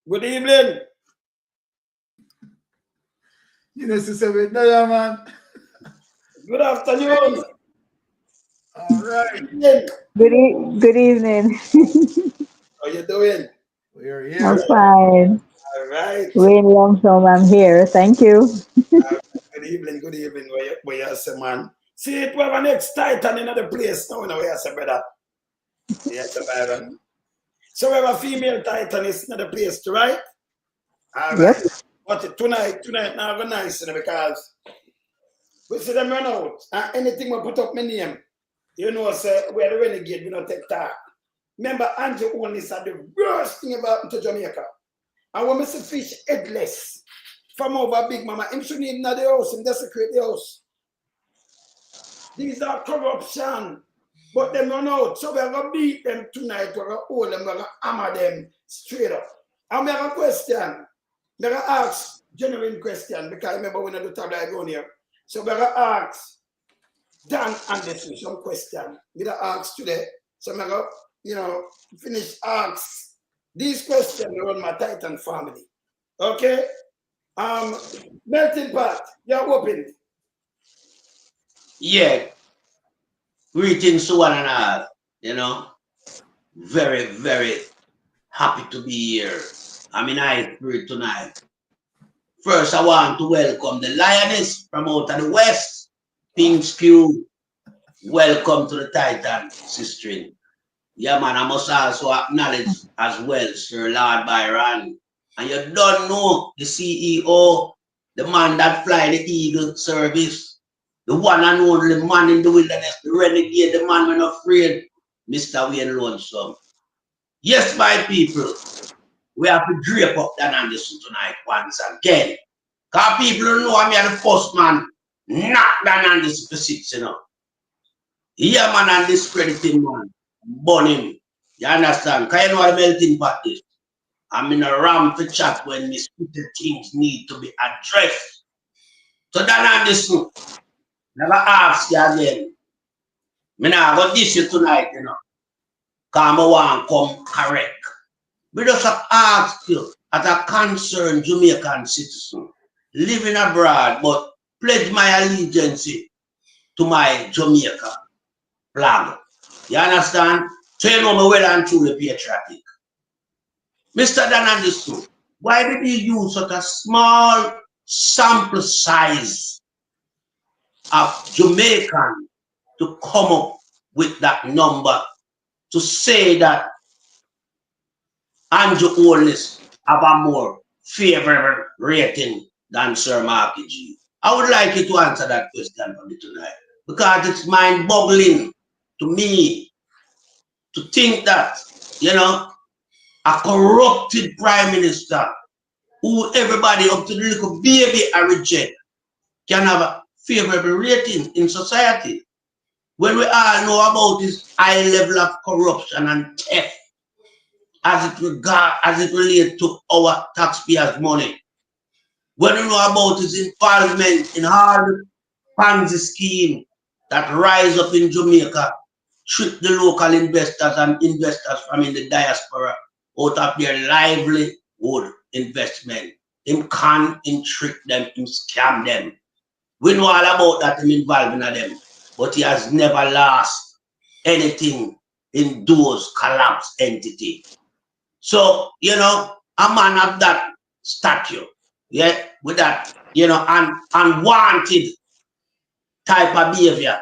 Good evening. You know, sister, man. Good afternoon. All right. Good evening. How you doing? We're I'm here. fine. All right. Wayne Longshore, I'm here. Thank you. Good evening. Good evening. Where you say, man? See, it we have an ex-Titan in the place now. Where you say, brother? Yes, Byron. So we have a female Titan in the place too, right? All right. Yep. But tonight now go nice, because we see them run out. And anything we put up my name, you know, say we're the renegade, we don't take talk. Remember, Andrew Holness said the worst thing about to Jamaica. And when we see fish headless from over Big Mama, him shouldn't even know the house, him desecrate the house. These are corruption. But them run out. So we're going to beat them tonight, we're going to hold them, we're going to hammer them straight up. And we have a question. We're going to ask genuine question, because remember we don't do tabloid down here. So we're going to ask Dan Anderson some question. We're going to ask today. So we're going to, finish ask these questions around my Titan family. Okay? Melting Pot, you're open. Yeah. Greetings to one and all. Very, very happy to be here. I'm in high spirit tonight. First, I want to welcome the Lioness from out of the West, Pinkskew. Welcome to the Titan sistering. Yeah, man, I must also acknowledge as well, Sir Lord Byron. And you don't know the CEO, the man that fly the Eagle service, the one and only man in the wilderness, the renegade, the man when afraid, Mr. Wayne Lonesome. Yes, my people, we have to drape up Dan Anderson tonight once again. Because people don't know I'm the first man, not Dan Anderson for six, Yeah, man, and discrediting man, burn him. You understand? Because you know what the melting pot is. I'm in a ram to chat when mistreated things need to be addressed. So Dan Anderson, never ask you again. Me nah go dish you tonight, Because I want to come correct. We just ask you, as a concerned Jamaican citizen, living abroad, but pledge my allegiance to my Jamaica flag. You understand? So you know me well and truly patriotic. Mr. Dan Anderson, why did you use such a small sample size of Jamaican to come up with that number to say that Andrew Holness have a more favorable rating than Sir Marky G? I would like you to answer that question for me tonight, because it's mind-boggling to me to think that, a corrupted prime minister who everybody up to the little baby I reject can have a favorable rating in society. When we all know about this high level of corruption and theft as it relates to our taxpayers' money. When we know about his involvement in all the Ponzi scheme that rise up in Jamaica, trick the local investors and investors from in the diaspora out of their livelihood investment. Him can, him trick them, him scam them. We know all about that, him involving them, but he has never lost anything in those collapsed entity. So, a man of that stature, with that, unwanted type of behavior.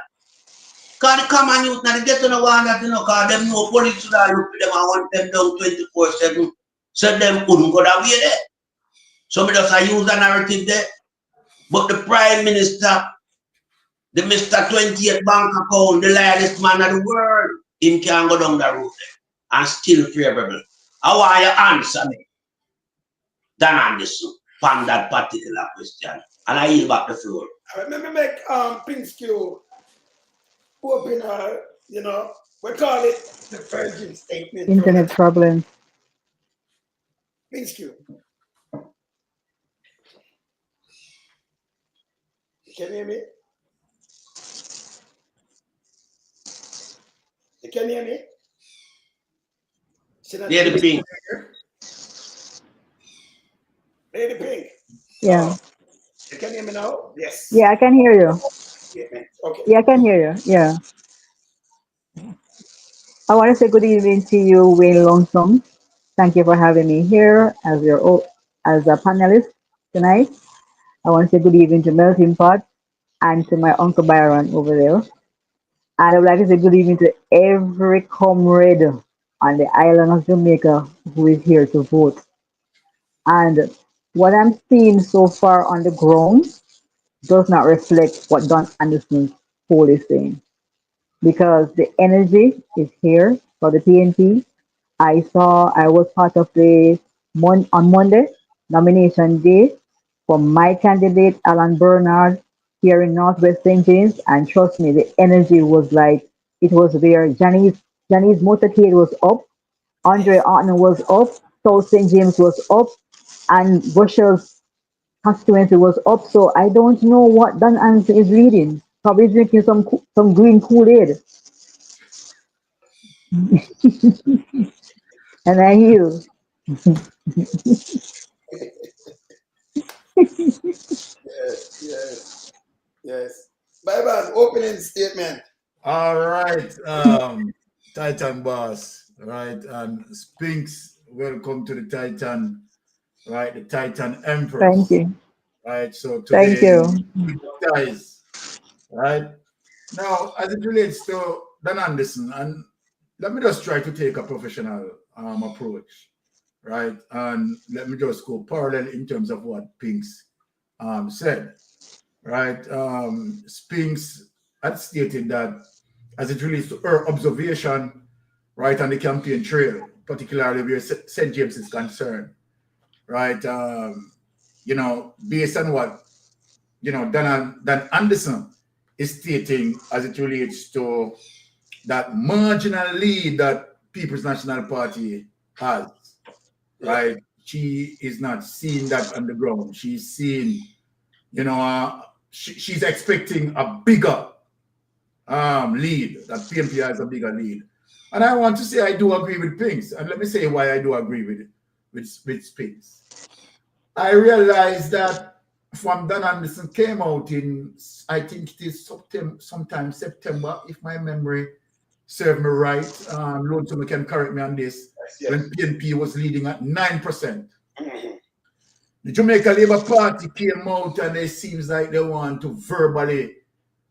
Because the common youth now, they get to know one that, because them know police should have looked at them and want them down 24/7. So them couldn't go that way there. So we just use a narrative there. But the Prime Minister, the Mr. 28 bank account, the lioness man of the world, him can go down the road there and still favorable. I want you to answer me, Dan Anderson, on that particular question. And I yield back the floor. Let me make Pinkskew open, we call it the virgin statement. Internet problem. Pinkskew. Can you hear me? You can hear me? Yeah, the pink. Lady Pink. Yeah. You can hear me now? Yes. Yeah, I can hear you. Statement. Okay. Yeah, I can hear you. Yeah. I want to say good evening to you, Wayne Lonesome. Thank you for having me here as as a panelist tonight. I want to say good evening to Melting Pot and to my Uncle Byron over there. And I would like to say good evening to every comrade on the island of Jamaica who is here to vote. And what I'm seeing so far on the ground does not reflect what Don Anderson's poll is saying. Because the energy is here for the PNP. I was part of the on Monday nomination day for my candidate, Alan Bernard, here in Northwest St. James. And trust me, the energy was like, it was there. Janice Motorcade was up, Andre Arton was up, South St. James was up, and Bushell's constituency was up. So I don't know what Don Anderson is leading. Probably drinking some green Kool-Aid. And I hear. Yes, yes, yes. Bye bye. Opening statement. All right, Titan boss, right, and Spinks, welcome to the Titan, right, the Titan Thank Empress, you. right. So Thank today, you. guys, right now, as it relates to Dan Anderson, and let me just try to take a professional approach, right, and let me just go parallel in terms of what Pinks said, right. Spinks had stated that as it relates to her observation, right, on the campaign trail, particularly where St. James is concerned, right? Based on what, Dan Anderson is stating as it relates to that marginal lead that People's National Party has, right? She is not seeing that on the ground. She's seeing, she's expecting a bigger lead, that PNP has a bigger lead. And I want to say I do agree with Pinks. And let me say why I do agree with Pinks. I realized that from Dan Anderson came out in, I think it is sometime September, if my memory serves me right. Lonesome can correct me on this, Yes. when PNP was leading at 9%. Mm-hmm. The Jamaica Labour Party came out and it seems like they want to verbally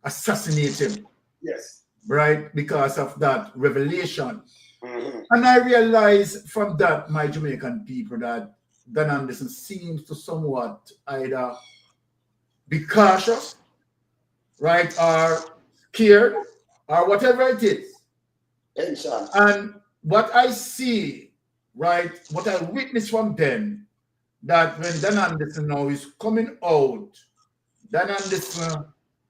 assassinate him. Yes. Right? Because of that revelation. Mm-hmm. And I realize from that, my Jamaican people, that Dan Anderson seems to somewhat either be cautious, right, or scared, or whatever it is. Tension. And what I see, right, what I witness from them, that when Dan Anderson now is coming out, Dan Anderson,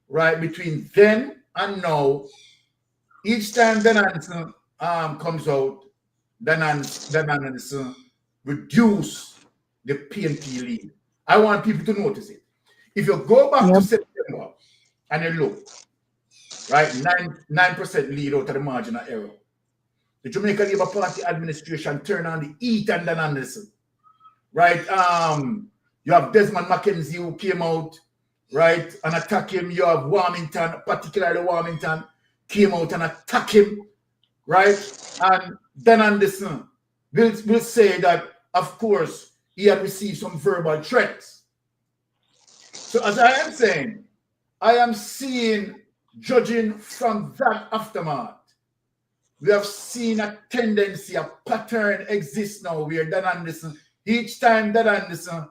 right, between then and now, each time Dan Anderson comes out, Dan Anderson reduce the PNP lead. I want people to notice it. If you go back to September and you look, right, 9% lead out of the margin of error. The Jamaica Labour Party administration turned on the heat on Dan Anderson, right? You have Desmond McKenzie who came out, right, and attack him. You have Warmington, particularly Warmington, came out and attack him, right? And Dan Anderson will say that, of course, he had received some verbal threats. So as I am saying, I am seeing, judging from that aftermath, we have seen a tendency, a pattern exists now where Dan Anderson, each time Dan Anderson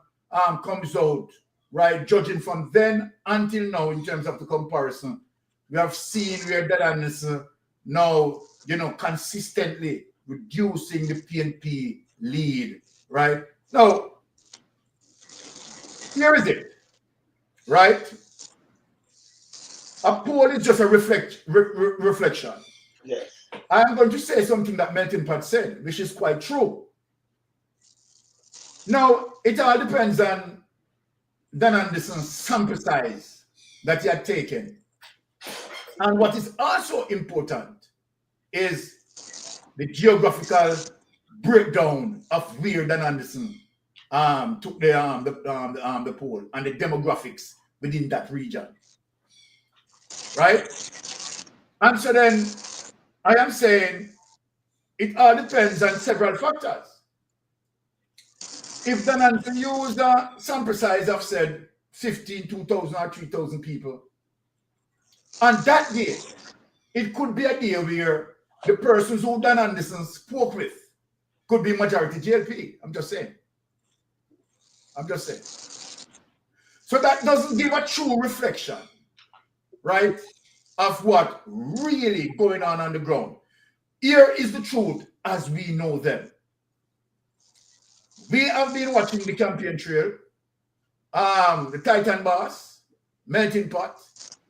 comes out, right, judging from then until now in terms of the comparison, we have seen where Dan Anderson now, consistently reducing the PNP lead, right? Now, here is it, right? A poll is just a reflection. Yes. I am going to say something that Melton Pat said, which is quite true. Now, it all depends on Dan Anderson's sample size that he had taken. And what is also important is the geographical breakdown of where Dan Anderson took the poll and the demographics within that region, right? And so then I am saying it all depends on several factors. If the Nancy used a sample size of said 15, 2,000 or 3,000 people, on that day, it could be a day where the persons who Dan Anderson spoke with could be majority JLP. I'm just saying. So that doesn't give a true reflection, right, of what really going on the ground. Here is the truth as we know them. We have been watching the campaign trail, the Titan Boss, Melting Pot,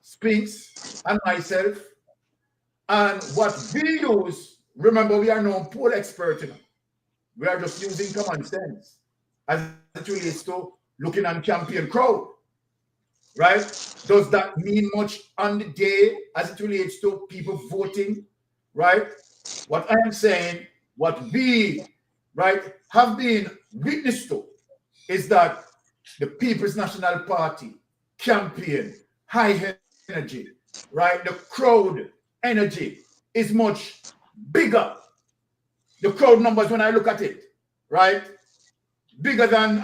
Spinks, and myself. And what we use, remember, we are no poll expert, you know. We are just using common sense as it relates to looking at campaign crowd, right? Does that mean much on the day as it relates to people voting, right? What I am saying, what we, right, have been witness to is that the People's National Party campaign, high energy, right? The crowd energy is much bigger. The crowd numbers, when I look at it, right, bigger than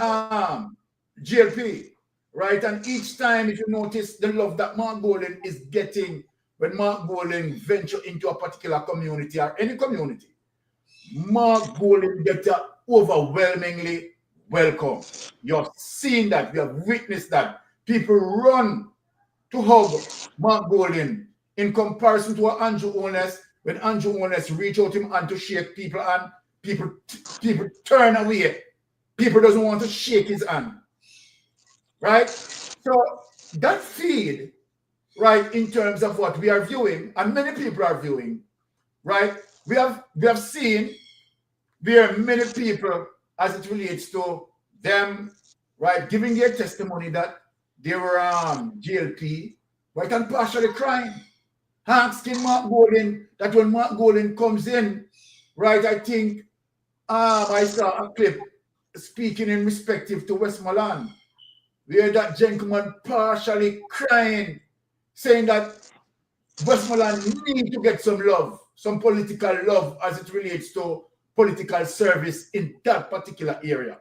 GLP, right? And each time, if you notice the love that Mark Golden is getting when Mark Golden venture into a particular community or any community, Mark Golden gets overwhelmingly welcome. You've seen that, you have witnessed that. People run to hug Mark Golden in comparison to Andrew Holness. When Andrew Holness reach out him and to shake people and people turn away. People doesn't want to shake his hand. Right? So that feed, right, in terms of what we are viewing, and many people are viewing, right? We have seen where many people, as it relates to them, right, giving their testimony that they were GLP, right, and partially crying. Asking Mark Golden that when Mark Golden comes in, right, I think I saw a clip speaking in respective to Westmoreland, where that gentleman partially crying, saying that Westmoreland need to get some love, some political love as it relates to political service in that particular area,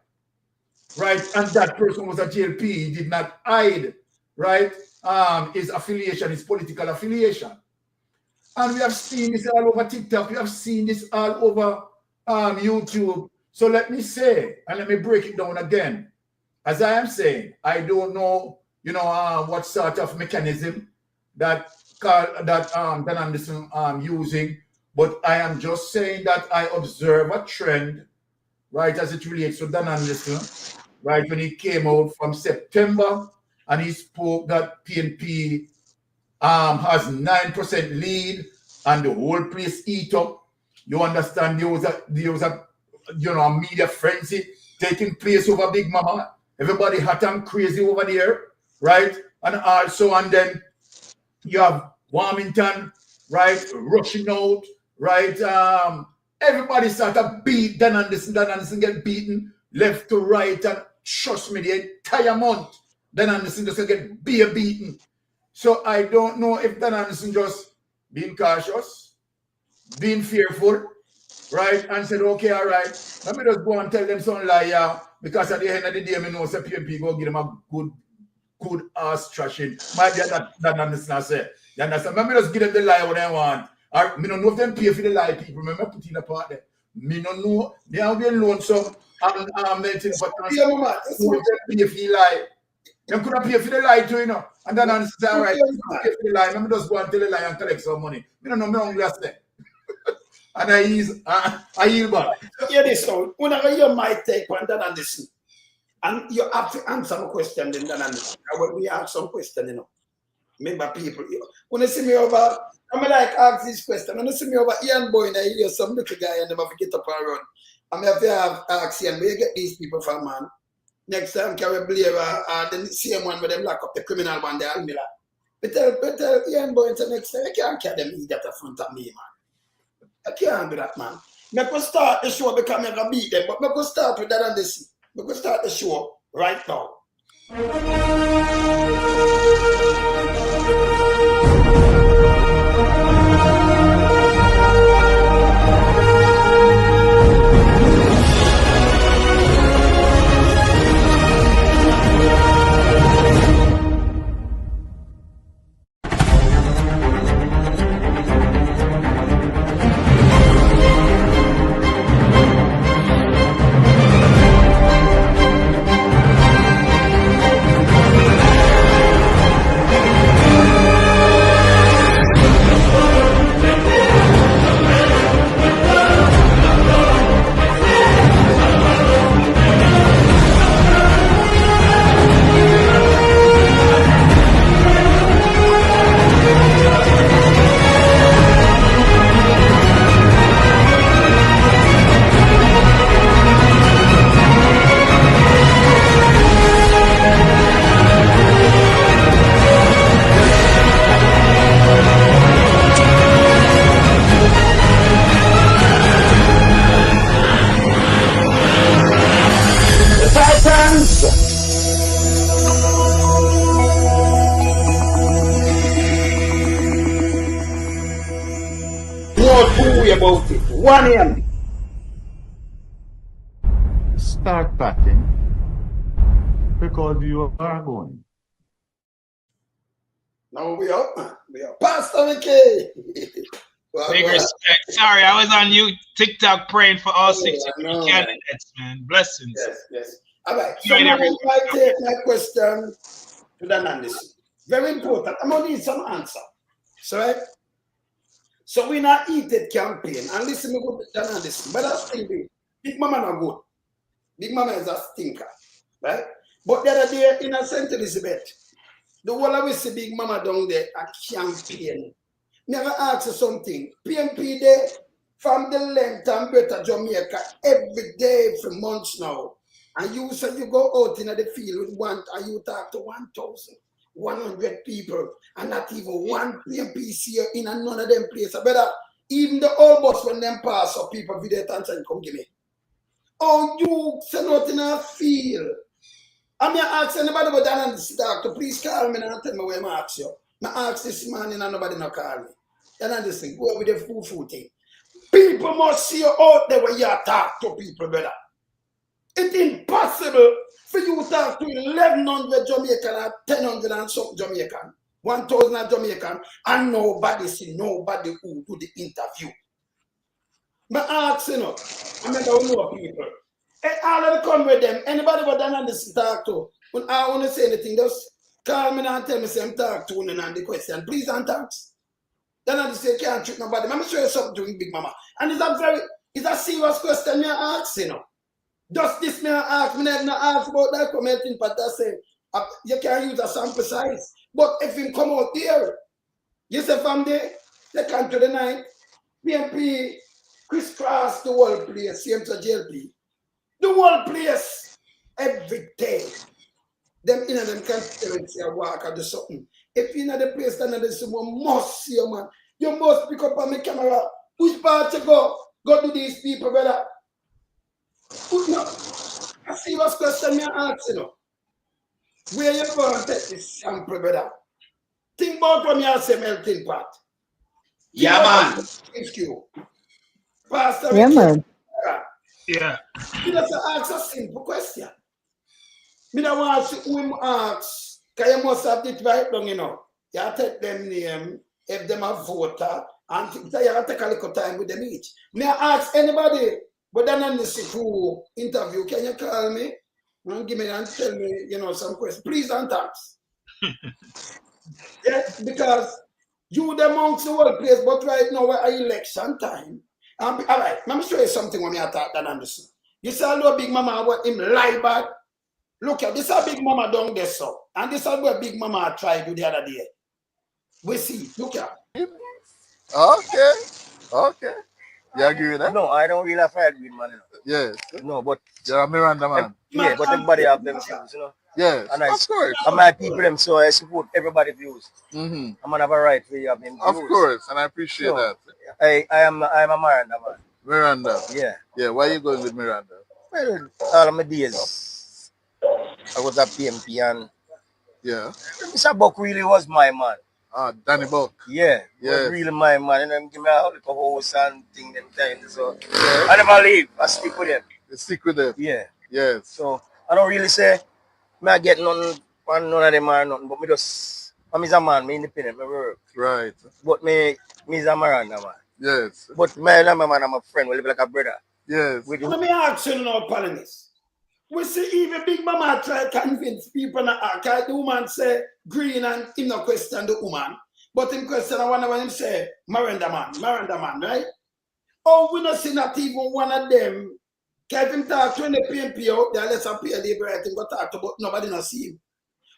right? And that person was a GLP, he did not hide, right, his affiliation, his political affiliation. And we have seen this all over TikTok. We have seen this all over YouTube. So let me say, and let me break it down again. As I am saying, I don't know, you know, what sort of mechanism that Dan Anderson using, but I am just saying that I observe a trend, right, as it relates to Dan Anderson, right, when he came out from September and he spoke that PNP has 9% lead and the whole place eat up. You understand there was a you know, a media frenzy taking place over Big Mama. Everybody hot and crazy over there, right? And also, and then you have Warmington, right, rushing out, right? Everybody started beat Dan Anderson get beaten left to right, and trust me, the entire month Dan Anderson just get beaten. So I don't know if Dan Anderson just being cautious, being fearful, right? And said, okay, all right, let me just go and tell them some lie, because at the end of the day, I know say PNP go give them a good ass trashing. Might be that Dan Anderson say. You understand? Let me just give them the lie what I want. Or me don't know if them pay for the lie, people. Remember putting a part there. Me don't know. They have been lonesome and melting for Yeah, mama. who them pay for the lie. Them could have paid for the lie too, you know. And then I say, all right, pay for the lie. Let me just go and tell the lie and collect some money. Me don't know, me hungry as them. And I yield back. Hear this out. Whenever you might take one Dan Anderson, and you have to answer a question then Dan Anderson. When we ask some question, you know. Remember people, when you see me over, I'm like ask this question. When you see me over Ian Boy and I hear some little guy and them have to get up and run. I'm have to have ask Ian, where you get these people from, man? Next time, can we believe the same one with them lock up the criminal one there, Miller? But tell Ian Boy until next time, I can't carry them that in front of me, man. I can't do that, man. I could start the show because I never beat them, but I could start with that and this. We're going to start the show right now. About it. 1 a.m. Start packing because you are going. Now we up, man. We are Pastor Mickey. Big respect. Sorry, I was on you TikTok praying for all 63 candidates, man. Blessings. Yes. All right. So now I take my question to the Nandis. Very important. I'm going to need some answer. So we not eat that campaign. And listen me good than this. But that's thing. Big Mama not good. Big Mama is a stinker. Right? But the other day in a St. Elizabeth, the whole of we see Big Mama down there a campaign. Never ask you something. PMP there from the length and breadth of Jamaica every day for months now. And you say you go out in the field with one and you talk to 1,100 people and not even one PMPC in none of them places. Better even the old bus when them pass up people video attention and come give me. Oh, you send out in a field. I'm going to ask anybody about that and this doctor, please call me and tell me where I ask you. I ask this man and nobody not call me. Then I just think, go with the full thing. People must see you out there when you talk to people, brother. It's impossible for you to talk to 1,100 Jamaican or 1,000 and something Jamaican, 1,000 Jamaican, and nobody see nobody who do the interview. But ask you know, I mean, I don't know people. And all of them come with them. Anybody but them and this talk to, when I want to say anything, just call me and tell me say I'm talk to and the question. Please and thanks. Then I just say can't treat nobody. Let me show you something doing Big Mama. And it's a serious question me ask, you know. Just this me ask, me never ask about that commenting, but I say you can use a sample size. But if him come out here, you say from there, they come to the night, PMP crisscross the whole place, same to JLP. The whole place, every day. Them in them constituency walk or do something. If you know the place, then there's someone must see you, man. You must pick up on my camera. Which part you go? Go to these people, brother. No. I see what's question me ask, you know. Where you go and take this sample, brother? Think about when you say melting pot. Yeah, man. Thank you. Pastor, yeah, man. Yeah. You just ask a simple question. Me don't want to see who ask, because you must have it right down, you know. You have to take them name, if them a voter, and you have to take a little time with them each. Me ask anybody, but then on this through interview, can you call me and give me and tell me, you know, some questions? Please and thanks. Yeah, because you the amongst the whole place, but right now we're election time. All right, let me show you something when I talk that Anderson. You see how Big Mama what him lie bad? Look at this, a Big Mama down there, so. And this is what Big Mama tried to do the other day. We see, look at. Okay. You agree with that? No, I don't really fight with man. Yes. No, but You're a Miranda man. yeah, but everybody have them views, you know. Yes, And of course. I'm my people them, so I support everybody's views. Mm-hmm. I'm gonna have a right to have them views. Of course, and I appreciate that. I am a Miranda man. Miranda. Yeah. Yeah, why are you going with Miranda? Well, all of my days I was a PMP and Yeah. Mr. Buck really was my man. Danny Buck. Yeah, Yes. was really my man. And then give me a little house and thing them time. So I never leave. I stick with them. You stick with them. Yeah. Yes. So I don't really say me I get none from none of them or nothing, but me just I'm a man, me independent, me work. Right. But me is a Miranda man. Yes. But my man, I'm a friend, we live like a brother. Yes. Let me ask you now, panelists. We see even Big Mama try to convince people that the woman say green and him not question the woman. But him question I wonder when him say Miranda man, right? Oh, we not see not even one of them. Kevin talk to the PMP out there, let's appear the everything go talk to, but nobody not see him.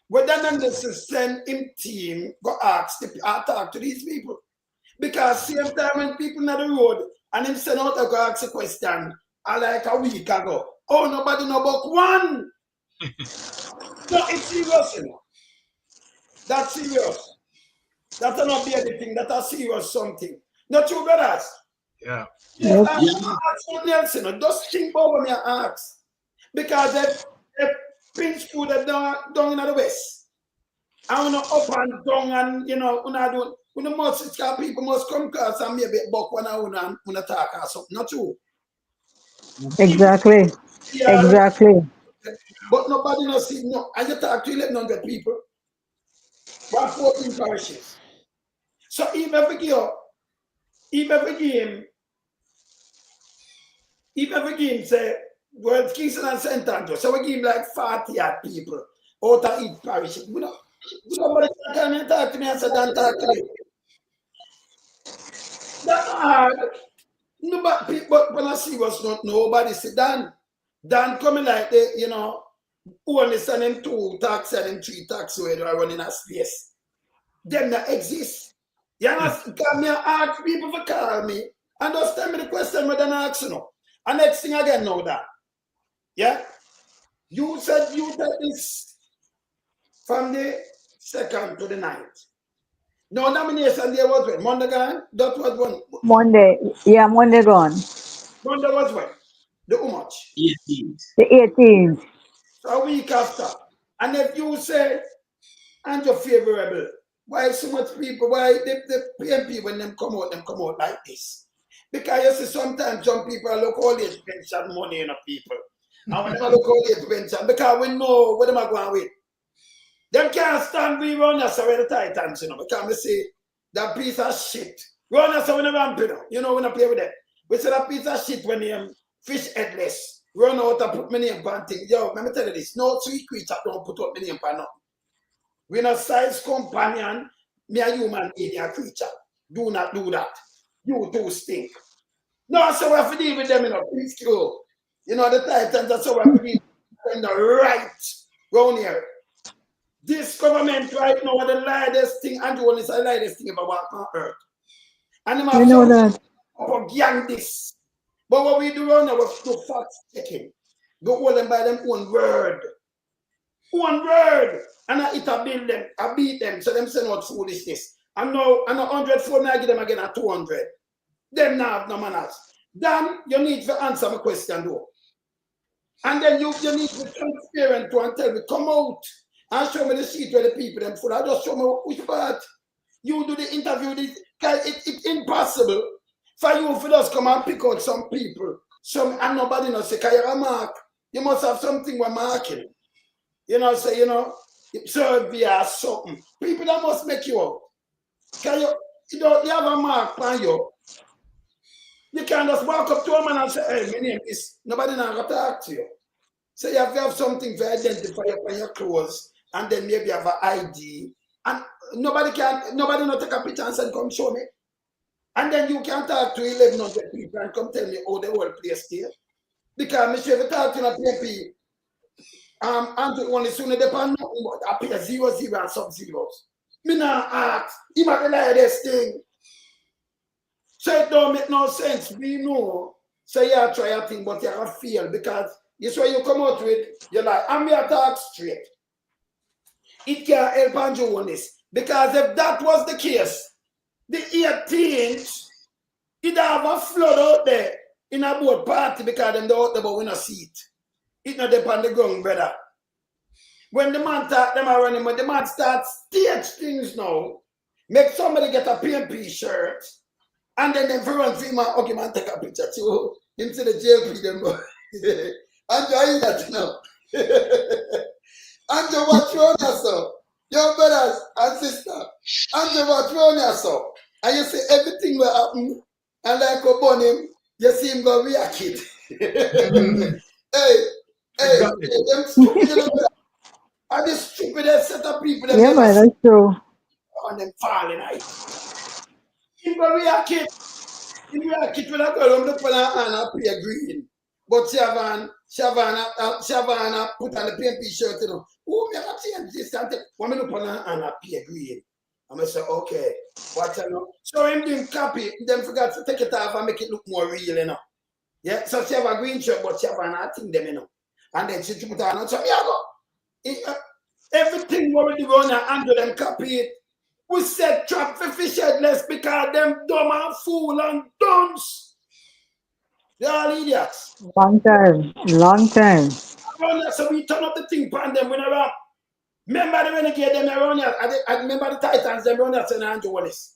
But then this send him team go ask talk to these people. Because same time when people on the road and him send out to go ask a question like a week ago. Oh, nobody know about one. No, it's serious, you know. That's serious. That's not be anything. That's a serious something. Not true, brothers. Yeah. Yes, I ask something else, you know. Just think about what I ask. Because if Prince food down in the West, I want to up and down and, you know, when the most people must come cause and maybe buck when I want to talk or something. Not true. Exactly. Yeah, Exactly. but nobody knows see no. I just talk to 1,100 people. What 14 parishes. So if every game say well Kingston and St. Andrew, so we give like 40 odd people out of each parish. Somebody come and talk to me and say, don't talk to me. That's hard. No, but when I see what's not nobody say Dan coming like the, you know, who only send him 2 tax, send him 3 tax where they are running a space. Them that exist. You understand? Come here, ask people to call me and just tell me the question whether I ask you know. And next thing again know that. Yeah? You said you did this from the 2nd to the 9th. No nomination there was when? Monday gone? That was one. Monday. Yeah, Monday gone. Monday was when? The how much? 18th. The 18th. So a week after. And if you say, and you're favorable, why so much people, why the PMP when them come out like this? Because you see sometimes some people look all age pension money in the people. And when they look all age pension, because we know what them are going with. Them can't stand we run us away the Titans, you know, because we say that piece of shit. Run us away the ramp, you know, we don't play with them. We say that piece of shit when they fish headless. Run out and put my name on things. Yo, let me tell you this. No sweet creature don't put up my name on nothing. We're not size companion, me a human being, a creature. Do not do that. You too stink. No, so we have to deal with them in a fiscal. You know, the Titans, that's how we have to deal with them the right round here. This government right now, the lightest thing, and is the lightest thing about what on earth. And them have know some that. up gang this. But what we do around now, we do fact checking. Go hold them by them own word. One word. And I build them, I beat them, so them say not foolishness. And now, 100 phone, I give them again at 200. Them now have no manners. Then you need to answer my question though. And then you need to be transparent to and tell me, come out and show me the sheet where the people them full. I just show me which part. You do the interview, it's impossible for you to just come and pick out some people. And nobody knows say, can you have a mark? You must have something we're marking. You know, say, you know, survey or something. People that must make you out. Can you have a mark on you. You can't just walk up to a man and say, hey, my name is, nobody now going to talk to you. So you have to have something to identify you on your clothes, and then maybe have an ID. And nobody not take a picture and say, come show me. And then you can talk to 1,100 people and come tell me how the whole place there. Because me sure if you talk to a PMP, and only sooner depend nothing but appear 0, 0 and some zeros. Me now ask, he might lie this thing. So it don't make no sense. We know. So you try a thing, but you have to fail because this way you come out with, you're like, I'm here to talk straight. It can't help and do on this. Because if that was the case, the 18th, it have a flood out there in a boat party because them out there but we not see it. It not depend on the ground, brother. When the man talk, them are running, but the man starts stage things now. Make somebody get a PMP shirt, and then everyone see man, okay, man, take a picture too. Into the JLP, them. Enjoy that now. Andrew, what's wrong so? Your brothers and sisters. Andrew, what's wrong so? And you see everything will happen, and like upon him, you see him go react it. Hey, them stupid. And the stupidest set of people that Yeah, man, that's true. on them falling out. Him go react it. Him react it when I go home to put her hand and play green. But Shavana put on the PMP shirt, you know. Who me have change this and when me look on her and appear green. I'm gonna say, okay, watch out now. So him doing copy, then forgot to take it off and make it look more real, you know. Yeah, so she have a green shirt, but she have an thing them, you know. And then she put on, so yeah, go. Everything already run and handle them copy it. We said trap for fish headless because them dumb and fool and dumps. They're all idiots. Long time. So we turn up the thing on them when I rap. Remember the renegade them around here. I remember the Titans them around here saying Andrew Holness.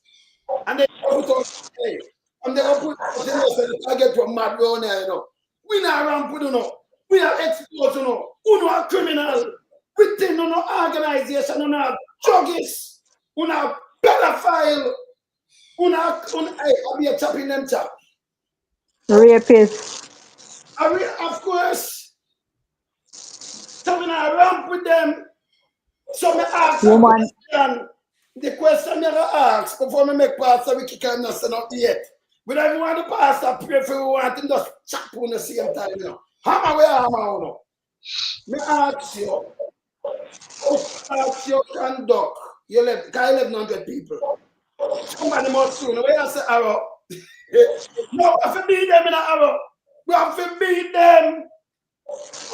And they put on hey, and they put the target from mad around here, you know. We not around put you know. We are exposed, you know. We are criminal. We think no organization, no druggists, no pedophile, hey, I'll be a chopping them chop. Rapist. Of course. So when I ramp with them, so I ask the question I ask before I make Pastor Ricky can not send up yet. But I want the pastor pray for you want him just chop on the same time, you know. Hammer where hammer, you know. Me ask you. Ask your conduct. You left 1,100 people. Somebody must soon. Where I say arrow? No, we have to beat them in an arrow. We have to beat them.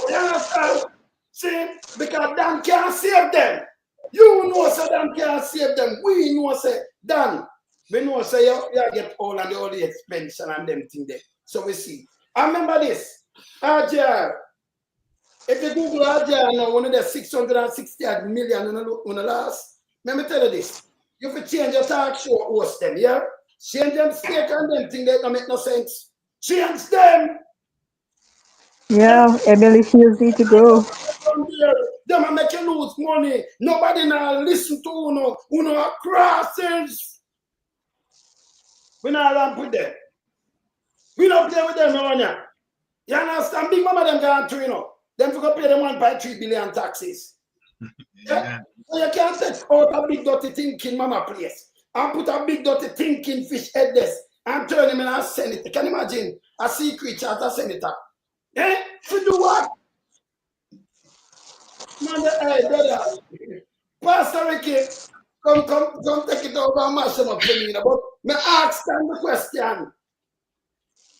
You understand? See? Because Dan can't save them. You know say Dan can't save them. We know say Dan. We know say you get all and all the expense and them thing there. So we see. I remember this. RJR. If you Google RJR now, one of the 660 million on the last. Let me tell you this. You have to change your talk show host them, yeah? Change them stake and them thing that don't make no sense. Change them. Yeah, Emily Shields need to go. Them are making lose money. Nobody now listen to uno crosses. We not around with them. We don't play with them around here. You understand? Big mama them gone through, you know. Them forgot pay them 1.3 billion taxes. Yeah. So you can't take out a big dirty thinking mama place and put a big dirty thinking fish headless and turn him in a senator. Can you imagine a sea creature as a senator? Eh? To do what? Man, hey, brother. Pastor Ricky, come take it over and mash them up for me. But me ask them the question.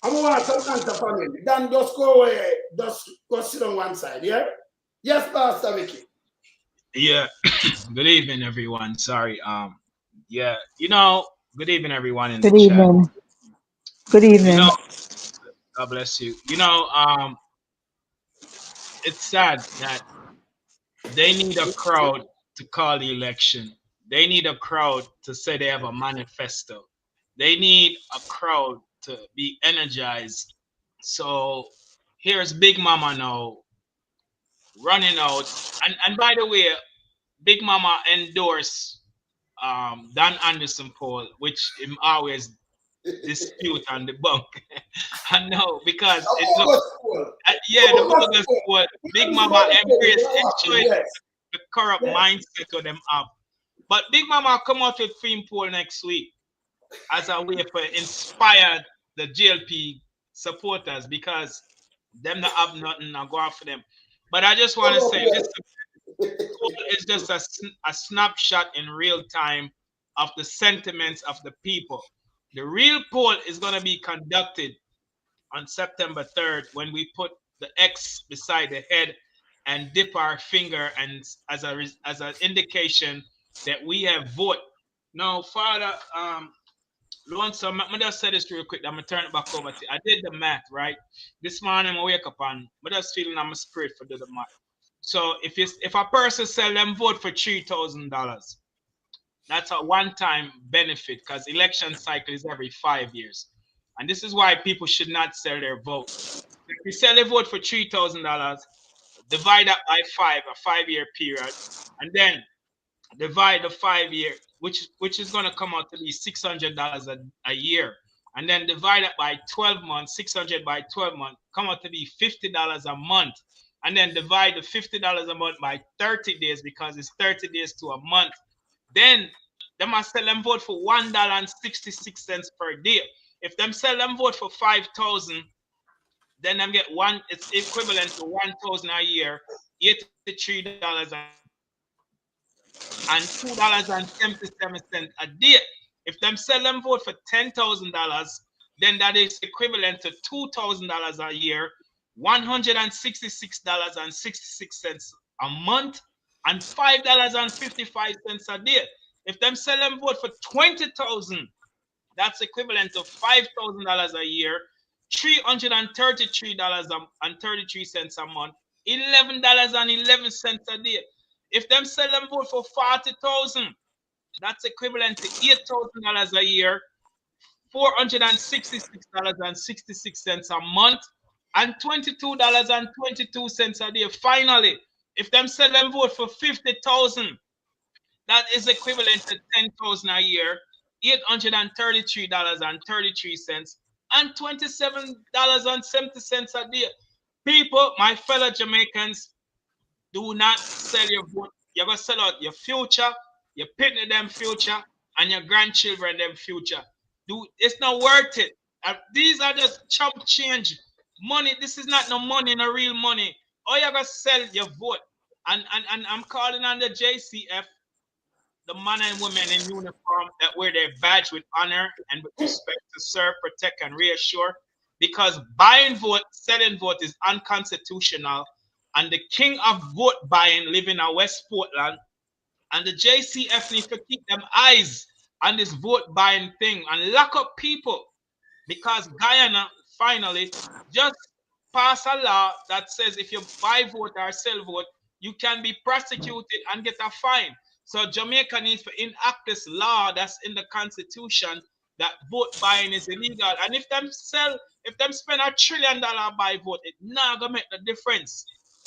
I want some answer from him. Then just go away. Just go sit on one side, yeah? Yes, Pastor Ricky. Yeah. Good evening, everyone. Sorry. Yeah. You know, good evening, everyone in the chat. Good evening. You know, God bless you. You know, it's sad that they need a crowd to call the election. They need a crowd to say they have a manifesto. They need a crowd to be energized. So here's Big Mama now running out. And by the way, Big Mama endorsed Dan Anderson poll, which him always dispute and debunk. I know because it looks, the bogus poll. Big Mama embrace enjoy the corrupt mindset of them up. But Big Mama come out with theme poll next week as a way for inspire the GLP supporters because them not have nothing and go after them. But I just want to say this poll is just a snapshot in real time of the sentiments of the people. The real poll is going to be conducted on September 3rd when we put the X beside the head and dip our finger and as an indication that we have vote. Now, Father, Lonesome, I'm just say this real quick. I'm gonna turn it back over to you. I did the math, right? This morning I wake up and I'm just feeling I'm a spirit for do the math. So if a person sell them vote for $3,000, that's a one-time benefit because election cycle is every 5 years. And this is why people should not sell their vote. If you sell a vote for $3,000, divide that by 5, a 5-year period, and then divide the 5 year, which is going to come out to be $600 a year, and then divide it by 12 months. 600 by 12 months come out to be $50 a month, and then divide the $50 a month by 30 days because it's 30 days to a month. Then they must sell them vote for $1.66 per day. If them sell them vote for 5,000, then them get one. It's equivalent to 1,000 a year, $83 and $2.77 a day. If them sell them vote for $10,000, then that is equivalent to $2,000 a year, $166.66 a month, and $5.55 a day. If them sell them vote for 20,000, that's equivalent to $5,000 a year, $333.33 a month, $11.11 a day. If them sell them vote for 40,000, that's equivalent to $8,000 a year, $466.66 a month, and $22.22 a day. Finally, if them sell them vote for 50,000, that is equivalent to 10,000 a year, $833.33, and $27.70 a day. People, my fellow Jamaicans, do not sell your vote. You're going to sell out your future, your pitney them future, and your grandchildren them future. It's not worth it. These are just chump change. Money, this is not no money, no real money. Or you're going to sell your vote. And I'm calling on the JCF, the men and women in uniform that wear their badge with honor and with respect to serve, protect, and reassure. Because buying vote, selling vote is unconstitutional. And the king of vote buying live in a West Portland. And the JCF need to keep them eyes on this vote buying thing and lock up people. Because Guyana finally just passed a law that says if you buy vote or sell vote, you can be prosecuted and get a fine. So Jamaica needs to enact this law that's in the Constitution that vote buying is illegal. And if them spend $1 trillion buy vote, it not gonna make the difference.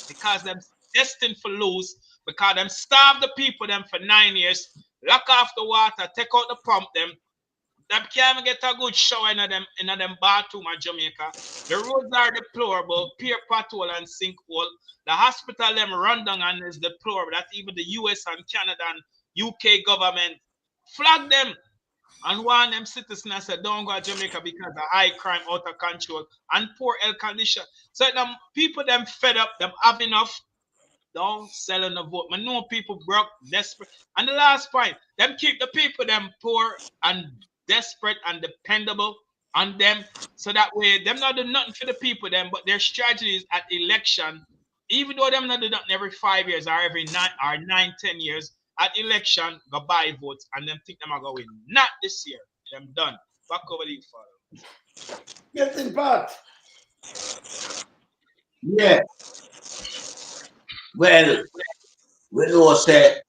Because them destined for lose, because them starve the people them for 9 years, lock off the water, take out the pump them can't even get a good shower in them bathroom at Jamaica. The roads are deplorable, peer pothole and sinkhole. The hospital them run down and is deplorable. That's even the US and Canada and UK government flag them and warn them citizens said don't go to Jamaica because of high crime, out of control, and poor health condition. So them people them fed up, them have enough. Don't sell on the vote. I know people broke, desperate. And the last point, them keep the people them poor and desperate and dependable on them. So that way, them not do nothing for the people them, but their strategies at election, even though them not do nothing every 5 years or every 9-10 years, at election, go buy votes and them think them are going win. Not this year. Them done. Back over to you, Father. Yes, in part. Yeah. Well, we know say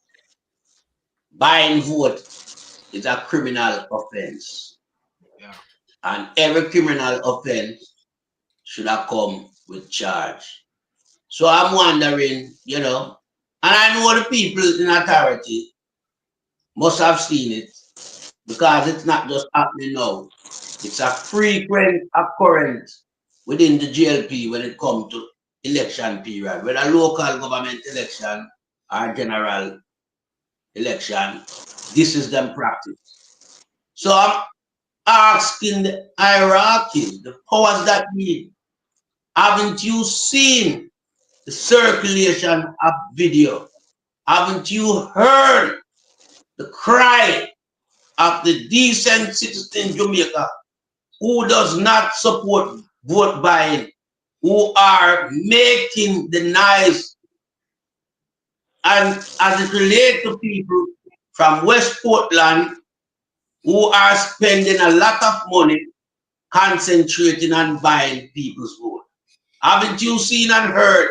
buying vote is a criminal offense. Yeah. And every criminal offense should have come with charge. So I'm wondering, and I know the people in authority must have seen it because it's not just happening now. It's a frequent occurrence within the GLP when it comes to election period, whether local government election or general election. This is them practice. So I'm asking the hierarchy, the powers that be, haven't you seen the circulation of video? Haven't you heard the cry of the decent citizen in Jamaica who does not support vote buying, who are making the noise, and as it relates to people from West Portland who are spending a lot of money concentrating on buying people's vote? Haven't you seen and heard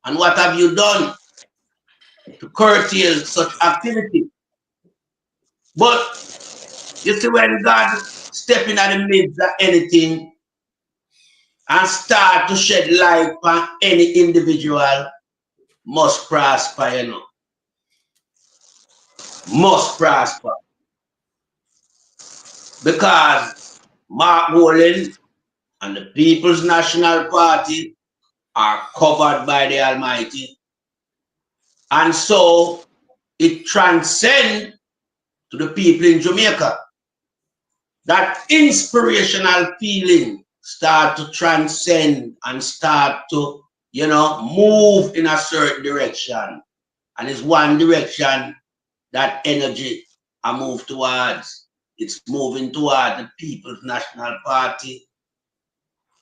And what have you done to curtail such activity? But you see, when God step in at the midst of anything and start to shed light on any individual, must prosper, you know. Must prosper. Because Mark Boland and the People's National Party are covered by the Almighty. And so it transcends to the people in Jamaica. That inspirational feeling start to transcend and start to, you know, move in a certain direction. And it's one direction that energy I move towards. It's moving toward the People's National Party,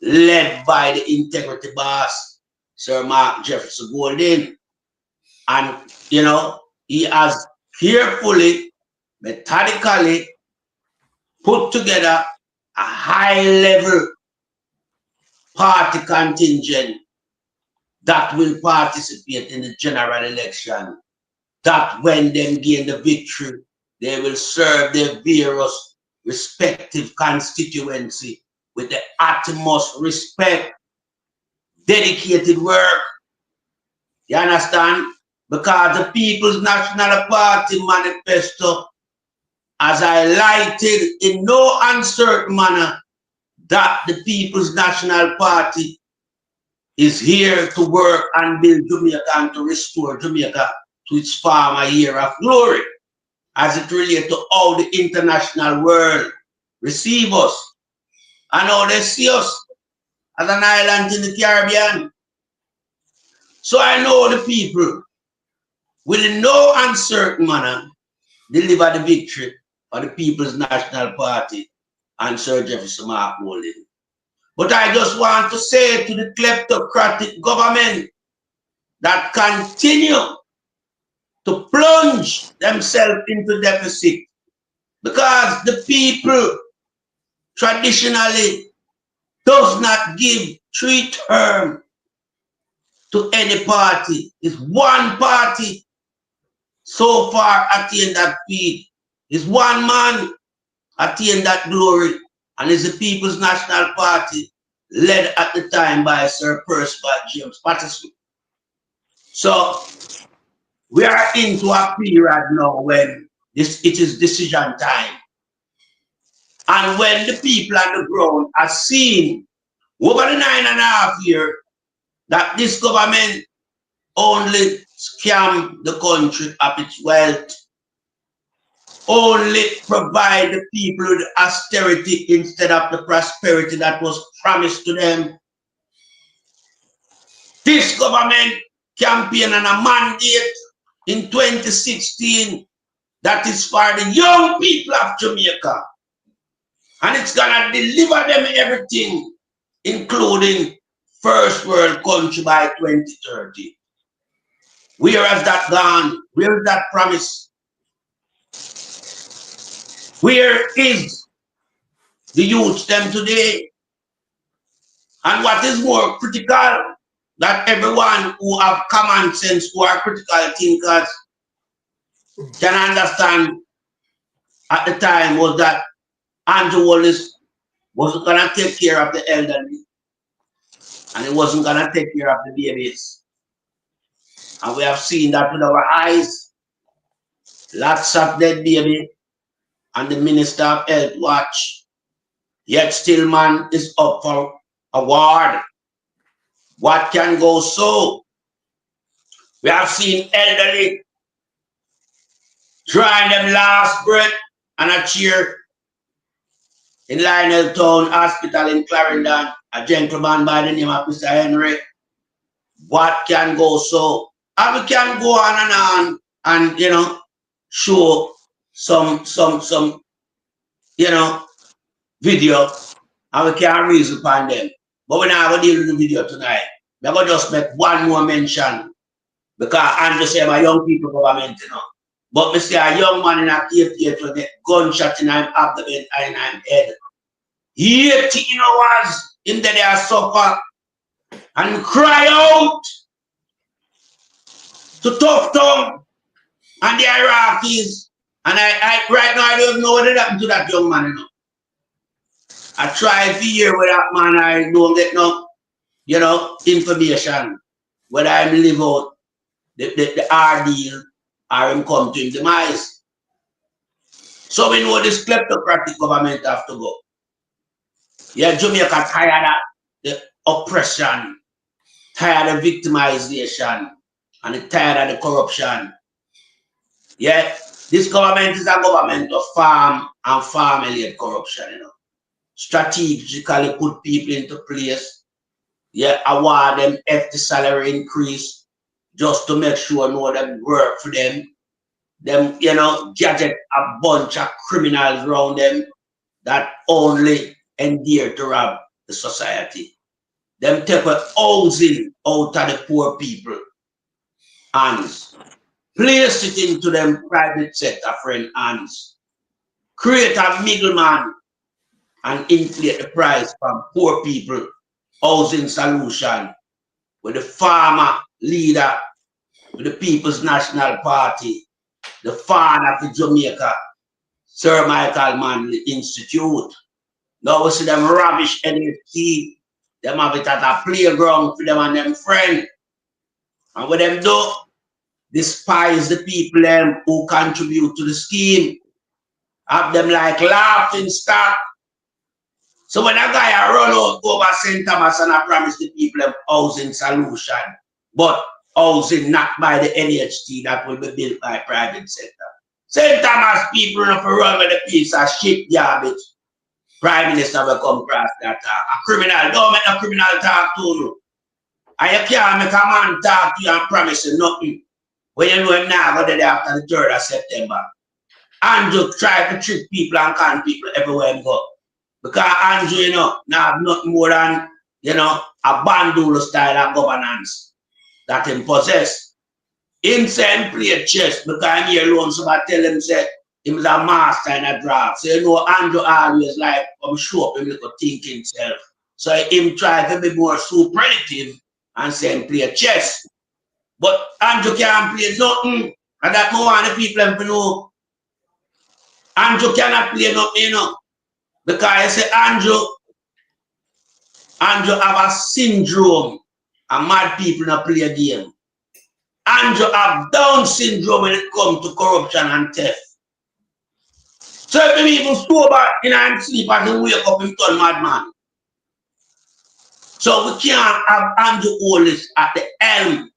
led by the integrity boss, Sir Mark Jefferson Golden. And, you know, he has carefully, methodically put together a high-level party contingent that will participate in the general election, that when they gain the victory, they will serve their various respective constituency with the utmost respect, dedicated work. You understand? Because the People's National Party manifesto has highlighted in no uncertain manner that the People's National Party is here to work and build Jamaica and to restore Jamaica to its former year of glory, as it relates to how the international world receive us and how they see us as an island in the Caribbean. So I know the people will in no uncertain manner deliver the victory for the People's National Party and Sir Jefferson Mark Golden. But I just want to say to the kleptocratic government that continue to plunge themselves into deficit, because the people traditionally does not give 3 terms to any party. It's one party so far attained that feat. It's one man attained that glory, and it's the People's National Party, led at the time by Sir Percival James Patterson. So we are into a period now when it is decision time. And when the people on the ground are seeing over the 9.5 years that this government only scam the country of its wealth, only provide the people with austerity instead of the prosperity that was promised to them. This government campaign on a mandate in 2016 that is for the young people of Jamaica. And it's gonna deliver them everything, including first world country by 2030. Where has that gone? Where is that promise? Where is the youth them today? And what is more critical, that everyone who have common sense, who are critical thinkers, can understand at the time, was that Andrew Holness wasn't gonna take care of the elderly, and he wasn't gonna take care of the babies. And we have seen that with our eyes. Lots of dead baby, and the Minister of Health watch. Yet still man is up for award. What can go so? We have seen elderly drawing them last breath and a cheer in Lionel Town Hospital in Clarendon, a gentleman by the name of Mr. Henry. What can go so? And we can go on and you know, show some you know, video, and we can reason upon them. But we're not going to deal with the video tonight. We're going to just make one more mention, because Andrew said my young people government, you know. But me see a young man in a cave to get gunshot in him abdomen and in him head. 18 hours in there they suffer and cry out to Tough Tongue and the Iraqis. And I right now I don't know what happened to that young man, you know. I try to hear with that man, I don't get no, you know, information. Whether I live out the ordeal or him come to him demise. So we know this kleptocratic government have to go. Yeah, Jamaica tired of the oppression, tired of victimization, and tired of the corruption. Yeah, this government is a government of farm and farm-related corruption, you know. Strategically put people into place. Yeah, award them hefty salary increase just to make sure know them work for them. Them, you know, gadget a bunch of criminals around them that only endear to rob the society. Them take a housing out of the poor people hands. Place it into them private sector friend hands. Create a middleman and inflate the price from poor people housing solution with the farmer leader with the People's National Party, the father of Jamaica, Sir Michael Manley Institute. Now we see them rubbish NFT, them have it at a playground for them and them friends. And what them do, despise the people them who contribute to the scheme. Have them like laughing stock. So when a guy run out over St. Thomas and I promise the people them housing solution, but housing not by the NHT that will be built by private sector. St. Thomas people not for run with a piece of shit garbage. Prime Minister will come across that talk. A criminal, don't make a criminal talk to you. And you can't make a man talk to you and promise you nothing. When you know him now, go there after the 3rd of September. Andrew try to trick people and con people everywhere he go. Because Andrew, you know, now have nothing more than, you know, a bandula style of governance that him possess. Him say him play chess because he alone somebody tell him say him is a master in a draft. So you know Andrew always like come show up him little think himself. So him try to be more superlative and say him play chess. But Andrew can't play nothing. And that more want the people to know. Andrew cannot play nothing, you know. Because you say Andrew have a syndrome and mad people not play a game. Andrew have Down syndrome when it comes to corruption and theft. So if he even sober in and sleep and he wake up him turn madman. So we can't have Andrew Holness at the helm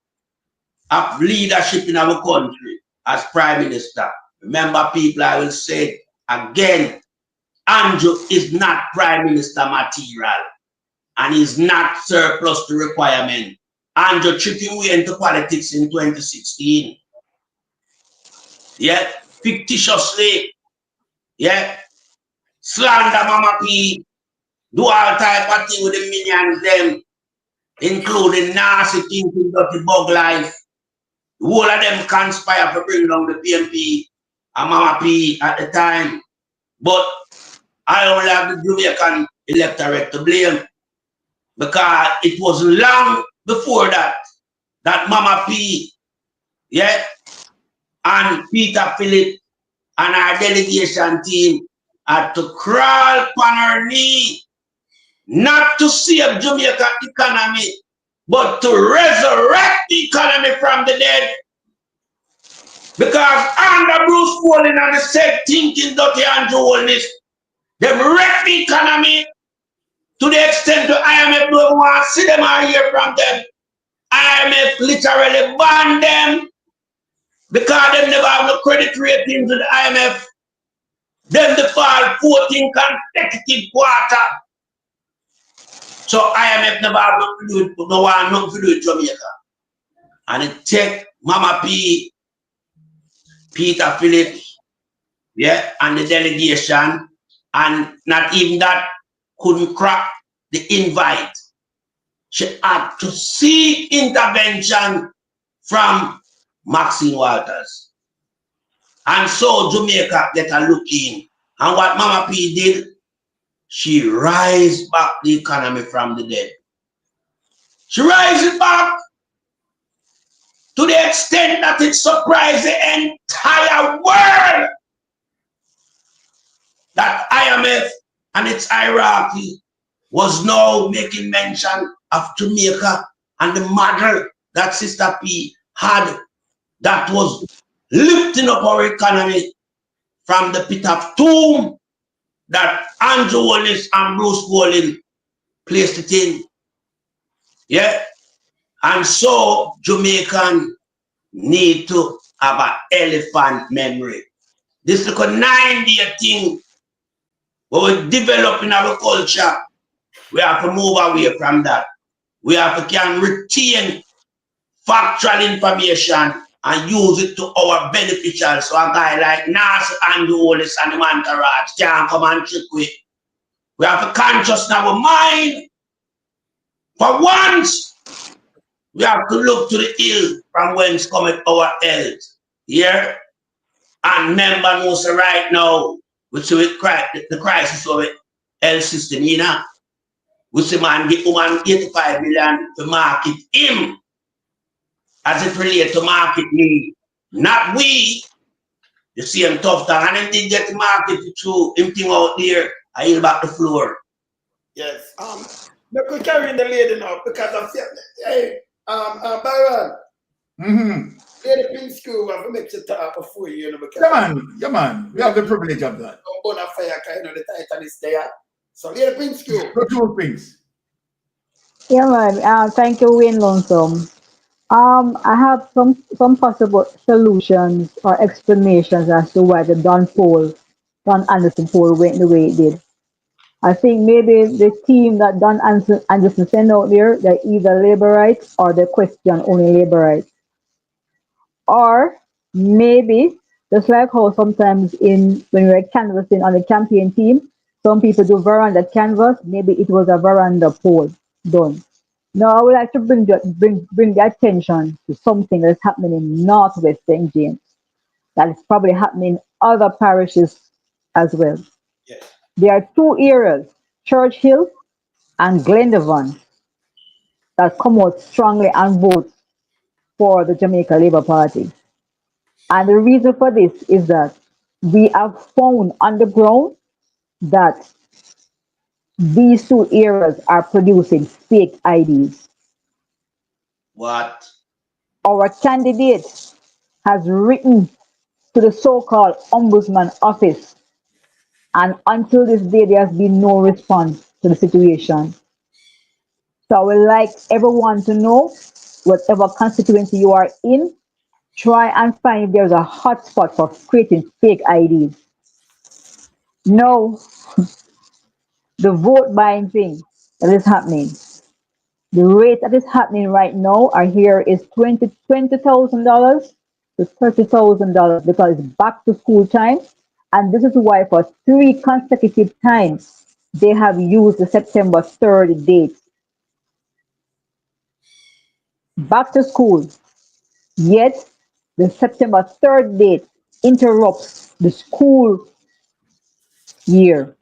of leadership in our country as Prime Minister. Remember people, I will say again, Andrew is not Prime Minister material and is not surplus to requirement. Andrew tricking way into politics in 2016. Yeah, fictitiously. Yeah, slander Mama P, do all type of thing with the minions them, including nasty things in dirty bug life. The whole of them conspire to bring down the PMP and Mama P at the time. But I only have the Jamaican electorate to blame because it was long before that Mama P, yeah, and Peter Phillip and our delegation team had to crawl on her knee, not to save Jamaica economy, but to resurrect the economy from the dead. Because under Bruce Walling and the said thinking dirty Andrew Holness, they wrecked the economy to the extent the IMF don't want to see them or hear from them. IMF literally banned them because they never have no credit ratings with the IMF. Then they fall 14 consecutive quarter. So IMF never have nothing to do with, no one nothing to do with Jamaica. And it take Mama P, Peter Phillips, yeah, and the delegation, and not even that couldn't crack the invite. She had to seek intervention from Maxine Walters. And so Jamaica get a look in. And what Mama P did, she raised back the economy from the dead. She raised it back to the extent that it surprised the entire world that IMF and its hierarchy was now making mention of Jamaica and the model that Sister P had that was lifting up our economy from the pit of tomb that Andrew Holness and Bruce Golding placed it in. Yeah. And so Jamaican need to have an elephant memory. This is a 9-day thing where we develop in our culture. We have to move away from that. We have to can retain factual information and use it to our beneficial. So a guy like Nas and Holness and the Mantaraj can't come and trick with. We have to conscious in our mind. For once, we have to look to the hill from whence cometh our health. Here, and remember, knows right now, we see with the crisis of the health system, you know, we see man get woman 85 million to market him as it relates to market need. Not we. You see him tough time, and him did get the market through him thing out there, I heal back the floor. Yes. Look, we carrying the lady now because I feel, hey, Baron. Lady Prince School, we have to make you talk before you know. Because Yeah, man. We have the privilege of that. on a fire, you know, the title is there. So, Lady Prince School. Go to things. Yeah, man. Thank you, Wayne Lonesome. I have some possible solutions or explanations as to why the Don Anderson poll went the way it did. I think maybe the team that Anderson sent out there, they're either labor rights or they question only labor rights. Or maybe just like how sometimes in when we're canvassing on the campaign team, some people do veranda canvas, maybe it was a veranda poll done. Now I would like to bring the attention to something that's happening in Northwest St. James. That is probably happening in other parishes as well. Yes. There are two areas, Church Hill and Glendavon, that come out strongly and vote for the Jamaica Labour Party. And the reason for this is that we have found on the ground that these two areas are producing fake IDs. What? Our candidate has written to the so-called ombudsman office, and until this day, there has been no response to the situation. So I would like everyone to know, whatever constituency you are in, try and find if there's a hotspot for creating fake IDs. No, the vote buying thing that is happening. The rate that is happening right now are here is $20,000 to $30,000 because it's back to school time. And this is why for 3 consecutive times they have used the September 3rd date. Back to school. Yet the September 3rd date interrupts the school year.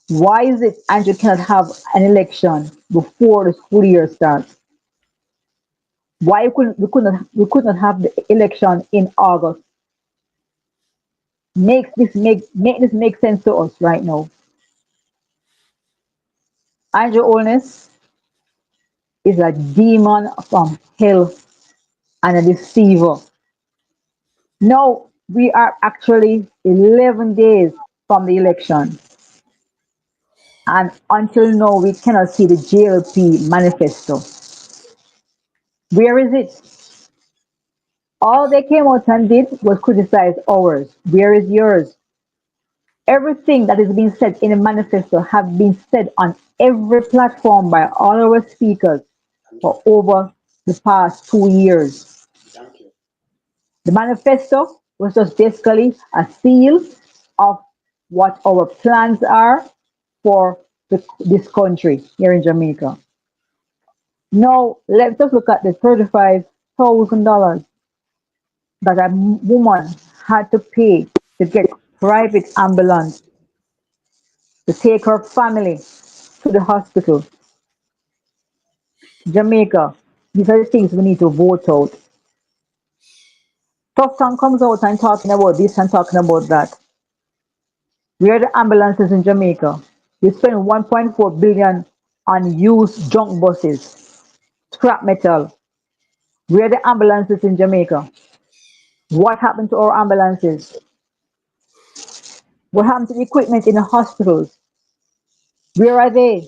Why is it Andrew cannot have an election before the school year starts? Why we could not have the election in August? Make this make sense to us right now. Andrew Holness is a demon from hell and a deceiver. Now we are actually 11 days from the election, and until now we cannot see the JLP manifesto. Where is it? All they came out and did was criticize ours. Where is yours? Everything that is being said in the manifesto have been said on every platform by all our speakers for over the past 2 years. Thank you. The manifesto was just basically a seal of what our plans are for this country here in Jamaica. Now, let's just look at the $35,000 that a woman had to pay to get private ambulance to take her family to the hospital. Jamaica, these are the things we need to vote out. Tufton comes out and talking about this and talking about that. We are the ambulances in Jamaica. We spend 1.4 billion on used junk buses, scrap metal. We are the ambulances in Jamaica. What happened to our ambulances? What happened to the equipment in the hospitals? Where are they?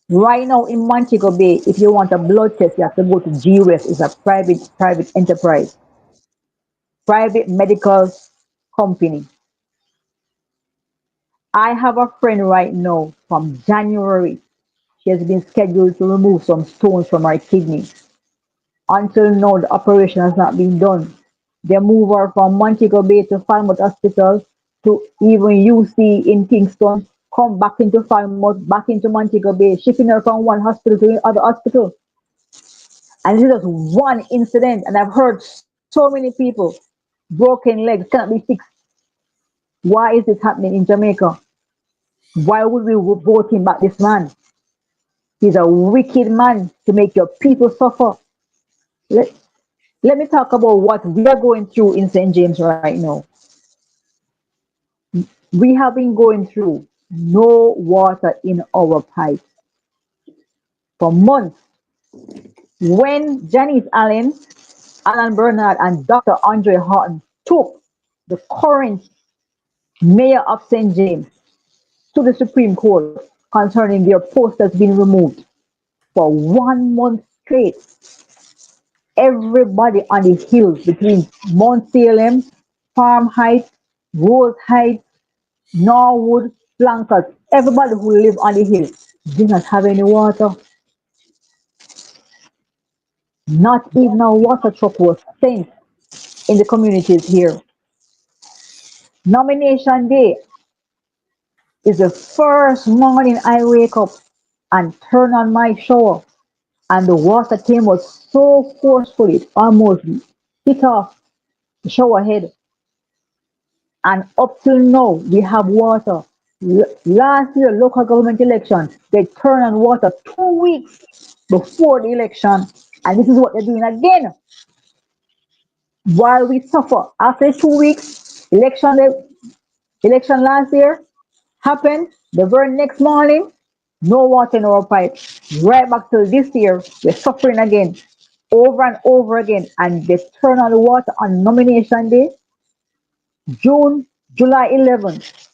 Right now in Montego Bay, if you want a blood test, you have to go to GUS. It's a private enterprise, private medical company. I have a friend right now from January. She has been scheduled to remove some stones from her kidney. Until now, the operation has not been done. They move her from Montego Bay to Falmouth Hospital to even UC in Kingston, come back into Falmouth, back into Montego Bay, shipping her from one hospital to the other hospital. And this is just one incident. And I've heard so many people, broken legs cannot be fixed. Why is this happening in Jamaica? Why would we vote him back, this man? He's a wicked man to make your people suffer. Let me talk about what we are going through in St. James right now. We have been going through no water in our pipes for months. When Janice Allen, Alan Bernard, and Dr. Andre Horton took the current mayor of St. James to the Supreme Court concerning their post that's been removed for 1 month straight, everybody on the hills between Mount Salem, Farm Heights, Rose Heights, Norwood, Flankers, everybody who live on the hill do not have any water. Not even a water truck was sent in the communities here. Nomination day is the first morning I wake up and turn on my shower, and the water came out so forcefully it almost hit off the shower head. And up till now, we have water. Last year, local government election, they turned on water 2 weeks before the election, and this is what they're doing again. While we suffer after 2 weeks, election last year happened. The very next morning, no water in our pipe. Right back till this year, we're suffering again, over and over again, and they turn on the water on nomination day, July 11th.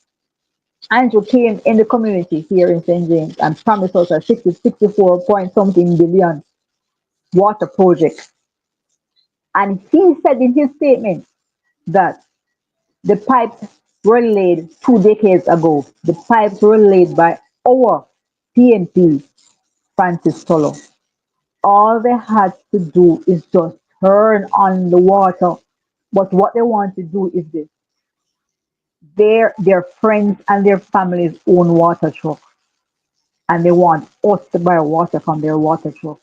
Andrew came in the community here in St. James and promised us a 64 point something billion water project. And he said in his statement that the pipes were laid 2 decades ago. The pipes were laid by our PNP, Francis Tolo. All they had to do is just turn on the water. But what they want to do is this. Their friends and their families own water truck, and they want us to buy water from their water truck.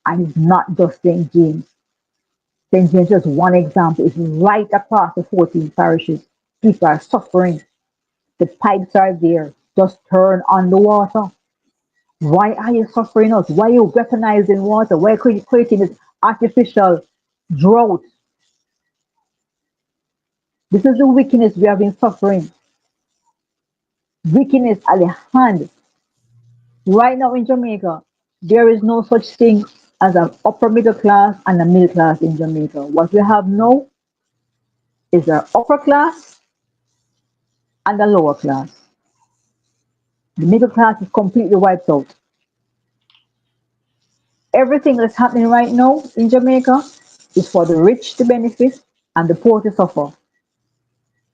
And it's not just St. James. St. James is just one example. It's right across the 14 parishes. People are suffering. The pipes are there. Just turn on the water. Why are you suffering us? Why are you weaponizing water? Why are you creating this artificial drought? This is the wickedness we have been suffering. Wickedness at the hand. Right now in Jamaica, there is no such thing as an upper middle class and a middle class in Jamaica. What we have now is an upper class and a lower class. The middle class is completely wiped out. Everything that's happening right now in Jamaica is for the rich to benefit and the poor to suffer.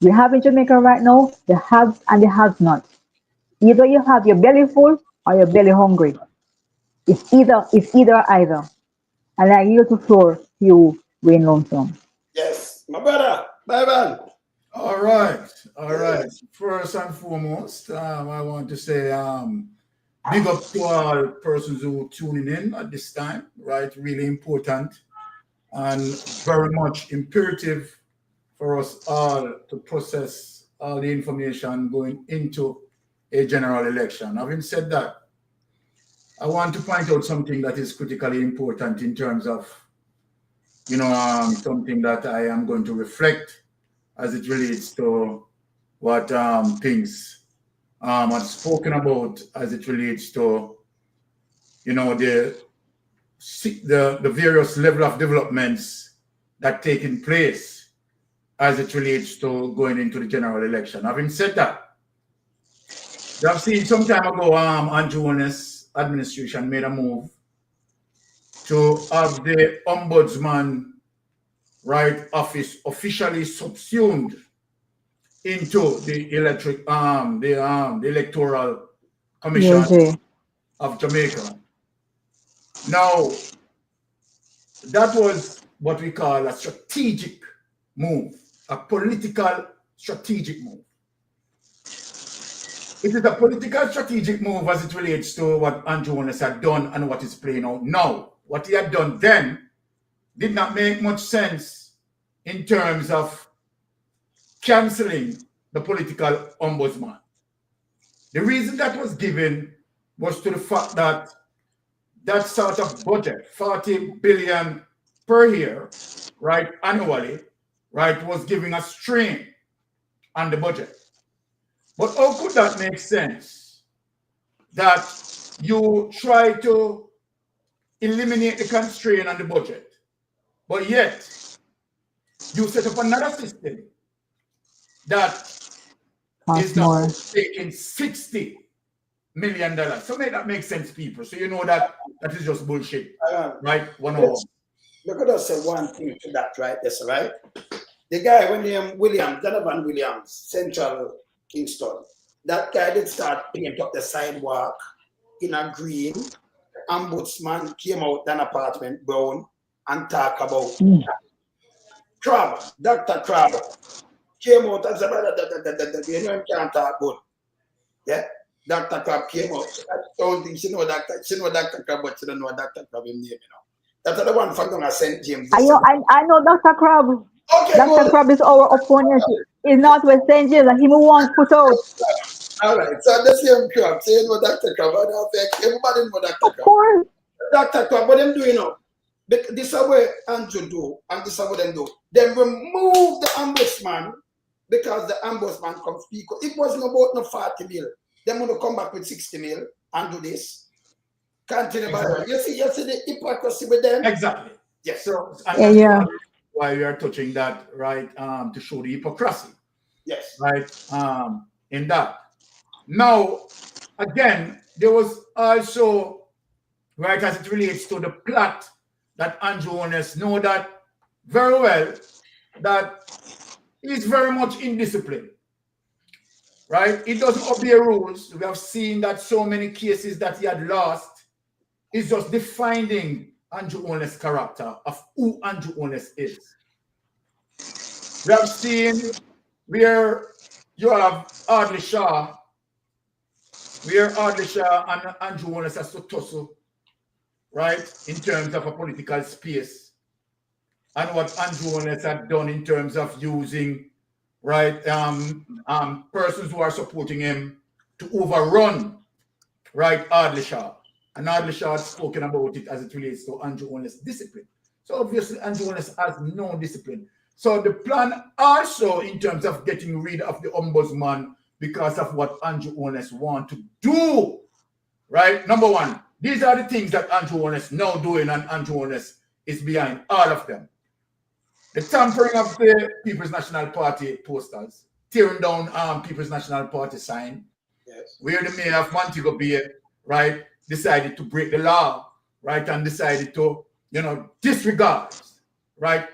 We have in Jamaica right now the haves and the have not. Either you have your belly full or your belly hungry. It's either either. And I yield the floor to you, Wayne Lonesome. Yes, my brother. Bye bye. All right, all right. First and foremost, I want to say big up to all persons who are tuning in at this time, right? Really important and very much imperative for us all to process all the information going into a general election. Having said that, I want to point out something that is critically important in terms of something that I am going to reflect as it relates to what things are spoken about as it relates to, the various level of developments that taking place as it relates to going into the general election. Having said that, you have seen some time ago, Andrew Holness administration made a move to have the ombudsman office officially subsumed into the electoral commission Yes, of Jamaica. Now, that was what we call a strategic move, a political strategic move. It is a political strategic move as it relates to what Andrew Holness had done and what is playing out now. What he had done then did not make much sense in terms of canceling the political ombudsman. The reason that was given was to the fact that that sort of budget, 40 billion per year, annually, was giving a strain on the budget. But how could that make sense? That you try to eliminate the constraint on the budget, but yet you set up another system that is now taking $60 million. So make that make sense, people. So you know that is just bullshit, right? One hour. Look at us say one thing to that, right? That's right. The guy, Donovan Williams, Central Kingston, that guy did start paint up the sidewalk in a green. Ombudsman came out an apartment brown and talk about Crab, Dr. Crab came out and said, you know him can't talk good. Yeah? Dr. Crab came out. I don't think she know Dr. Crab, but she don't know Dr. Crab in name, That's the one from St. James. I know Dr. Crab. Okay, Dr. Crab is our opponent. He's not with St. James and he won't put out. All right, so the same Crab, say you know Dr. Crab, everybody know Dr. Crab. Of course. Dr. Crab, what them doing now? This is what Andrew do, and this is what them do. They remove the ombudsman because the ombudsman come speak. It wasn't about no 40 mil. They want to come back with 60 mil and do this. Continue about You see the hypocrisy with them? Exactly. Yes. So yeah. Why we are touching that, to show the hypocrisy. Yes. In that. Now, again, there was also, as it relates to the plot that Andrew Holness know that very well, that he's very much indisciplined. He doesn't obey rules. We have seen that so many cases that he had lost is just defining Andrew Holness' character of who Andrew Holness is. We have seen where you have Audley Shaw, and Andrew Holness has to tussle, in terms of a political space, and what Andrew Holness had done in terms of using, persons who are supporting him to overrun, Audley Shaw. And Audley Shaw had spoken about it as it relates to Andrew Holness' discipline. So obviously Andrew Holness has no discipline. So the plan also in terms of getting rid of the ombudsman because of what Andrew Holness want to do, Number one, these are the things that Andrew Holness now doing, and Andrew Holness is behind all of them. The tampering of the People's National Party posters, tearing down People's National Party sign, yes. Where the mayor of Montego Bay, decided to break the law, and decided to, disregard,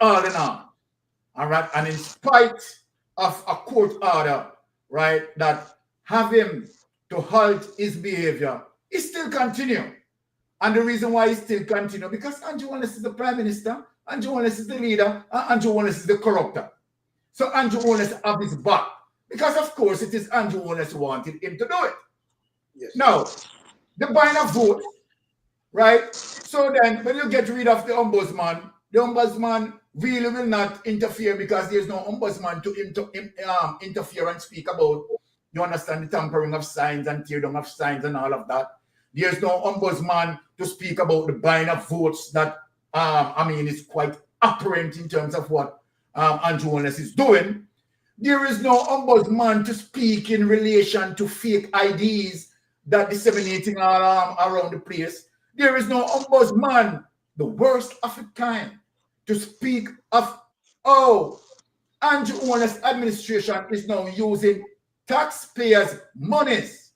all in all. All right, and in spite of a court order, that have him to halt his behavior, he still continue. And the reason why he still continue, because Andrew Holness is the prime minister, Andrew Holness is the leader, and Andrew Holness is the corruptor. So Andrew Holness have his back, because of course it is Andrew Holness who wanted him to do it. Yes. Now, the buying of vote, So then when you get rid of the ombudsman really will not interfere because there's no ombudsman to interfere and speak about, you understand, the tampering of signs and tear down of signs and all of that. There's no ombudsman to speak about the buying of votes that, is quite apparent in terms of what Andrew Holness is doing. There is no ombudsman to speak in relation to fake IDs that disseminating around the place. There is no ombudsman, the worst of its kind, to speak of, oh, Andrew Holness administration is now using taxpayers' monies,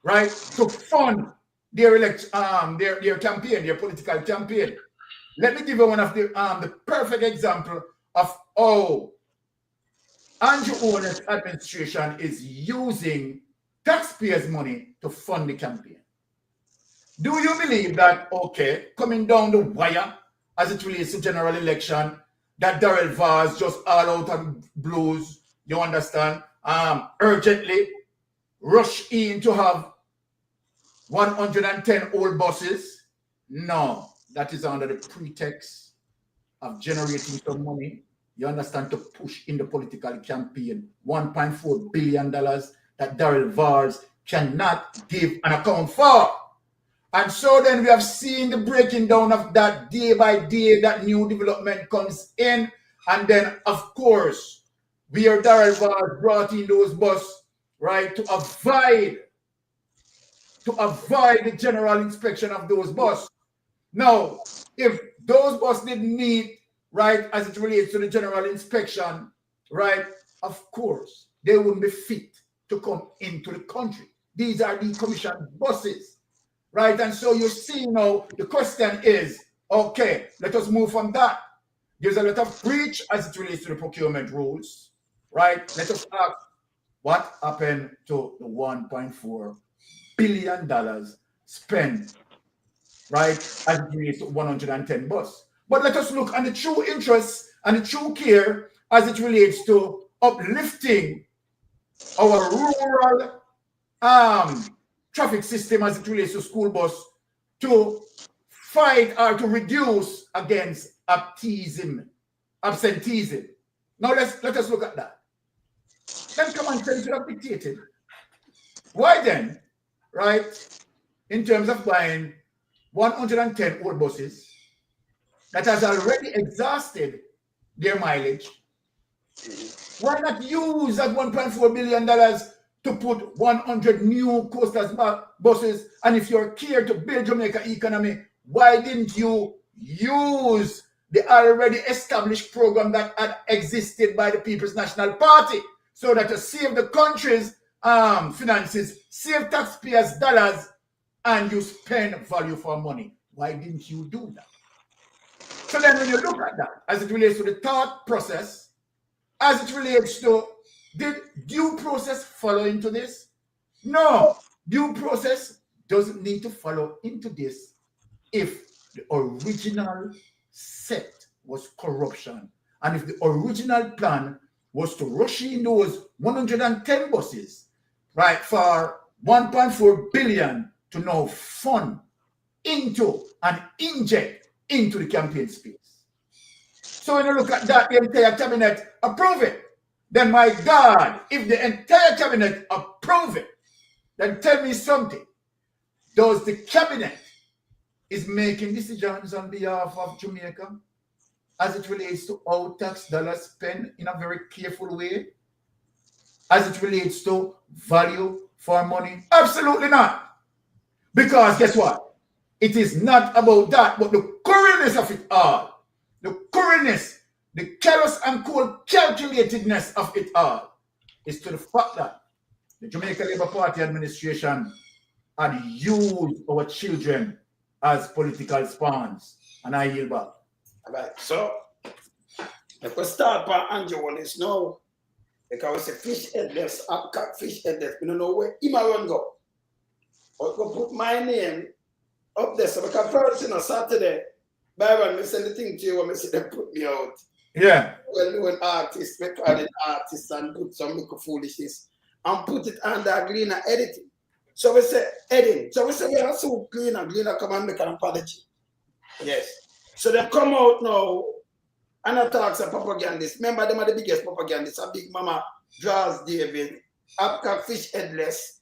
right, to fund their their campaign, their political campaign. Let me give you one of the perfect example of how Andrew Holness administration is using taxpayers' money to fund the campaign. Do you believe that, okay, coming down the wire as it relates to general election, that Darrell Vaz just all out of blues, you understand, urgently rush in to have 110 old buses? No, that is under the pretext of generating some money, you understand, to push in the political campaign. $1.4 billion that Darrell Vaz cannot give an account for. And so then we have seen the breaking down of that day by day, that new development comes in. And then, of course, where Darrell Vaz brought in those buses, right, to avoid the general inspection of those buses. Now, if those buses didn't meet, right, as it relates to the general inspection, right, of course, they wouldn't be fit to come into the country. These are decommissioned buses. Right, and so you see now, the question is, okay, let us move from that. There's a lot of breach as it relates to the procurement rules, right? Let us ask, what happened to the $1.4 billion spent, right, as it relates to 110 buses? But let us look at the true interest and the true care as it relates to uplifting our rural traffic system as it relates to school bus, to fight or to reduce against absenteeism. Now let us look at that. Then common sense would have dictated. Why then, right, in terms of buying 110 old buses that has already exhausted their mileage, why not use that $1.4 billion to put 100 new coastal buses? And if you're care to build Jamaica economy, why didn't you use the already established program that had existed by the People's National Party, so that to save the country's finances, save taxpayers' dollars, and you spend value for money? Why didn't you do that? So then when you look at that, as it relates to the thought process, as it relates to, did due process follow into this? No, due process doesn't need to follow into this if the original set was corruption, and if the original plan was to rush in those 110 buses, right, for 1.4 billion to now fund into and inject into the campaign space. So when you look at that, the entire cabinet approve it. Then my God, if the entire cabinet approve it, then tell me something. Does the cabinet is making decisions on behalf of Jamaica as it relates to how tax dollars spent in a very careful way? As it relates to value for money? Absolutely not. Because guess what? It is not about that, but the currentness of it all. The currentness, the callous and cold calculatedness of it all is to the fact that the Jamaica Labour Party administration had used our children as political spawns. And I yield back. All right, so if we start by Andrew Holness now, because we say fish headless, fish headless, we don't know where he might run go. But we put my name up there, so because first, you know, Saturday, Byron, we send the thing to you when we say they put me out. Yeah. Well, when artists, we call it artists and put some little foolishness and put it under Gleaner editing. So we say editing. So we say we are so Gleaner come and make an apology. Yes. So they come out now and attacks a propagandist. Remember, them are the biggest propagandists. A big mama, Draws David, Abka Fish Headless,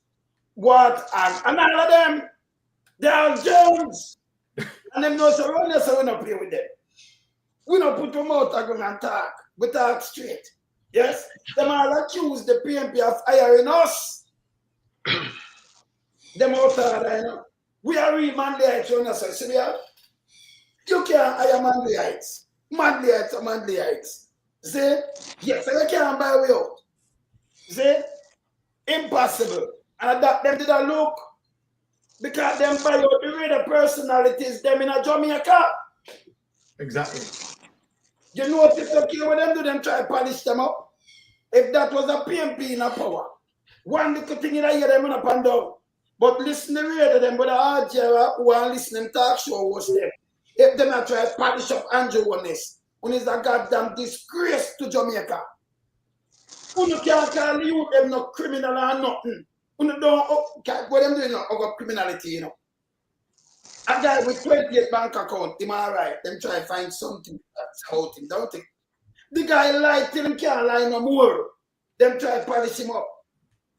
what and all of them, they are Jones. And them know so run, so we don't play with them. We don't put them out and talk. We talk straight. Yes? Them all accuse the PNP of hiring us. Them out there, you know. We are real Mandaites, you know, so see me out? You can't hire Mandaites. Mandaites are Mandaites. See? Yes, so you can't buy way out. See? Impossible. And that them did a look. Because them buy out the real personalities, them in a Jamaica. Exactly. You know what if okay when them do them try to polish them up? If that was a PMP in a power, one little thing in a year them in up and down. But listen to read them with the RJ who are listening talk show was them. If them not try to polish up Andrew Holness, who is a goddamn disgrace to Jamaica. Who can't call you them no criminal or nothing. Who don't what them doing over criminality, you know. A guy with 28 bank account, him alright. Them try to find something that's about him, don't they? The guy lied till him can't lie no more. Them try to polish him up.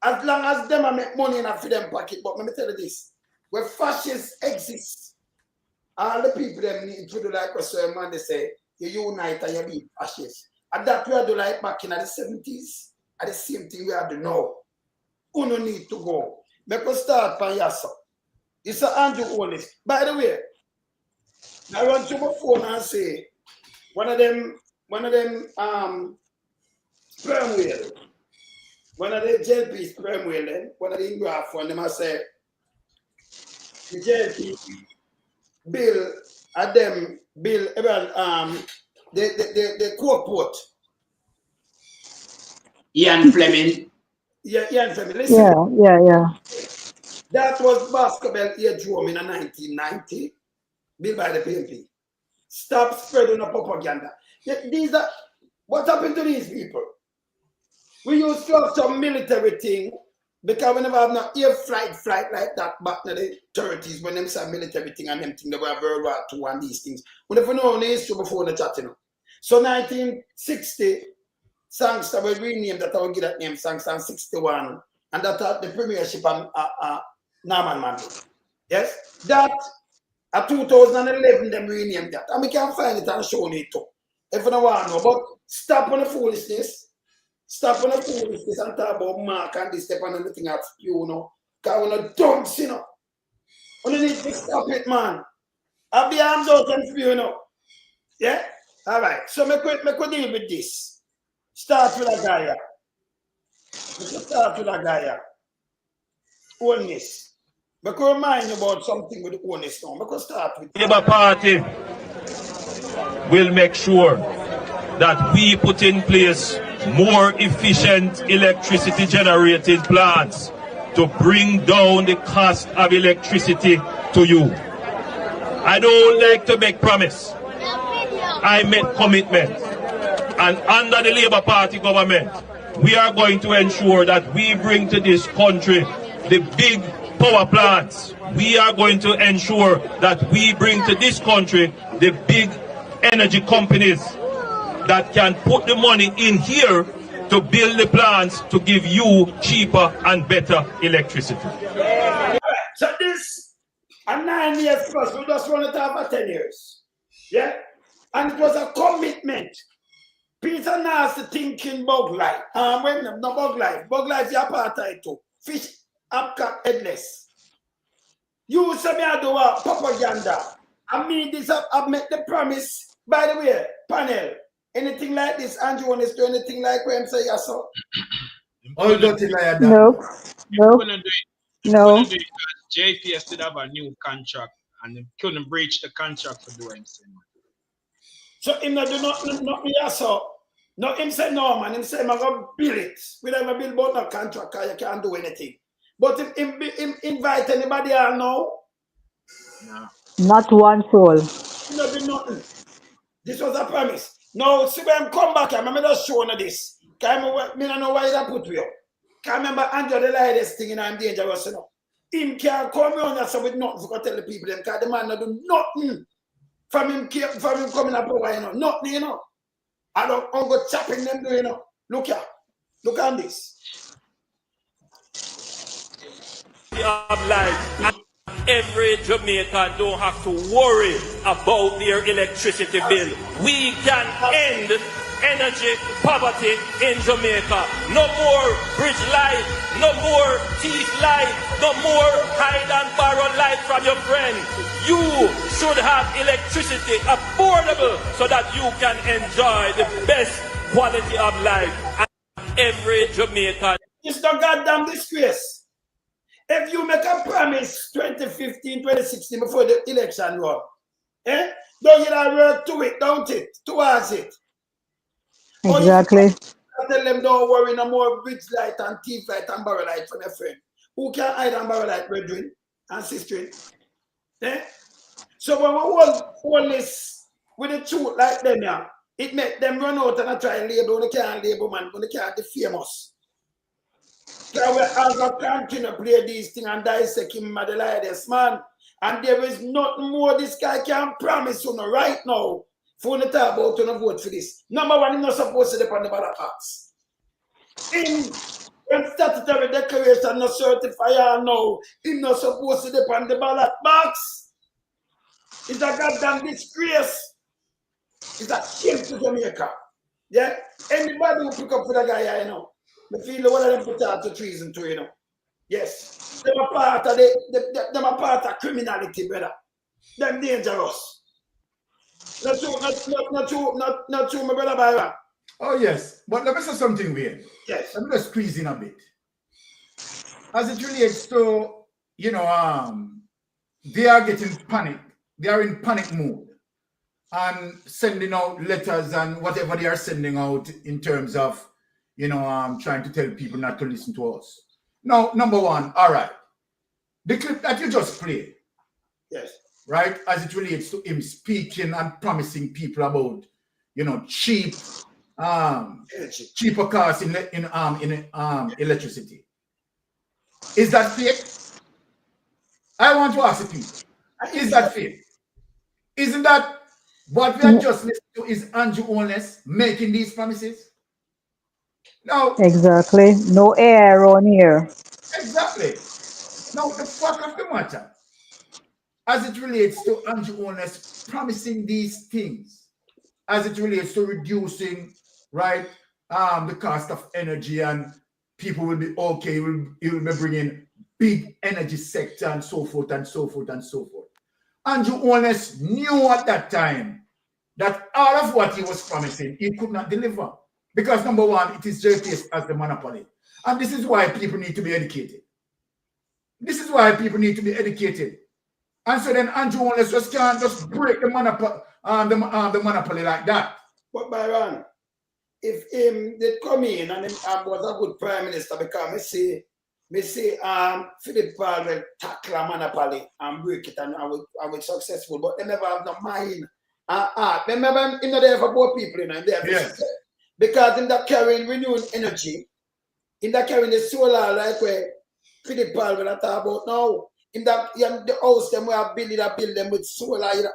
As long as them make money enough for them pocket. But let me tell you this. Where fascists exist, all the people them need to do like what Sir Man they say, you unite and you be fascists. And that we do like back in the 70s. And the same thing we are doing now. Who no need to go. Make us start by yourself. It's an Andrew Holness. By the way, I run to my phone and say one of them sperm whale, one of the JLP sperm whale, one of the graph one them I say the JLP bill at them bill about the court port. Ian Fleming. Yeah, Ian Fleming. Listen. Yeah. That was basketball age drum in 1990, built by the PNP. Stop spreading the propaganda. These are what happened to these people. We used to have some military thing because we never have no air flight like that back in the 30s when them say military thing and them thing they were World War II and these things. We never know the history before the chat, you know. So 1960, Sangster was renamed that I will give that name, Sangster 61, and that had the premiership on Norman Mandela. Yes? That at 2011 them renamed that. And we can find it and show it too. If you don't want to know. But stop on the foolishness. Stop on the foolishness and talk about Mark and this step and anything else, you know. Because we're not dumps, you know. We need to stop it, man. I'll be arms out and free, you know. Yeah? Alright. So me could deal with this. Start with a guy here. Start with a guy here. Holness. I could remind you about something with the Holness now. I could start with Labour Party will make sure that we put in place more efficient electricity generating plants to bring down the cost of electricity to you. I don't like to make promise. I make commitment. And under the Labour Party government, we are going to ensure that we bring to this country the big power plants. We are going to ensure that we bring to this country the big energy companies that can put the money in here to build the plants to give you cheaper and better electricity. So this, a 9 years plus, we just want to have for 10 years. Yeah? And it was a commitment. Peter Nasty thinking bug life. Wait a minute, no bug life. Bug life is apartheid too. Fish, upcut, headless. You say me I do a propaganda. I mean this up, I make the promise. By the way, panel, anything like this, Andrew Holness do anything like what I'm saying, yes, sir? All dirty liar. No. JPS did have a new contract and they couldn't breach the contract for doing something. So him not do not me, yes, sir. No, him say no, man. Him say, I'm going to build it. We never build about no contract because you can't do anything. But if him invite anybody else now? No. Not one soul. He not do nothing. This was a promise. Now, see when I come back, I'm just showing you this. Because I don't know why they put you. Because I remember Andrew the lightest thing and I'm dangerous, you know. Him can't come on and with nothing for tell the people them because the man not do nothing from him coming up over, you know. Nothing, you know. I don't go chopping them, you know. Look here. Look at this. Of life every Jamaican don't have to worry about their electricity bill. We can end energy poverty in Jamaica. No more bridge light, no more teeth light, no more hide and borrow light from your friend. You should have electricity affordable so that you can enjoy the best quality of life. And every Jamaican. It's the goddamn disgrace. If you make a promise 2015, 2016 before the election run, don't you not work to it, don't it? Towards it. Exactly. Tell them don't worry no more bridge light and teeth light and barrel light from your friend. Who can hide and barrel light, brethren and sister? So when we hold this with the truth like them, yeah, it make them run out and try to label, they can't label man, they can't be famous. So we also continue to play these things and dissect him at the lightest, man. And there is nothing more this guy can promise you right now for the talk about to vote for this. Number one, he's not supposed to depend on the ballot box. In statutory declaration, not certified now, he's not supposed to depend on the ballot box. It's a goddamn disgrace. It's a shame to Jamaica. Yeah? Anybody who pick up for the guy, you know, I feel one of them put out to treason too, you know. Yes. They're a part of them a part of criminality, brother. They're dangerous. Not true, my brother Byron. Oh, yes. But let me say something weird. Yes. Let me just squeeze in a bit. As it relates to, you know, they are getting panic. They are in panic mode and sending out letters and whatever they are sending out in terms of, you know, trying to tell people not to listen to us. Now, number one, all right. The clip that you just played, yes, right, as it relates to him speaking and promising people about, you know, cheaper costs in electricity. Is that fake? I want to ask you, is that fake? Isn't that what we are just listening to is Andrew Holness making these promises? No. Exactly. No air on here. Exactly. Now, the fact of the matter, as it relates to Andrew Holness promising these things, as it relates to reducing, right, the cost of energy and people will be okay, he will be bringing big energy sector and so forth and so forth and so forth. Andrew Holness knew at that time that all of what he was promising, he could not deliver. Because number one, it is JPS as the monopoly. And this is why people need to be educated. This is why people need to be educated. And so then Andrew Holness just can't just break the monopoly, the monopoly like that. But Byron, if him did come in and was a good prime minister, because me say Philip Paul will tackle a monopoly and break it and I will successful, but they never have no mind. Remember, you know, they have about people, you know, they have yes. Because in that carrying renewable energy, in that carrying the solar, like where Philip Paul will talk about now, in that the house them we are building them with solar, you know,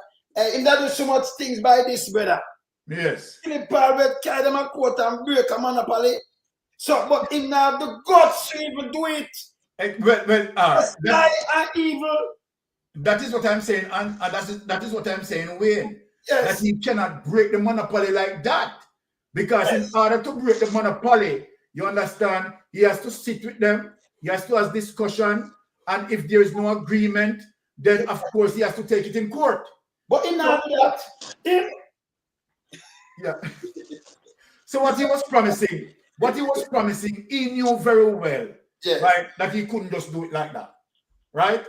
in that do so much things by this brother. Yes. Philip Paul will carry them a court and break a monopoly. So, but him now have the guts to even do it. That evil. That is what I'm saying, and that is what I'm saying, Wayne. Yes. That he cannot break the monopoly like that. Because in order to break the monopoly, you understand, he has to sit with them, he has to have discussion, and if there is no agreement, then of course he has to take it in court. But in that, yeah. So what he was promising, he knew very well, yes, right, that he couldn't just do it like that, right?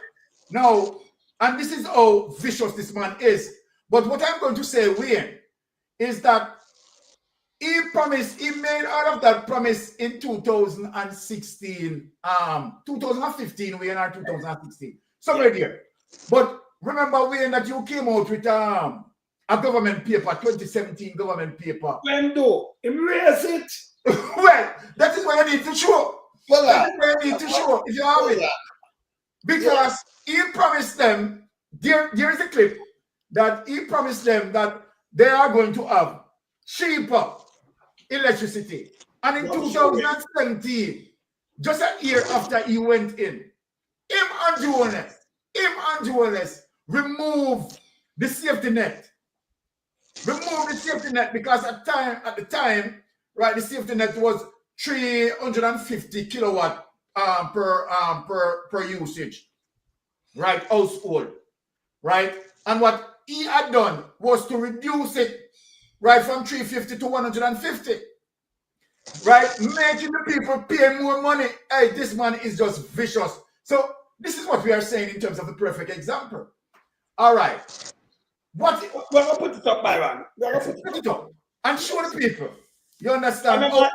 Now, and this is how vicious this man is. But what I'm going to say, Wayne, is that he made out of that promise in 2016, 2015, Wayne, or 2016, somewhere there. But remember, Wayne, that you came out with a government paper, 2017 government paper. When do? Embrace it. Well, that is what I need to show. Well, that is what I need to show, if you have it. Because he promised them, there is a clip, that he promised them that they are going to have cheaper electricity. And in 2017, just a year after he went in, him and Jonas Andrew Holness, remove the safety net. Remove the safety net because at the time, right, the safety net was 350 kilowatt per usage, right, household, right? And what he had done was to reduce it, right, from 350 to 150, right, making the people pay more money. Hey, this man is just vicious. So this is what we are saying in terms of the perfect example. All right. We're gonna put it up, Byron. We're gonna put it up and show the people. You understand? Remember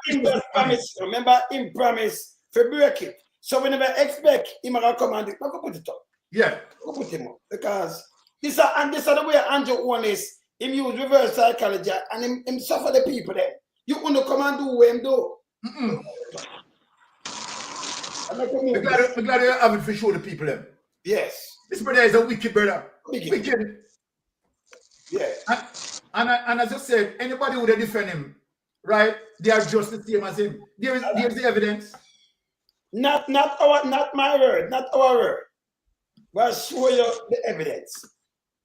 him promise to break it. So we never expect him to come and we're gonna put it up. Yeah. We'll put him up because this is the way Andrew Holness him use reverse psychology and him suffer the people there. You want to come and do what him do. I'm glad you have it to show the people them. Yes. This brother is a wicked brother. Wicked. Yeah. And as I said, anybody who would defend him, right? They are just the same as him. There's the evidence. Not my word, not our word. But show you the evidence.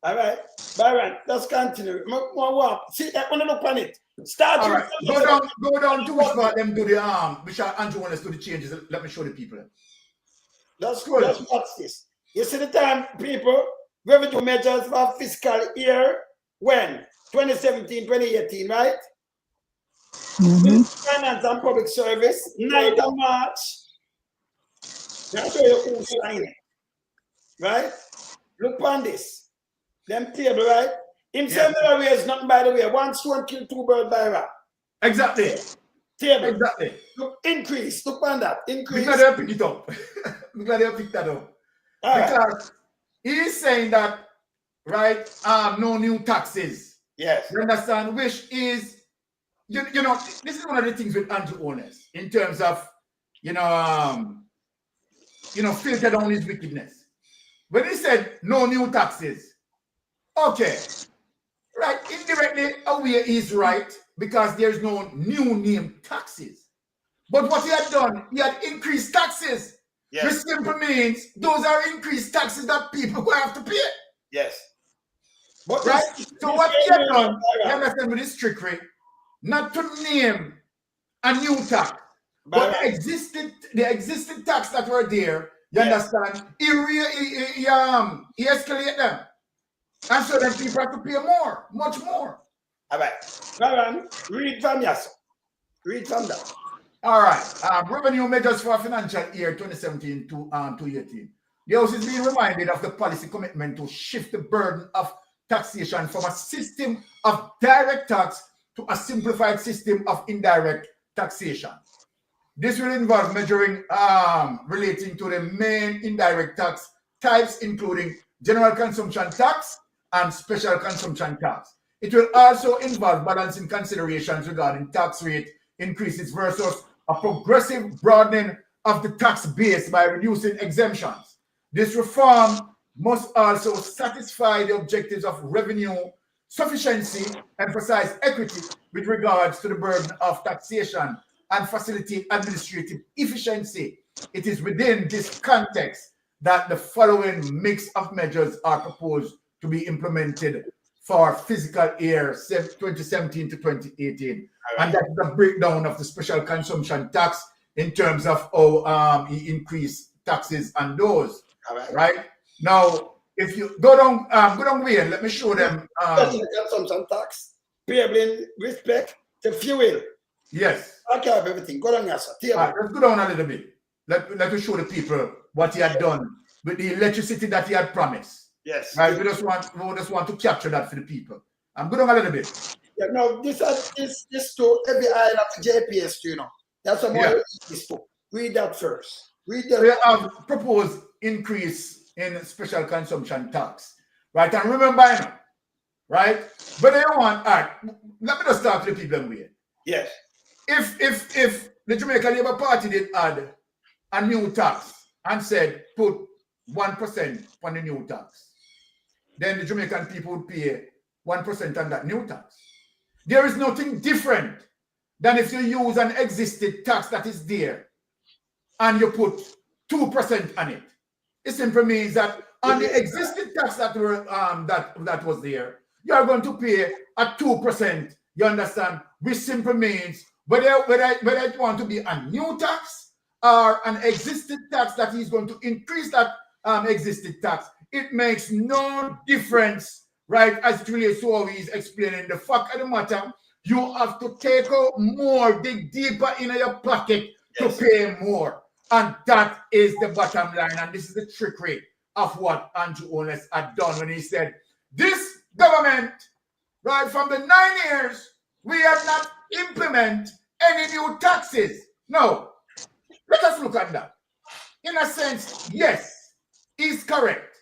All right, Byron, let's continue. See, I want to look on it. Start. All right, go down to which part them do the which Andrew wants to do the changes. Let me show the people. Let's watch this. You see the time, people, revenue measures for fiscal year when? 2017, 2018, right? Finance and Public Service, 9th of March. That's where you can sign it. Right? Look on this. Them table, right? In several ways, nothing by the way. One stone kill two birds by rat. Exactly. Table. Exactly. Look, increase. Look on that. Increase. I'm glad you pick it up. I'm glad you pick that up. Because he's saying that, right, no new taxes. Yes. You understand? Which is, you know, this is one of the things with Andrew Holness in terms of, filter down his wickedness. When he said no new taxes, okay, right, indirectly aware is right because there's no new name taxes. But what he had done, he had increased taxes. Yes. Which simply means those are increased taxes that people will have to pay. Yes. But right? So what he had done, you understand, with this trickery, not to name a new tax, but the existing tax that were there, you understand, he escalate them. And so then people have to pay more, much more. All right. Baron, read from yes. Read from that. All right. Revenue measures for financial year 2017 to 2018. The House is being reminded of the policy commitment to shift the burden of taxation from a system of direct tax to a simplified system of indirect taxation. This will involve measuring relating to the main indirect tax types, including general consumption tax and special consumption tax. It will also involve balancing considerations regarding tax rate increases versus a progressive broadening of the tax base by reducing exemptions. This reform must also satisfy the objectives of revenue sufficiency, emphasize equity with regards to the burden of taxation, and facilitate administrative efficiency. It is within this context that the following mix of measures are proposed to be implemented for fiscal year 2017 to 2018. And that's the breakdown of the special consumption tax in terms of how he increased taxes on those. Right? Now, if you go down way, let me show them. Special consumption tax, payable in respect to fuel. Yes. I care of everything. Go down, yes, sir. Right, let's go down a little bit. Let me show the people what he had done with the electricity that he had promised. Yes. Right. We just want to capture that for the people. I'm going on a little bit. Yeah, no, this to every island of JPS, That's what more is for. Read that first. Read that. We have proposed increase in special consumption tax. Right. And remember, right? But they want, all right, let me just start with the people here. Yes. If the Jamaica Labour Party did add a new tax and said put 1% on the new tax, then the Jamaican people would pay 1% on that new tax. There is nothing different than if you use an existing tax that is there and you put 2% on it. It simply means that On the existing tax that were that was there, you are going to pay at 2%. You understand? Which simply means whether it want to be a new tax or an existing tax that is going to increase that existing tax, it makes no difference, right? As it relates to how he's explaining. The fact of the matter, you have to take out more, dig deeper in your pocket to pay more. And that is the bottom line. And this is the trickery of what Andrew Holness had done when he said, this government, right, from the 9 years, we have not implement any new taxes. No. Let us look at that. In a sense, yes, he's correct.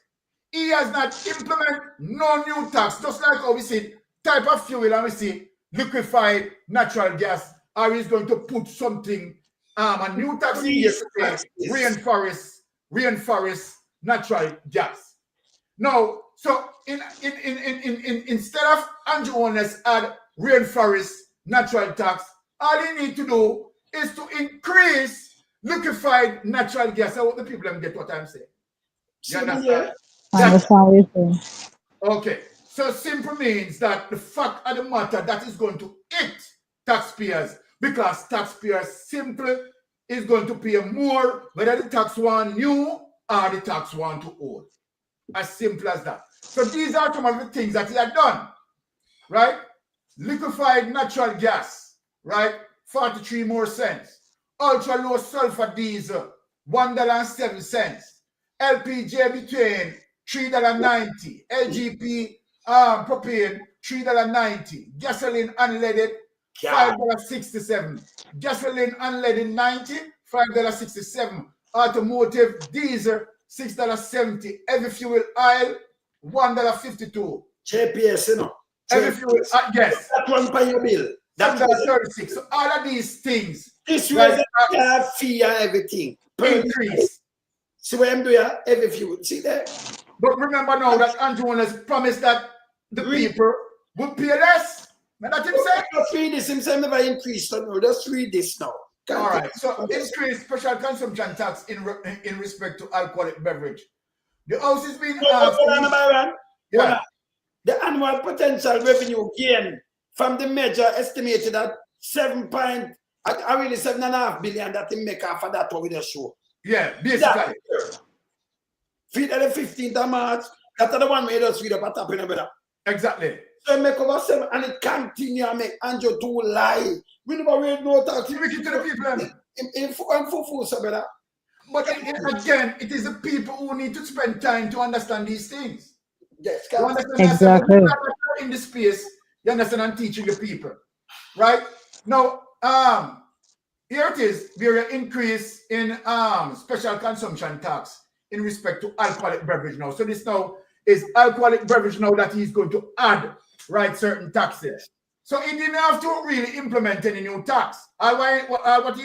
He has not implemented no new tax, just like how we see type of fuel and we see liquefied natural gas, or he's going to put something, a new tax in here to say rainforest natural gas. No, so instead of Andrew Holness add rainforest natural tax, all you need to do is to increase liquefied natural gas. I want the people to get what I'm saying. You understand? Okay, so simple means that the fact of the matter that is going to hit taxpayers, because taxpayers simply is going to pay more whether the tax one new or the tax one to old. As simple as that. So these are some of the things that he had done, right? Liquefied natural gas, right? 43 more cents. Ultra low sulfur diesel, $1.07. LPG between $3.90. LGP propane, $3.90. Gasoline unleaded, $5.67. Gasoline unleaded 90, $5.67. Automotive diesel, $6.70. Heavy fuel oil, $1.52. JPS, you know. Heavy fuel, yes. That one by your bill. That's $36. So all of these things, this was a fee and everything. Increase. See what I'm doing? Heavy fuel. See that? But remember now that Andrew Holness promised that the people would pay less. Now that him say? Just read this. Himself never increased. So no, just read this now. All right. So increase special consumption tax in respect to alcoholic beverage. The house is being asked. Yeah. The annual potential revenue gain from the measure estimated at 7.5 billion that they make off of that over the show. Yeah, basically. Feed at the 15th of March. That's the one made us read up at top in a better. Exactly. So make over 7 and it continue and make Andrew to lie. We never read no tax. We keep to the people. In full so better. But again, it is the people who need to spend time to understand these things. Yes, exactly. In the space, you understand, I'm teaching the people. Right? Now, here it is, there is an increase in special consumption tax in respect to alcoholic beverage now. So this now is alcoholic beverage now that he's going to add, right, certain taxes. So he didn't have to really implement any new tax. What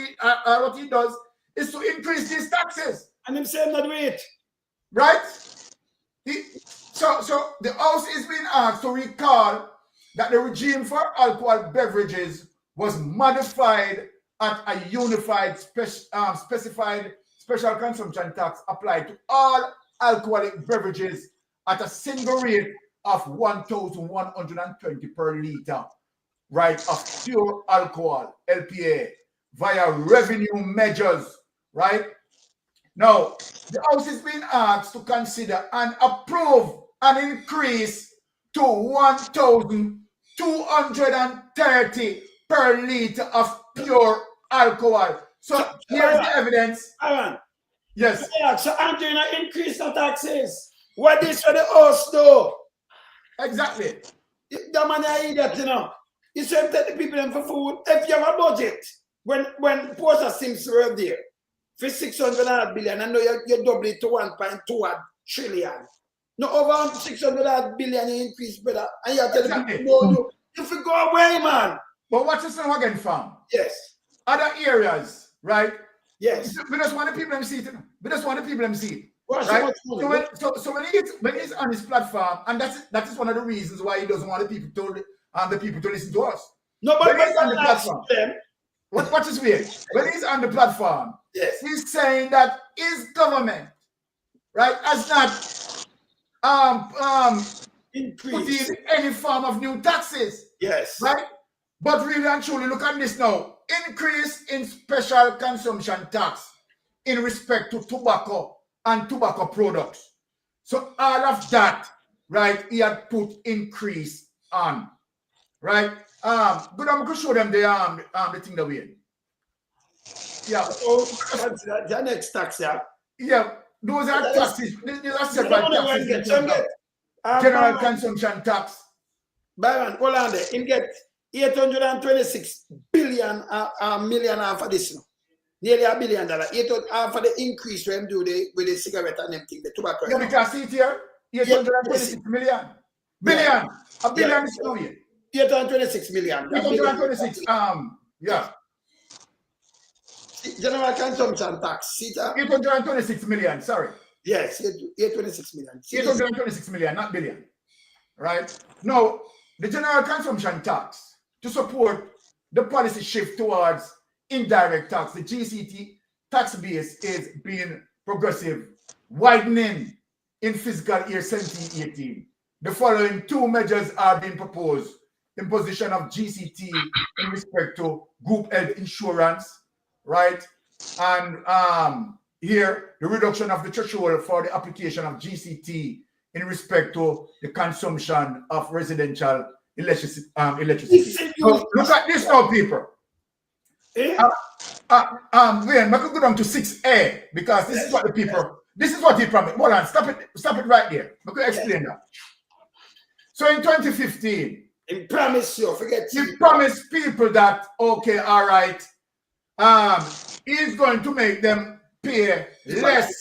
he does is to increase these taxes. And him saying not wait. Right? So the House is being asked to recall that the regime for alcohol beverages was modified at a unified specified special consumption tax applied to all alcoholic beverages at a single rate of 1,120 per liter, right, of pure alcohol, LPA, via revenue measures, right? Now, the House is being asked to consider and approve an increase to 1,230 per liter of pure alcohol. So here's the evidence. Aaron. Yes. So I'm doing an increase of taxes. What is for the House do? Exactly. The man I eat that, you know. You should take the people in for food. If you have a budget, when Porter Sims were there, for 600 billion, and now you double it to 1.2 trillion. No, over 600 billion you increase, brother. And you have to tell the people, no, if you go away, man. But watch this now again, fam. Yes. Other areas, right? Yes. We just want the people to see it. We just want the people to see it. Right? So when he's on his platform, and that is one of the reasons why he doesn't want the people to listen to us. Nobody is on the platform. Watch this way. When he's on the platform, yes, he's saying that his government, right, has not Increase. in any form of new taxes. Yes. Right? But really and truly, look at this now. Increase in special consumption tax in respect to tobacco and tobacco products. So all of that, right, he had put increase on. Right? Good, I'm gonna show them the thing that we in. Yeah. Oh, the next tax, yeah. Yeah, those are taxes. These are several taxes in terms of general consumption tax. Byron, hold on there. Him get 826 billion million for this now. Nearly $1 billion. For the increase when do they with the cigarette and them thing, the tobacco. Yeah, we can see it here. 826 million. Billion. A billion is now here. 826 million. 826. Yeah. General consumption tax. 826 million. Sorry. Yes, 826 million. 826 million, not billion. Right? Now, the general consumption tax to support the policy shift towards indirect tax, the GCT tax base is being progressive, widening in fiscal year 2018. The following two measures are being proposed: imposition of GCT in respect to group health insurance, right? And here, the reduction of the threshold for the application of GCT in respect to the consumption of residential electricity. So look at this now, people. We're going to go down to 6A because this is what the people, this is what he promised. Hold on, stop it right there. I'm going to explain that. So in 2015, he promised you, forget he promised people that, okay, all right, he's going to make them pay less,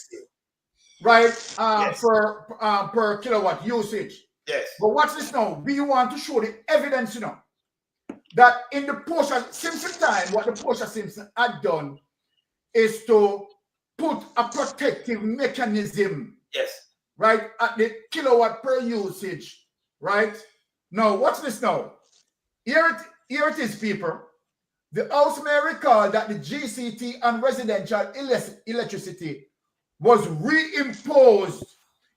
right, per kilowatt usage. Yes. But watch this now. We want to show the evidence, you know, that in the Portia Simpson time, what the Portia Simpson had done is to put a protective mechanism, yes, right, at the kilowatt per usage, right? Now, watch this now. Here it is, people. The House may recall that the GCT on residential electricity was reimposed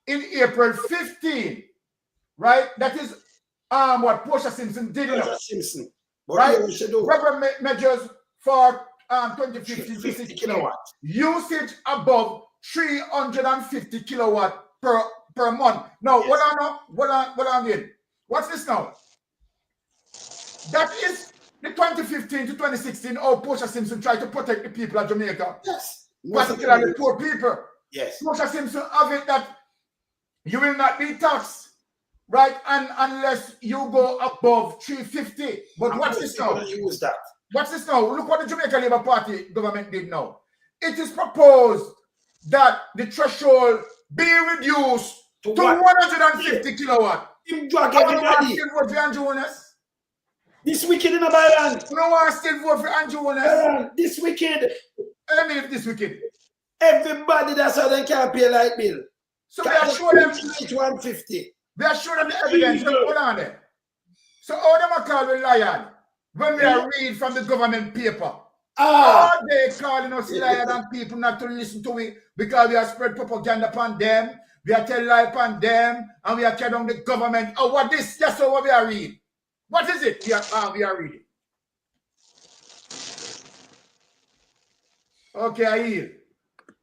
in April 15, right? That is what Portia Simpson did. Portia Simpson. Right? Regular measures for 2015 50 kilowatt. Usage above 350 kilowatt per month. Now, yes. what I'm doing? What's this now? That is the 2015 to 2016, how Portia Simpson tried to protect the people of Jamaica. Yes. Particularly poor people. Yes. Portia Simpson have it that you will not be taxed, right? And unless you go above 350. But what's this now? Use that. What's this now? Look what the Jamaica Labour Party government did now. It is proposed that the threshold be reduced to 150 kilowatt. This wicked in a Byron. You know why I still vote for Andrew Holness? This wicked. I mean, if this wicked. Everybody that's how they can't pay light bill. So they are showing them 150. They are showing them the evidence. Hold on there. So all them are called a liar when we are read from the government paper. Are they calling us liar and people not to listen to it because we are spread propaganda upon them, we are telling lie upon them, and we are carrying on the government. Oh, what this? That's what we are reading. What is it? We are reading. Okay, I hear.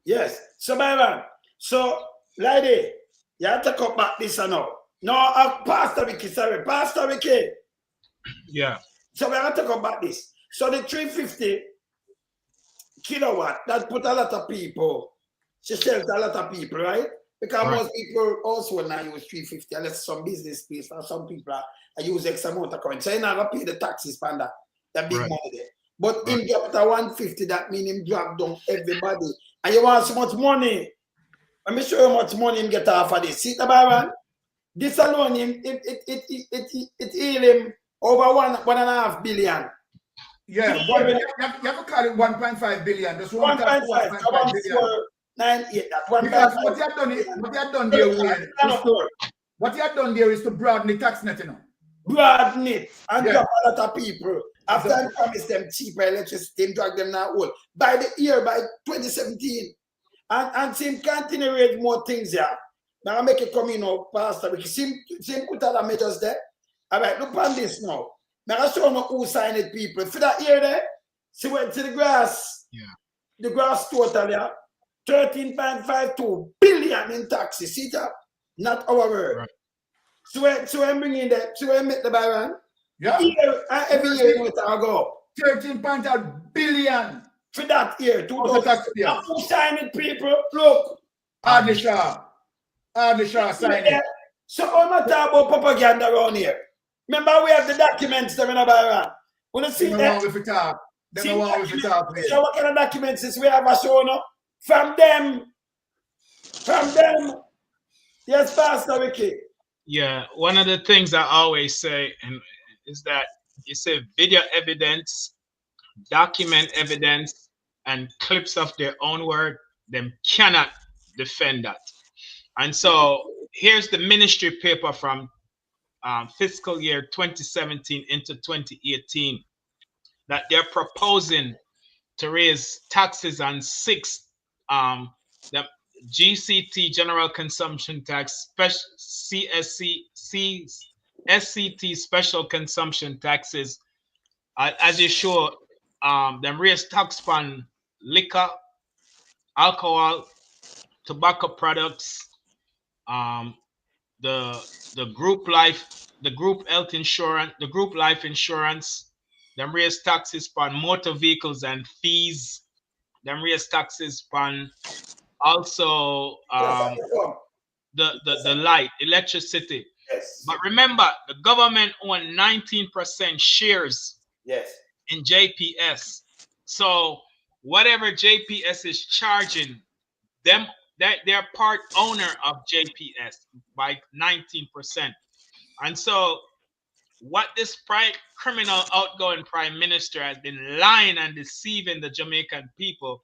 Yes. So, Byron, so, lady, you have to come back this or no? No, Pastor Vicky, sorry. Pastor Vicky. Yeah. So, we have to come back this. So, the 350 kilowatt, that put a lot of people, she shelter a lot of people, right? Because most people also now use 350, unless some business place or some people are use X amount of current. So you never pay the taxes for that big money there. But in Gov'T 150, that means him drag down everybody. And you want so much money. Let me show you how much money him get off of this. See the Byron? This alone, it heal him over 1.5 billion. Yeah, you have to call it 1.5 billion. That's 1.5 billion. 98. Because what you have done there is to broaden the tax net, you know. Broaden it and drop a lot of people. After I promised them cheaper electricity and drag them now old. By the year, by 2017. And him continue with more things here. Now I make it come in now, Pastor. We see put all the measures there. All right, look on this now. Now I show you who signed it, people. For that year there, see where to the grass. Yeah. The grass total, yeah. 13.52 billion in taxes. See that? Not our word. Right. So I'm bringing that. So I make the Byron. Yeah. Every year it will go up. 13.8 billion. For that year, Of the taxpayers. Now who signed it, people? Look. Adisha signed it. So I'm not talking about propaganda around here. Remember, we have the documents that we're not Byron. When you see that, so what kind of documents is we have a show now? From them. Yes, Pastor Ricky. Yeah, one of the things I always say is that you say video evidence, document evidence, and clips of their own word, them cannot defend that. And so here's the ministry paper from fiscal year 2017 into 2018 that they're proposing to raise taxes on 6 the GCT, general consumption tax, SCT, special consumption taxes. As you show, them raise tax on liquor, alcohol, tobacco products, the group life, the group health insurance, the group life insurance. Them raise taxes on motor vehicles and fees. Them raise taxes on also the light, electricity. Yes. But remember, the government own 19% shares in JPS. So whatever JPS is charging, they're part owner of JPS by 19%. And so what this criminal outgoing prime minister has been lying and deceiving the Jamaican people,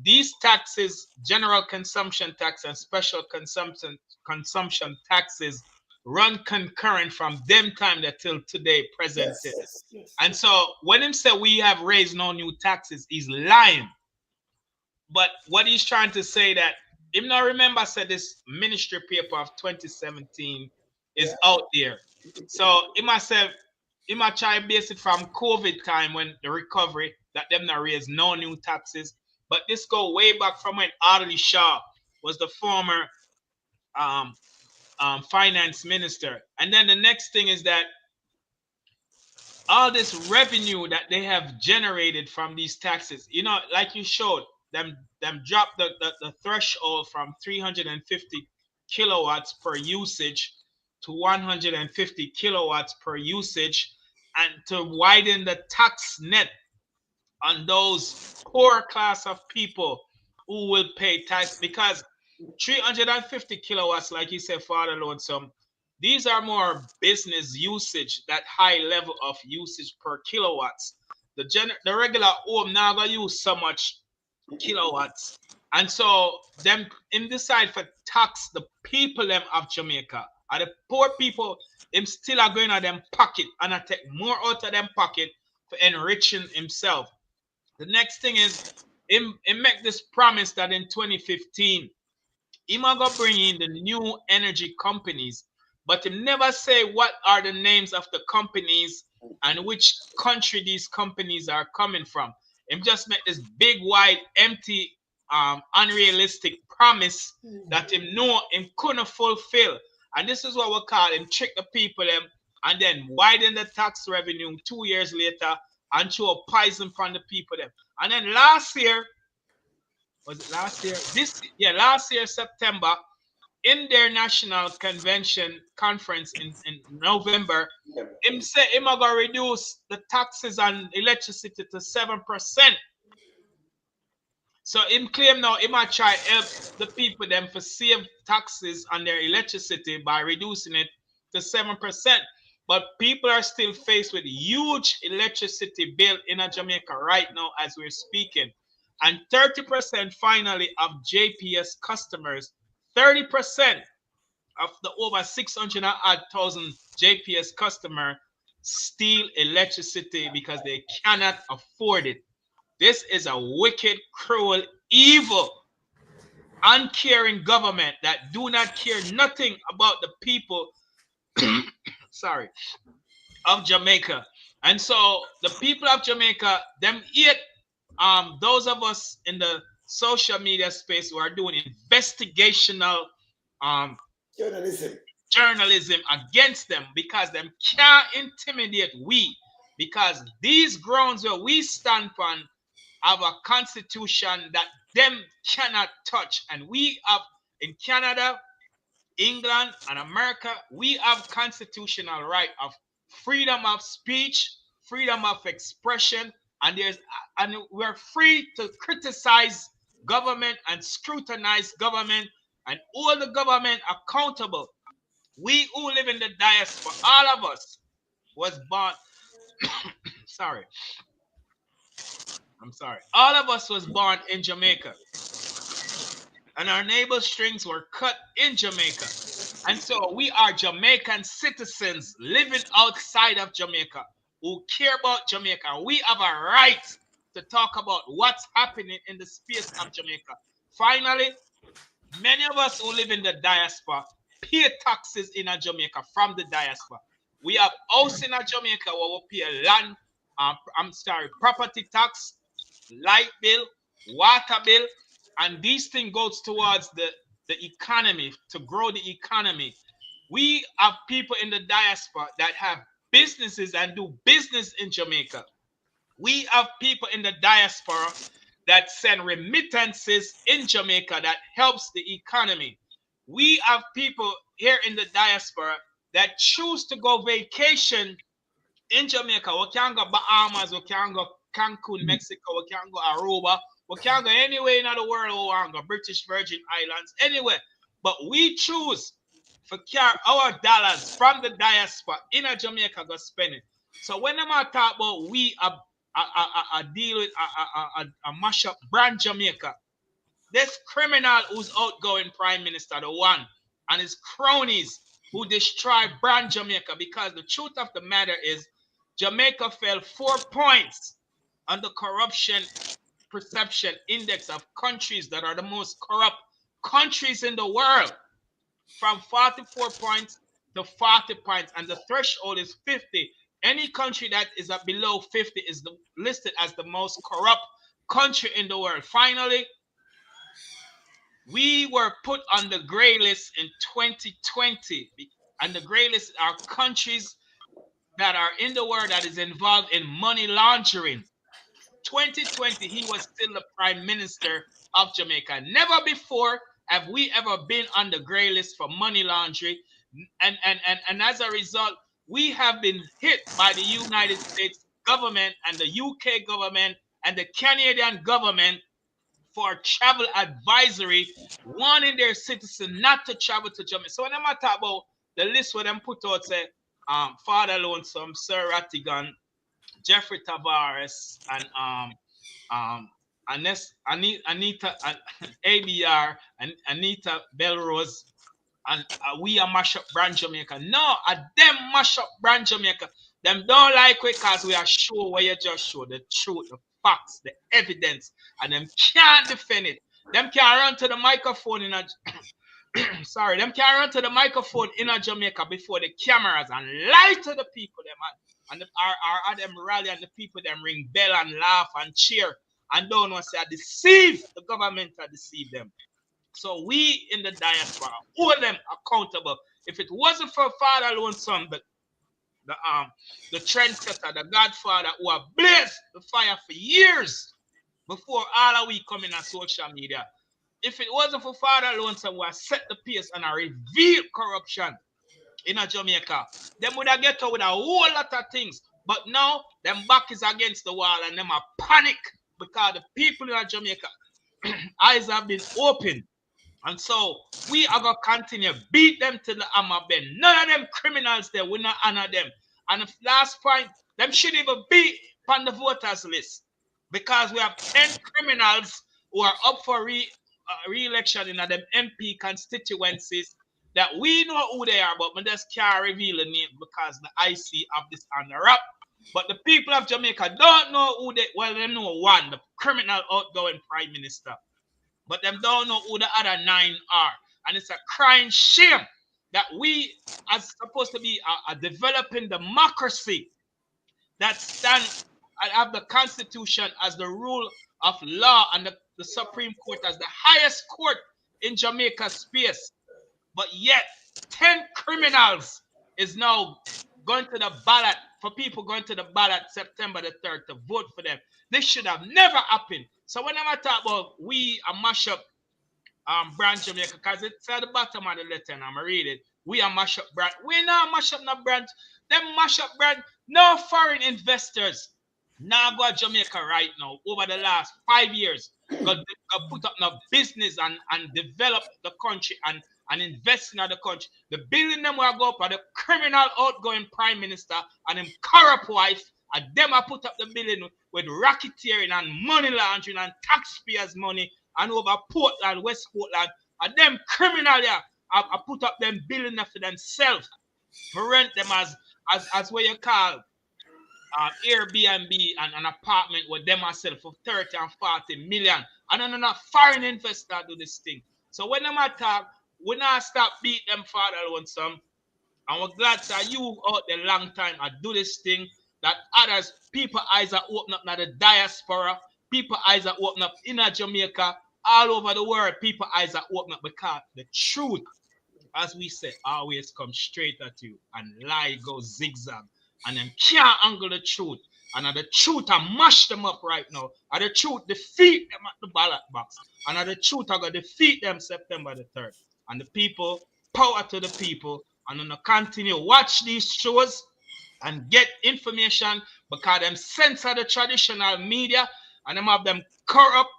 these taxes, general consumption tax and special consumption taxes, run concurrent from them time till today, present. Yes. And so when him say we have raised no new taxes, he's lying. But what he's trying to say that him not remember said this ministry paper of 2017 is out there. So he must try base it from COVID time when the recovery that them not raise no new taxes. But this go way back from when Audley Shaw was the former finance minister. And then the next thing is that all this revenue that they have generated from these taxes, you know, like you showed, them drop the threshold from 350 kilowatts per usage to 150 kilowatts per usage, and to widen the tax net on those poor class of people who will pay tax, because 350 kilowatts, like you said, Father Lonesome, these are more business usage, that high level of usage per kilowatts. The regular home now gonna use so much kilowatts, and so them in decide for tax the people them of Jamaica, and the poor people him still are going to them pocket and I take more out of them pocket for enriching himself. The next thing is him make this promise that in 2015 him gonna bring in the new energy companies, but him never say what are the names of the companies and which country these companies are coming from. Him just make this big, wide, empty, unrealistic promise that him know him couldn't fulfill. And this is what we call him trick the people them and then widen the tax revenue 2 years later and show a poison from the people them. And then last year, was it last year? Last year, September, in their national convention conference in November, him say him gonna reduce the taxes on electricity to 7%. So him claim now him might try help the people them for save taxes on their electricity by reducing it to 7%. But people are still faced with huge electricity bill in Jamaica right now as we're speaking. And 30% finally of JPS customers, 30% of the over 600,000 JPS customer steal electricity because they cannot afford it. This is a wicked, cruel, evil uncaring government that do not care nothing about the people, sorry, of Jamaica. And so the people of Jamaica, them hate those of us in the social media space who are doing investigational um, Journalism. journalism against them because them can't intimidate we, because these grounds where we stand on have a constitution that them cannot touch. And we have in Canada, England, and America, we have constitutional right of freedom of speech, freedom of expression, and we're free to criticize government and scrutinize government and hold the government accountable. We who live in the diaspora, all of us was born, sorry, I'm sorry. All of us was born in Jamaica. And our navel strings were cut in Jamaica. And so we are Jamaican citizens living outside of Jamaica who care about Jamaica. We have a right to talk about what's happening in the space of Jamaica. Finally, many of us who live in the diaspora pay taxes in Jamaica from the diaspora. We have house in Jamaica where we pay land, property tax, light bill, water bill, and these things goes towards the economy, to grow the economy. We have people in the diaspora that have businesses and do business in Jamaica. We have people in the diaspora that send remittances in Jamaica that helps the economy. We have people here in the diaspora that choose to go vacation in Jamaica. We can go Bahamas, we can go Cancun, Mexico, we can go Aruba, we can go anywhere in the world we want to go, British Virgin Islands, anywhere. But we choose to carry our dollars from the diaspora in Jamaica go spend it. So when I'm talk about we deal with a mash up brand Jamaica, this criminal who's outgoing prime minister, the one, and his cronies who destroy brand Jamaica, because the truth of the matter is Jamaica fell 4 points on the corruption perception index of countries that are the most corrupt countries in the world, from 44 points to 40 points, and the threshold is 50. Any country that is below 50 is listed as the most corrupt country in the world. Finally, we were put on the gray list in 2020, and the gray list are countries that are in the world that is involved in money laundering. 2020, he was still the prime minister of Jamaica. Never before have we ever been on the gray list for money laundering. And as a result, we have been hit by the United States government and the UK government and the Canadian government for travel advisory, warning their citizens not to travel to Jamaica. So when I'm talk about the list where them put out, say, Father Lonesome, Sir Rattigan, Jeffrey Tavares, and Anita ABR, and Anita Belrose, and we are mash up brand Jamaica. No, them mash up brand Jamaica. Them don't like it because we are sure where you just show the truth, the facts, the evidence, and them can't defend it. Them can't run to the microphone in a sorry, them can't run to the microphone in a Jamaica before the cameras and lie to the people them and them rally and the people them ring bell and laugh and cheer and don't want to say deceive the government to deceive them. So we in the diaspora hold them accountable. If it wasn't for Father Lonesome, the trendsetter, the Godfather, who have blazed the fire for years before all of we come in on social media, if it wasn't for Father Lonesome who has set the pace and revealed corruption in Jamaica, them would have get out with a whole lot of things. But now, them back is against the wall and them are panic because the people in Jamaica eyes have been opened. And so we are going to continue beat them to the hammer bend. None of them criminals there, we not honor them. And the last point, them should even be on the voters list, because we have 10 criminals who are up for re-election in them MP constituencies that we know who they are, but we just can't reveal the name because the IC of this on the wrap. But the people of Jamaica don't know who they, well, they know one, the criminal outgoing prime minister. but them don't know who the other 9 are. And it's a crying shame that we, as supposed to be a developing democracy that stand and have the Constitution as the rule of law and the Supreme Court as the highest court in Jamaica space, but yet 10 criminals is now going to the ballot, for people going to the ballot September the 3rd to vote for them. This should have never happened. So when I talk about we a mash up brand Jamaica, because it's at the bottom of the letter and I'm read it. We are mash up brand. We not mash up no brand. Them mash up brand. No foreign investors now go to Jamaica right now over the last 5 years. Go put up no business and develop the country and invest in the country. The building them will go up are the criminal outgoing prime minister and him corrupt wife, and them I put up the building with racketeering and money laundering and taxpayers' money and over Portland, West Portland, and them criminal yeah, I put up them building for themselves for rent them as what you call Airbnb and an apartment with them myself for 30 and 40 million. And then a foreign investor do this thing. So when them attack, we not stop beat them father on some. And we're glad that you out there long time I do this thing that others, people eyes are open up now the diaspora, people eyes are open up in Jamaica, all over the world, people eyes are open up because the truth, as we say, always come straight at you and lie goes zigzag. And them can't angle the truth. And the truth I mash them up right now. And the truth defeat them at the ballot box. And the truth I gonna defeat them September the 3rd. And the people, power to the people. And then continue watch these shows and get information because them censor the traditional media and them have them corrupt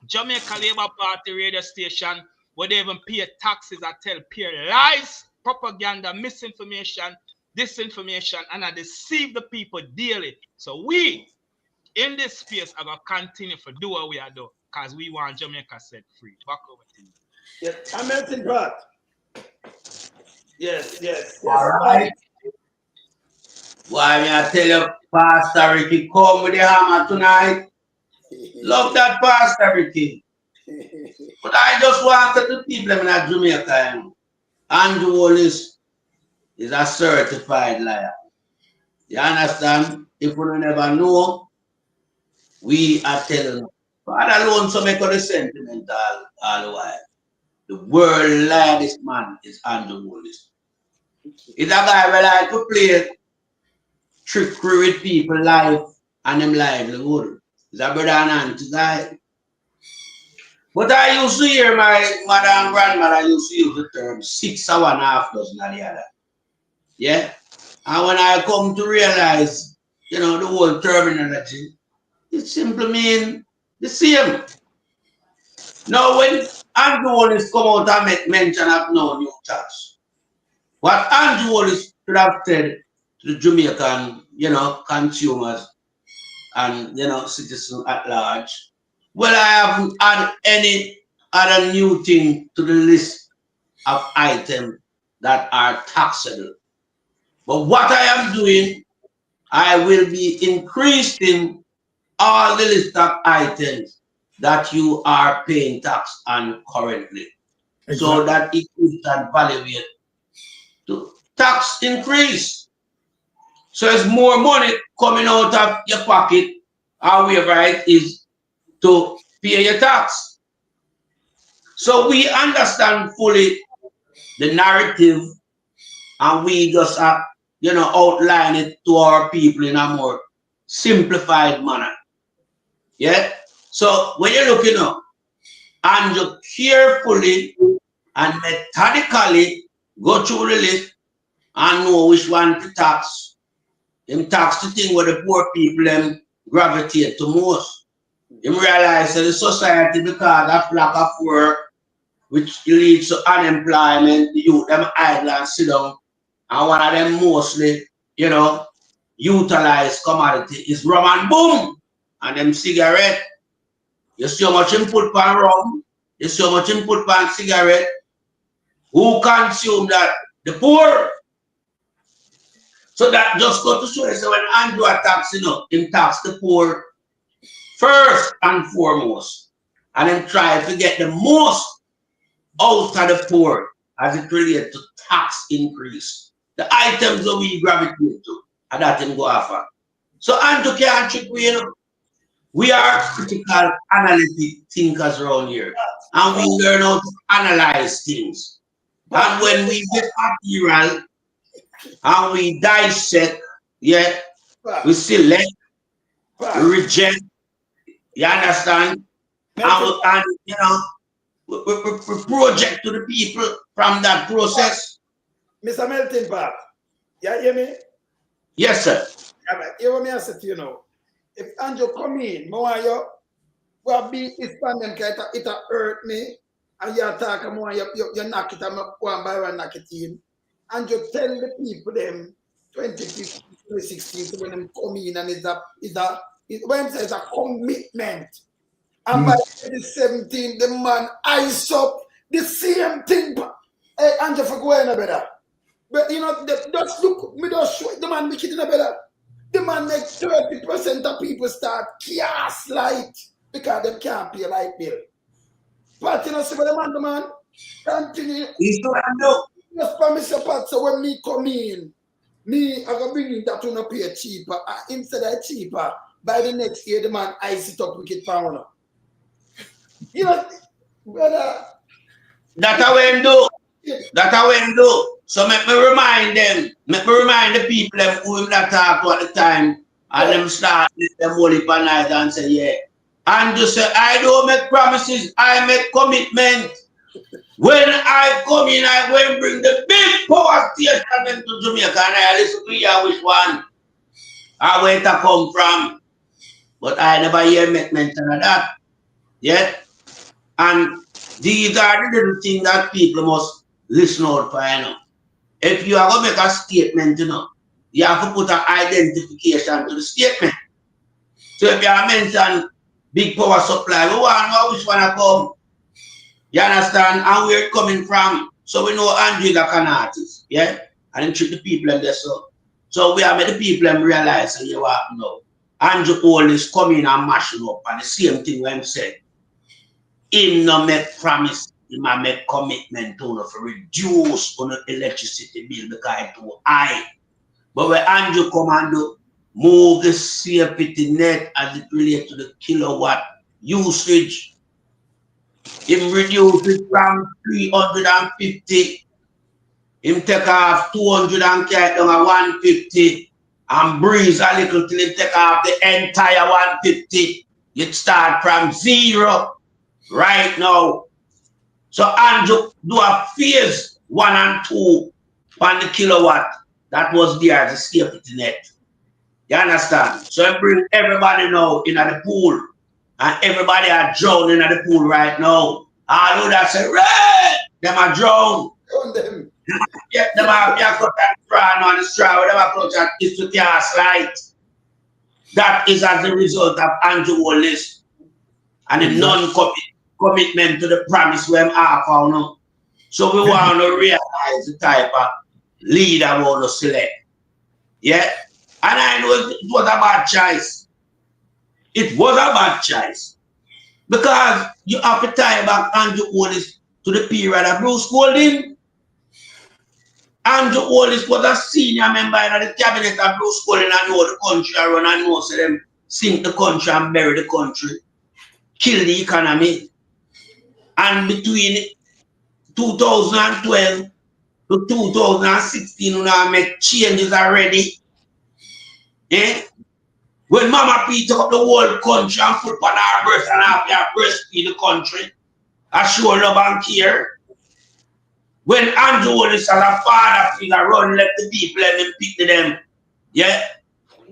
Jamaica Labour Party radio station where they even pay taxes and tell pure lies, propaganda, misinformation, disinformation, and I deceive the people daily. So we, in this space, are going to continue to do what we are doing because we want Jamaica set free. Back over to you. Yes, I'm melting pot. Yes. All right. Why me I tell you, Pastor Ricky, come with the hammer tonight. Love that Pastor Ricky. But I just wanted the people in Jamaica. Andrew Holness is a certified liar. You understand? If we never know, we are telling. God alone so make the sentimental all the while. The world lie this man is Andrew Holness. He's a guy who like to play trickery with people life and them livelihood. He's a brother and auntie guy. But I used to hear my mother and grandmother used to use the term 6 or 1/2 dozen of the other. Yeah? And when I come to realize, the whole terminology, it simply means the same. Now, when Andrew Holness come out and make mention of no new tax, what Andrew Holness should have said to the Jamaican, consumers and, citizens at large, well, I haven't added any other new thing to the list of items that are taxable. But what I am doing, I will be increasing all the list of items that you are paying tax on currently. Exactly. So that it can evaluate to tax increase. So it's more money coming out of your pocket, or wherever it is, to pay your tax. So we understand fully the narrative and we just outline it to our people in a more simplified manner. Yeah? So when you're looking up and you carefully and methodically go through the list and know which one to tax, them tax the thing where the poor people gravitate to most. You realize that the society, because of lack of work, which leads to unemployment, the youth them idle and sit down. And one of them mostly, utilized commodity is rum and boom. And them cigarette. You see how much input pan rum, you see how much input pan cigarette. Who consume that? The poor. So that just got to show you, so when Andrew attacks, him tax the poor first and foremost. and then try to get the most out of the poor as it relates to tax increase. The items that we gravitate to, and that him go after. So Andrew can't trick we, you know. We are critical analytic thinkers around here. And we learn how to analyze things. And when we get material and we dissect, yeah, we select, we reject, you understand? And you know, we project to the people from that process. Mr. Melting Pot, you hear me? Yes, sir. You want me to say to you now, if Andrew come in, more you will be Hispanic, it hurt me, and you attack more, you knock it, and one by one knock it in. And you tell the people them 2015, 2016 when them come in and it's a commitment. And by 2017, the man eyes up the same thing. Hey, Andrew, for going a better. But you know, just look, me just show the man make it in a better. The man make 30% of people start gas light because they can't pay light bill. But you know, see what the man continue. He's doing no. Just promise your part, so when me come in, me I go bring in that to pay cheaper. Instead of cheaper, by the next year the man ice it up with it pound. You know, brother. That's how we do. That's how we do. So make me remind them, make me remind the people them who not talk to at the time, and them start them holy pan night and say, yeah. And just say, I don't make promises, I make commitment. When I come in, I go and bring the big power station into Jamaica, and I listen to you which one I where to come from. But I never hear make mention of that. Yeah. And these are the little things that people must listen out for, you know. If you are going to make a statement, you know, you have to put an identification to the statement. So if you are mentioned big power supply, we want to know which one I come. You understand? And where it's coming from. So we know Andrew is an artist, yeah? And then treat the people and this so. So we have made the people and realize and you have to know. Andrew always coming and mashing up and the same thing when he said. He no make promise. He might make commitment to reduce on the electricity bill because it's too high. But when Andrew come and do move the CFPT net as it relates to the kilowatt usage, him reduce it from 350, him take off 200 and carry down at 150 and breeze a little till him take off the entire 150. You start from 0 right now. So Andrew do a phase 1 and 2 on the kilowatt that was there as a safety net. You understand? So I bring everybody now in the pool. And everybody are drowning in the pool right now. All who that say, red, them are drowned. Them. Yeah, them are clutch and straw on the straw, them are clutch and it's to gas light. That is as a result of Andrew Holness and the non-commitment to the promise we have found. So we want to realize the type of leader we want to select. Yeah? And I know it was a bad choice. It was a bad choice. Because you have to tie back Andrew Holness to the period of Bruce Golding. Andrew Holness was a senior member in the cabinet of Bruce Golding and know the country around and know so them sink the country and bury the country. Kill the economy. And between 2012 to 2016, you know, make changes already. Eh? When Mama P took up the whole country and put on our breast and have their breastfeed the country, I show love and care. When Andrew Holness as a father figure run let the people and them pick them, yeah?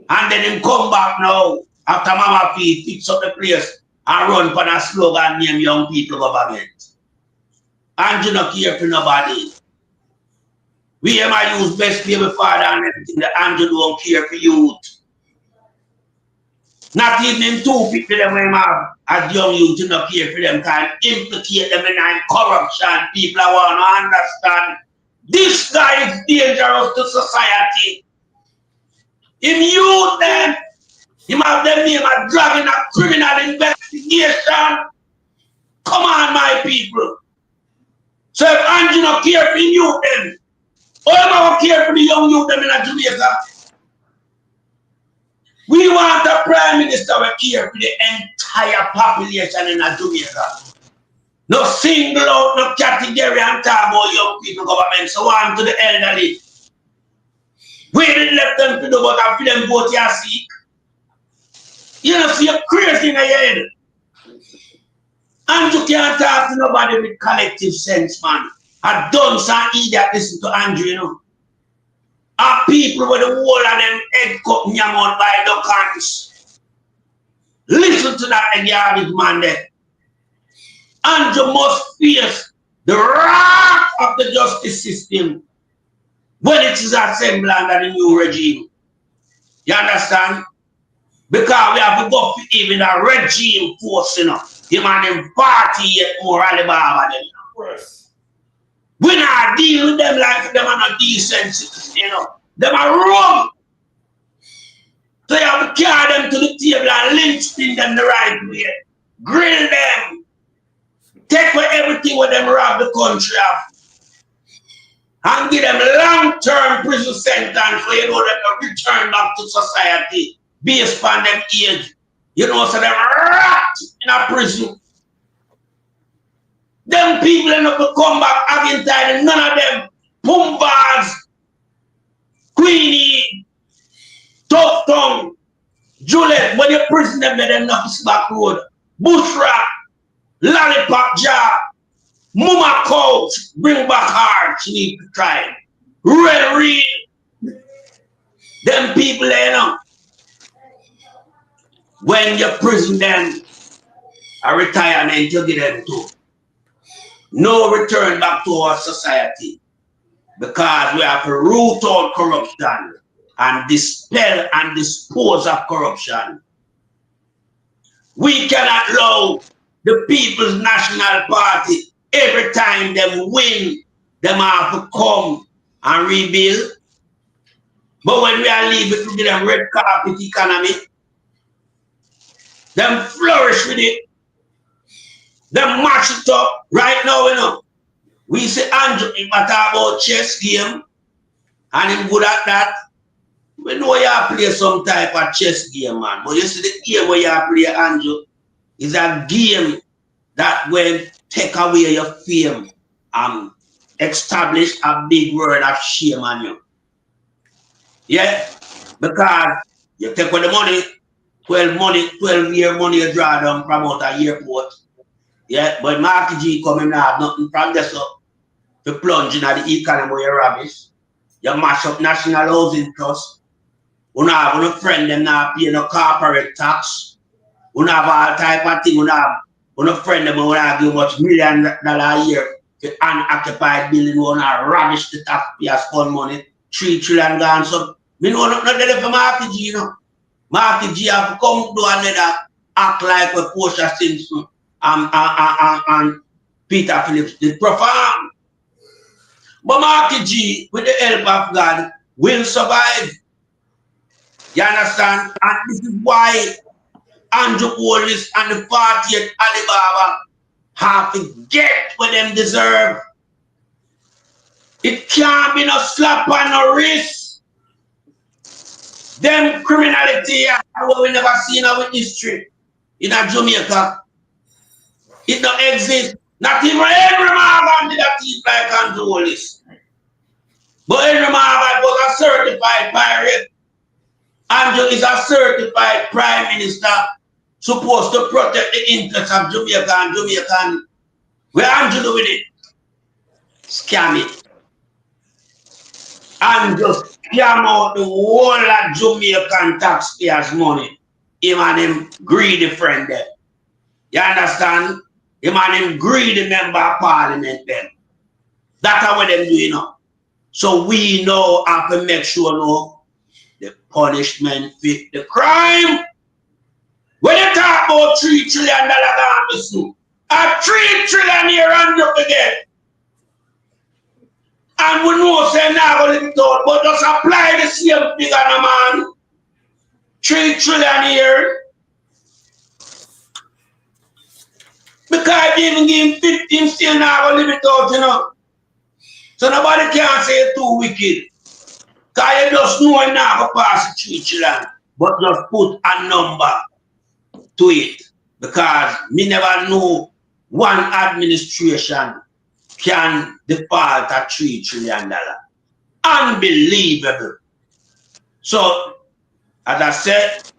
And then him come back now after Mama P fix up the place and run for a slogan name young people government. Andrew not care for nobody. We might use best baby father and everything that Andrew don't care for youth. Not even two people them we have as young youth do not care for them can implicate them in corruption. People want to understand this guy is dangerous to society. Him youth them, him have them name as dragging a criminal investigation. Come on, my people. So if Andrew not care for the youth then, all of care for the young youth them in Jamaica. We want a prime minister who care for the entire population in Jamaica. No single out, no category and talk about young people government. So on to the elderly. We didn't let them to do but I feel them vote your seat. You know, see you're crazy in your head. Andrew can't talk to nobody with collective sense, man. I don't some idiot listen to Andrew, you know. Our people with the whole of them head cut nyamon by the cans. Listen to that and garbage man there. Andrew must face the wrath of the justice system when it is assembled under the new regime. You understand? Because we have to go for even a regime force, you know. Him and them party yet more Alibaba than you know. We not deal with them like them are not decent citizens, you know. Them are wrong. So you have to carry them to the table and lynch them the right way. Grill them. Take away everything with them rob the country of. And give them long-term prison sentence for you know them to return back to society based on them age. You know, so them rot in a prison. Them people end up to come back again tired, none of them Pumbas, Queenie, Tough Tongue, Juliet, when you prison them, they knock back road. Bushra, Lollipop Jar, Mama Coach, bring back hard, she need to try. Red Reed, them people, you know. When you prison them, a retirement, you give them too. No return back to our society because we have to root out corruption and dispel and dispose of corruption. We cannot allow the People's National Party every time them win, them have to come and rebuild. But when we are leaving to give them red carpet economy, them flourish with it. Them match it up right now, you know. We say Andrew, if I talk about chess game, and him good at that, we know you play some type of chess game, man. But you see the game where you play, Andrew, is a game that will take away your fame and establish a big word of shame on you. Yeah? Because you take away the money, 12-year money you draw down from out a airport. Yeah, but Marky G coming now, nothing from this up to plunge in the economy where you're rubbish. You mash up National Housing Trust. You don't have no friend them now pay no corporate tax. You don't have all type of thing. You don't have no friend them who have give much $1 million a year to unoccupied building. You don't have rubbish the taxpayers fund money. 3 trillion gone. So, me know not there for Marky G, you know. Marky G have to come do another act like a Portia Simpson. And Peter Phillips did perform. But Marky G, with the help of God, will survive. You understand? And this is why Andrew Holness and the 40th Alibaba have to get what them deserve. It can't be no slap on no wrist. Them criminality what we never seen in our history in Jamaica. It don't exist. Not even every man did a thief like Andrew Holness. But every man was a certified pirate. Andrew is a certified prime minister supposed to protect the interests of Jamaica and Jamaican. Where Andrew do with it? Scam it. And just scam out the whole of Jamaican taxpayers' money. Him and him greedy friend there. You understand? Him and him greedy member of parliament then. That's how them do, you know. So we know have to make sure no the punishment fit the crime. When you talk about $3 trillion gone missing, a $3 trillion here and up again. And we know say now going to be told, but just apply the same figure, man. $3 trillion here. Because even give him 15, still now gonna live it out, you know. So nobody can say you're too wicked. Because you just know you're not gonna pass the tree children, but just put a number to it. Because me never know one administration can default a $3 trillion. Unbelievable. So, as I said,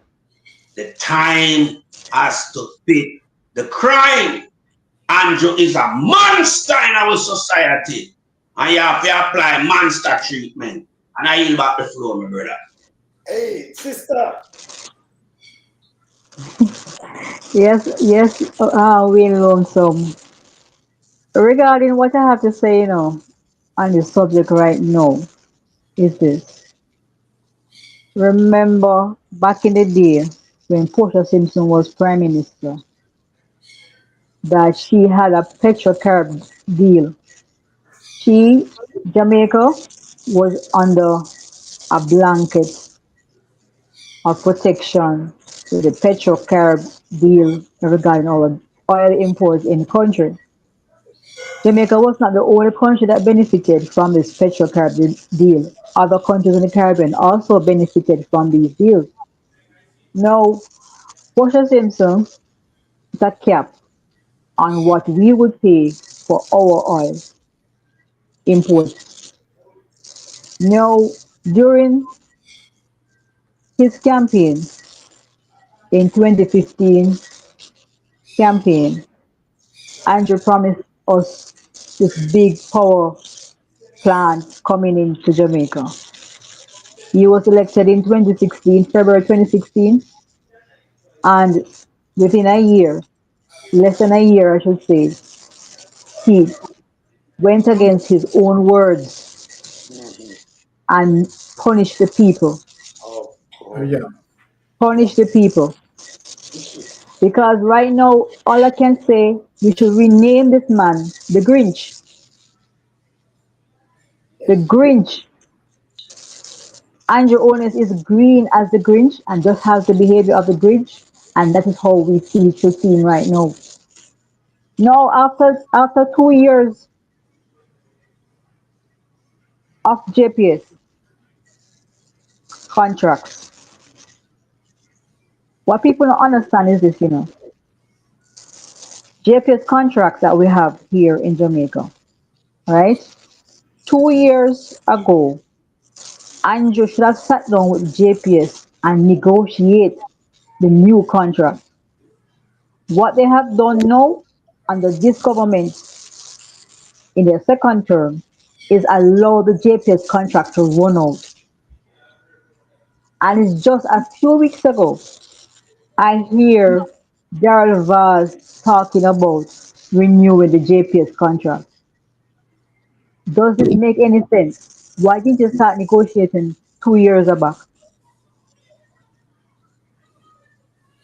the time has to fit the crime. Andrew is a monster in our society. And you have to apply monster treatment. And I yield back the floor, my brother. Hey, sister. Yes, we lonesome. Regarding what I have to say, on the subject right now is this. Remember back in the day when Portia Simpson was Prime Minister that she had a Petrocarb deal. Jamaica, was under a blanket of protection with the Petrocarb deal regarding our oil imports in the country. Jamaica was not the only country that benefited from this Petrocarb deal. Other countries in the Caribbean also benefited from these deals. Now, Portia Simpson put a cap on what we would pay for our oil import. Now, during his campaign in 2015 campaign, Andrew promised us this big power plant coming into Jamaica. He was elected in 2016, February 2016, and within a year, less than a year, I should say, he went against his own words and punished the people. Oh, Yeah. Punish the people. Because right now, all I can say, we should rename this man the Grinch. The Grinch. Andrew Holness is green as the Grinch and just has the behavior of the Grinch, and that is how we should see him right now. Now, after 2 years of JPS contracts, what people don't understand is this, JPS contracts that we have here in Jamaica, right? 2 years ago, Andrew should have sat down with JPS and negotiate the new contract. What they have done now under this government in their second term is allow the JPS contract to run out. And it's just a few weeks ago, I hear Daryl Vaz talking about renewing the JPS contract. Does it make any sense? Why didn't you start negotiating 2 years back?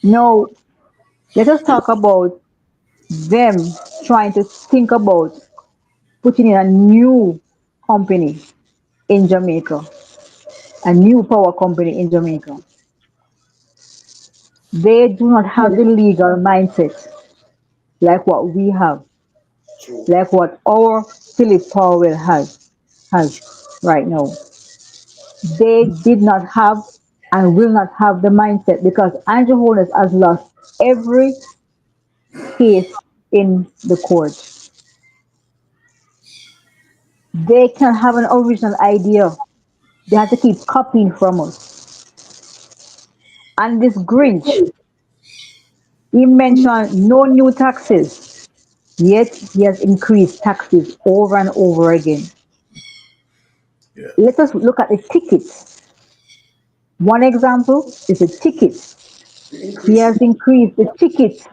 Now, let us talk about them trying to think about putting in a new company in Jamaica, a new power company in Jamaica. They do not have the legal mindset like what we have, true. like what our Philip Powell has right now. They did not have and will not have the mindset because Andrew Holness has lost every case in the court. They can have an original idea. They have to keep copying from us. And this Grinch, he mentioned no new taxes, yet he has increased taxes over and over again. Yeah. Let us look at the tickets. One example is the tickets. He has increased the tickets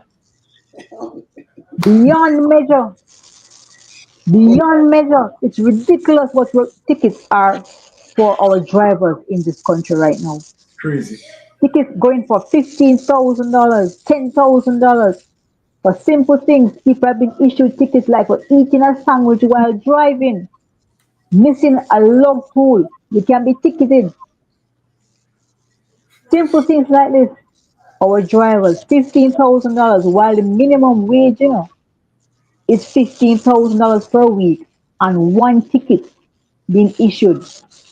beyond measure. Beyond measure. It's ridiculous what tickets are for our drivers in this country right now. Crazy. Tickets going for $15,000, $10,000 for simple things. People have been issued tickets like for eating a sandwich while driving, missing a log tool. You can be ticketed. Simple things like this. Our drivers, $15,000 while the minimum wage, is $15,000 per week, and one ticket being issued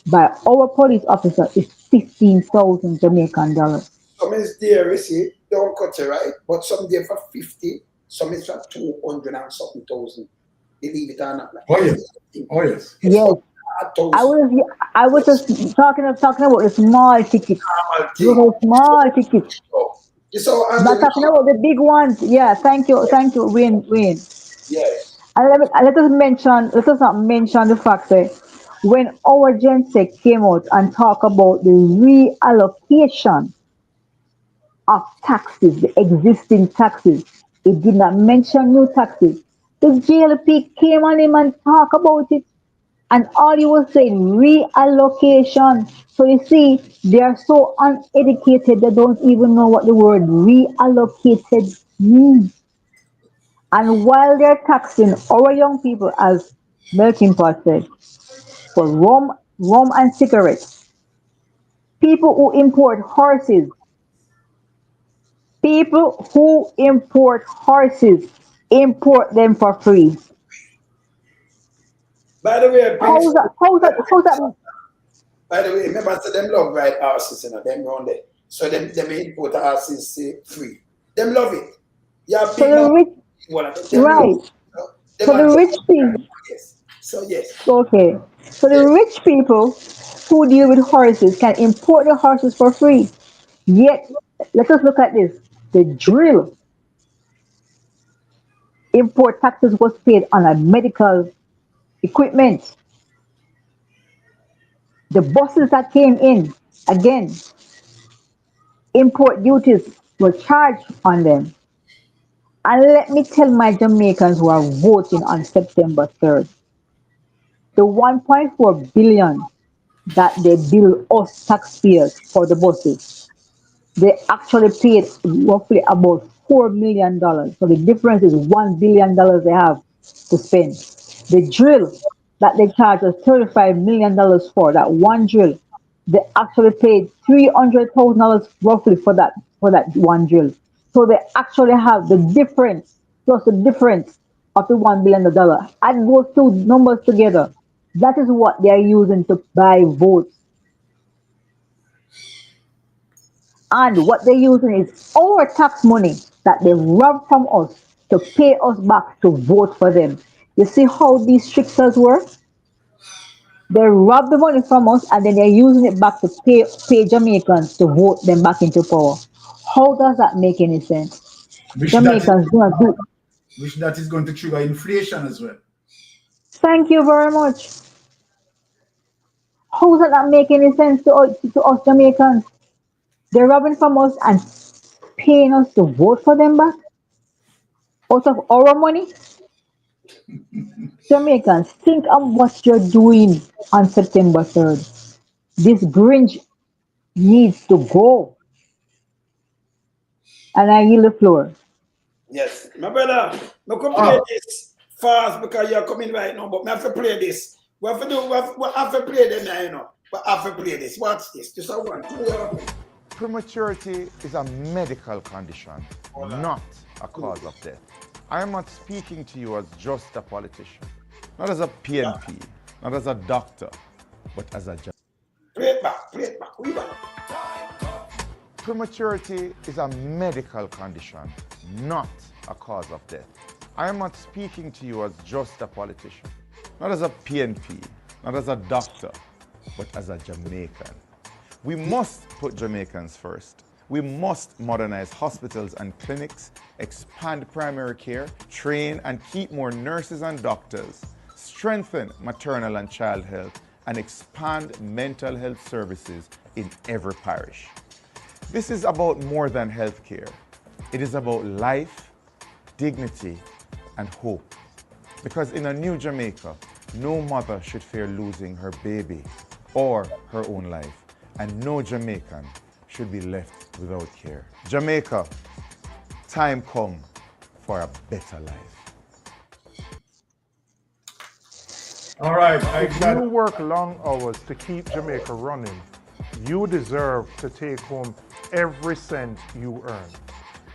by our police officer is 15,000 Jamaican dollars. Some is there, you see, don't cut it right, but some there for 50, some is for 200 and something thousand. Believe it or not. Like, Oh yes. Oh yes. Yes. I was just talking about the small tickets. Little small tickets. So, Not talking about the big ones. Yeah, thank you, Wayne. yes. And let us not mention the fact that when our Gensec came out and talk about the reallocation of taxes, the existing taxes, it did not mention new taxes. The JLP came on him and talk about it, and all he was saying reallocation. So you see, they are so uneducated they don't even know what the word reallocated means. And while they're taxing our young people, as Melting Pot said, for rum and cigarettes, people who import horses, import them for free. By the way, How's that? by the way, remember, so them love ride horses, you know, them round there. So them import horses free. Them love it. Yeah, So the rich, one of them. right? So the rich people, Yes. So yes. okay. So the rich people who deal with horses can import the horses for free. Yet, let us look at this. The drill import taxes was paid on a medical equipment. The buses that came in, again, import duties were charged on them. And let me tell my Jamaicans who are voting on September 3rd, the 1.4 billion that they bill us taxpayers for the buses, they actually paid roughly about $4 million. So the difference is $1 billion they have to spend. The drill that they charge us $35 million for, that one drill, they actually paid $300,000 roughly for that one drill. So they actually have the difference plus the difference of the $1 billion. Add those two numbers together. That is what they are using to buy votes. And what they're using is our tax money that they rob from us to pay us back to vote for them. You see how these tricksters work? They rob the money from us and then they're using it back to pay Jamaicans to vote them back into power. How does that make any sense? Jamaicans do not do. Which that is going to trigger inflation as well. Thank you very much. How does that make any sense to us Jamaicans? They're robbing from us and paying us to vote for them back out of our money. Jamaicans, think of what you're doing on September 3rd. This Grinch needs to go. And I yield the floor. Yes. My brother, I could play this fast because you're coming right now, but I have to play this. We have to do, we have to play them now, you know. We have to play this. Watch this. Just a one, two, Prematurity is a medical condition, not a cause of death. I am not speaking to you as just a politician, not as a PNP, not as a doctor, but as a judge. Play it back, we back. Prematurity is a medical condition, not a cause of death. I am not speaking to you as just a politician, not as a PNP, not as a doctor, but as a Jamaican. We must put Jamaicans first. We must modernize hospitals and clinics, expand primary care, train and keep more nurses and doctors, strengthen maternal and child health, and expand mental health services in every parish. This is about more than healthcare. It is about life, dignity, and hope. Because in a new Jamaica, no mother should fear losing her baby or her own life, and no Jamaican should be left without care. Jamaica, time come for a better life. All right. If you work long hours to keep Jamaica running, you deserve to take home every cent you earn.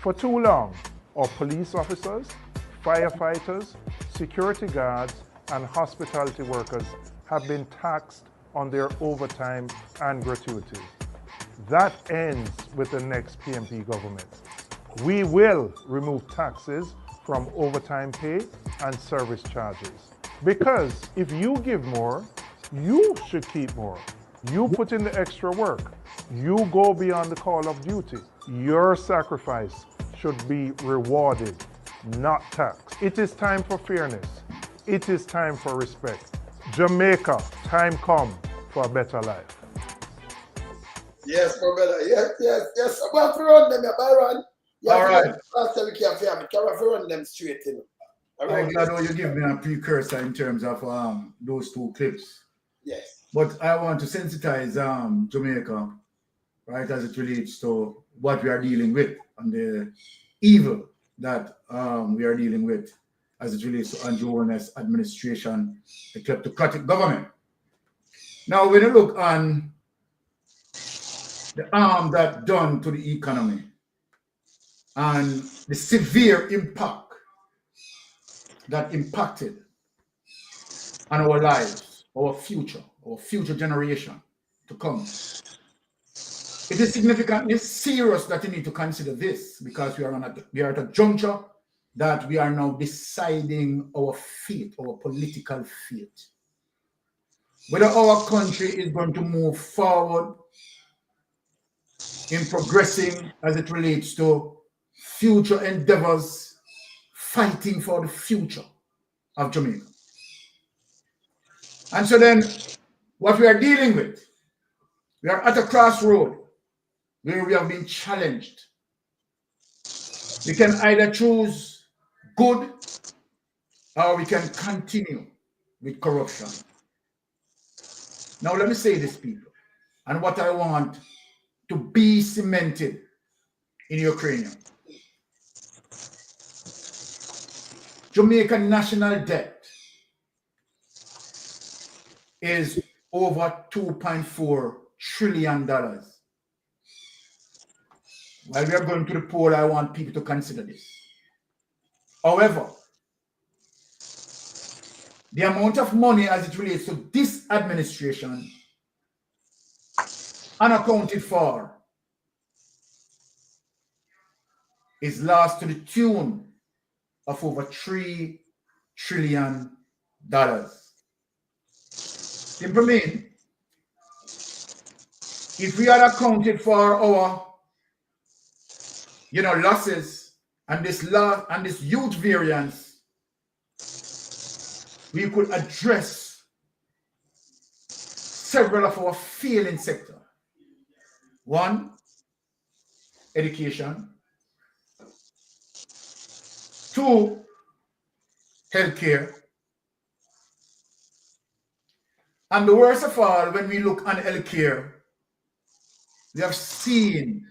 For too long, our police officers, firefighters, security guards, and hospitality workers have been taxed on their overtime and gratuities. That ends with the next PMP government. We will remove taxes from overtime pay and service charges. Because if you give more, you should keep more. You put in the extra work. You go beyond the call of duty. Your sacrifice should be rewarded, not taxed. It is time for fairness. It is time for respect. Jamaica, time come for a better life. Yes, my brother. Yes. I'm going to run them, Byron. All right. After we can run them straight, you know. I'm glad you give me a precursor in terms of those two clips. Yes. But I want to sensitize Jamaica, right, as it relates to what we are dealing with and the evil that we are dealing with as it relates to Andrew Holness administration, the kleptocratic government. Now, when you look on the harm that done to the economy and the severe impact that impacted on our lives, our future generation to come. It is significantly serious that you need to consider this because we are at a juncture that we are now deciding our fate, our political fate. Whether our country is going to move forward in progressing as it relates to future endeavors, fighting for the future of Jamaica. And so then, what we are dealing with, we are at a crossroad where we have been challenged. We can either choose good or we can continue with corruption. Now, let me say this, people, and what I want to be cemented in your cranium. Jamaican national debt is over $2.4 trillion. While we are going to the poll, I want people to consider this. However, the amount of money as it relates to this administration unaccounted for is lost to the tune of over $3 trillion. Simply mean, if we had accounted for our losses and this huge variance, we could address several of our failing sectors. One, education. Two, healthcare. And the worst of all, when we look on healthcare, we have seen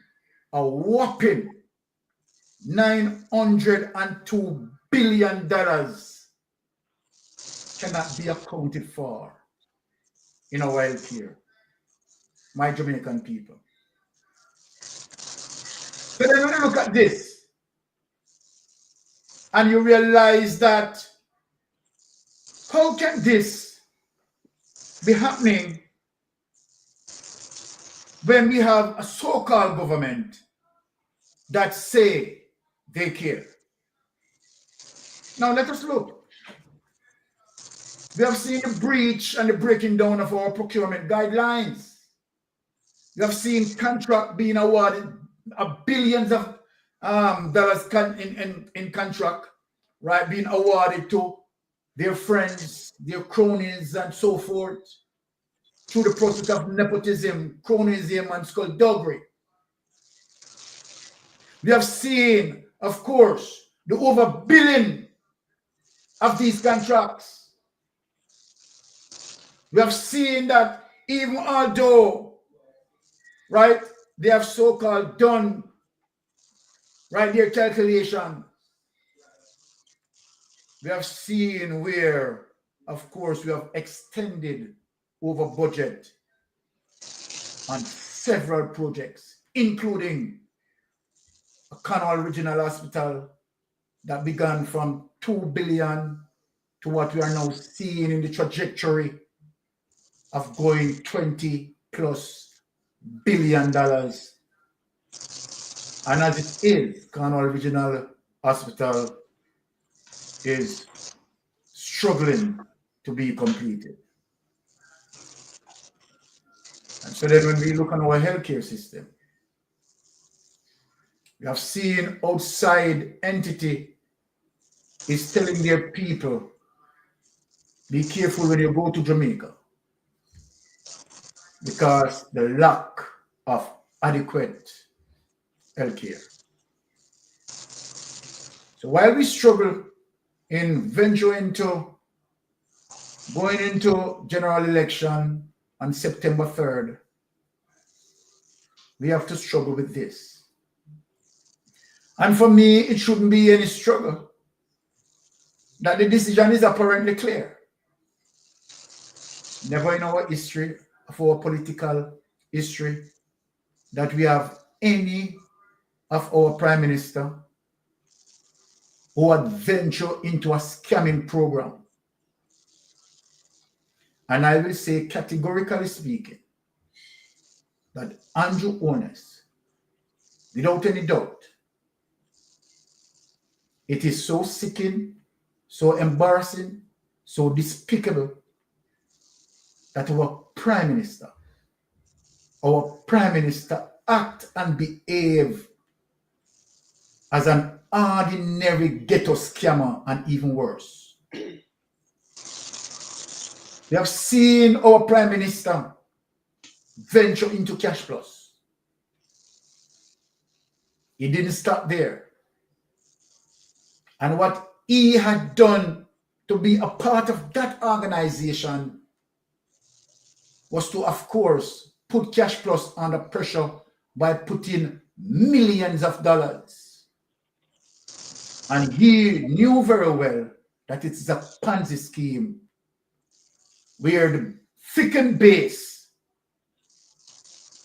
a whopping $902 billion cannot be accounted for in our healthcare, my Jamaican people. So then when you look at this, and you realize that how can this be happening when we have a so-called government that say they care? Now let us look. We have seen the breach and the breaking down of our procurement guidelines. We have seen contract being awarded billions of dollars in contract, right, being awarded to their friends, their cronies, and so forth, through the process of nepotism, cronyism, and skullduggery. We have seen, of course, the overbilling of these contracts. We have seen that even although, right, they have so-called done, right, their calculation, we have seen where, of course, we have extended over budget on several projects, including a Canal Regional Hospital, that began from 2 billion to what we are now seeing in the trajectory of going 20 plus billion dollars. And as it is, Cornwall Regional Hospital is struggling to be completed. And so then when we look on our healthcare system, we have seen outside entity is telling their people, be careful when you go to Jamaica, because the lack of adequate healthcare. So while we struggle in venturing into going into general election on September 3rd, we have to struggle with this. And for me, it shouldn't be any struggle that the decision is apparently clear. Never in our history, of our political history, that we have any of our prime minister who had ventured into a scamming program. And I will say categorically speaking, that Andrew Holness, without any doubt, it is so sickening, so embarrassing, so despicable that our prime minister act and behave as an ordinary ghetto scammer, and even worse. We have seen our prime minister venture into cash plus. He didn't stop there. And what he had done to be a part of that organization was to, of course, put cash plus under pressure by putting millions of dollars. And he knew very well that it is a Ponzi scheme where the thickened base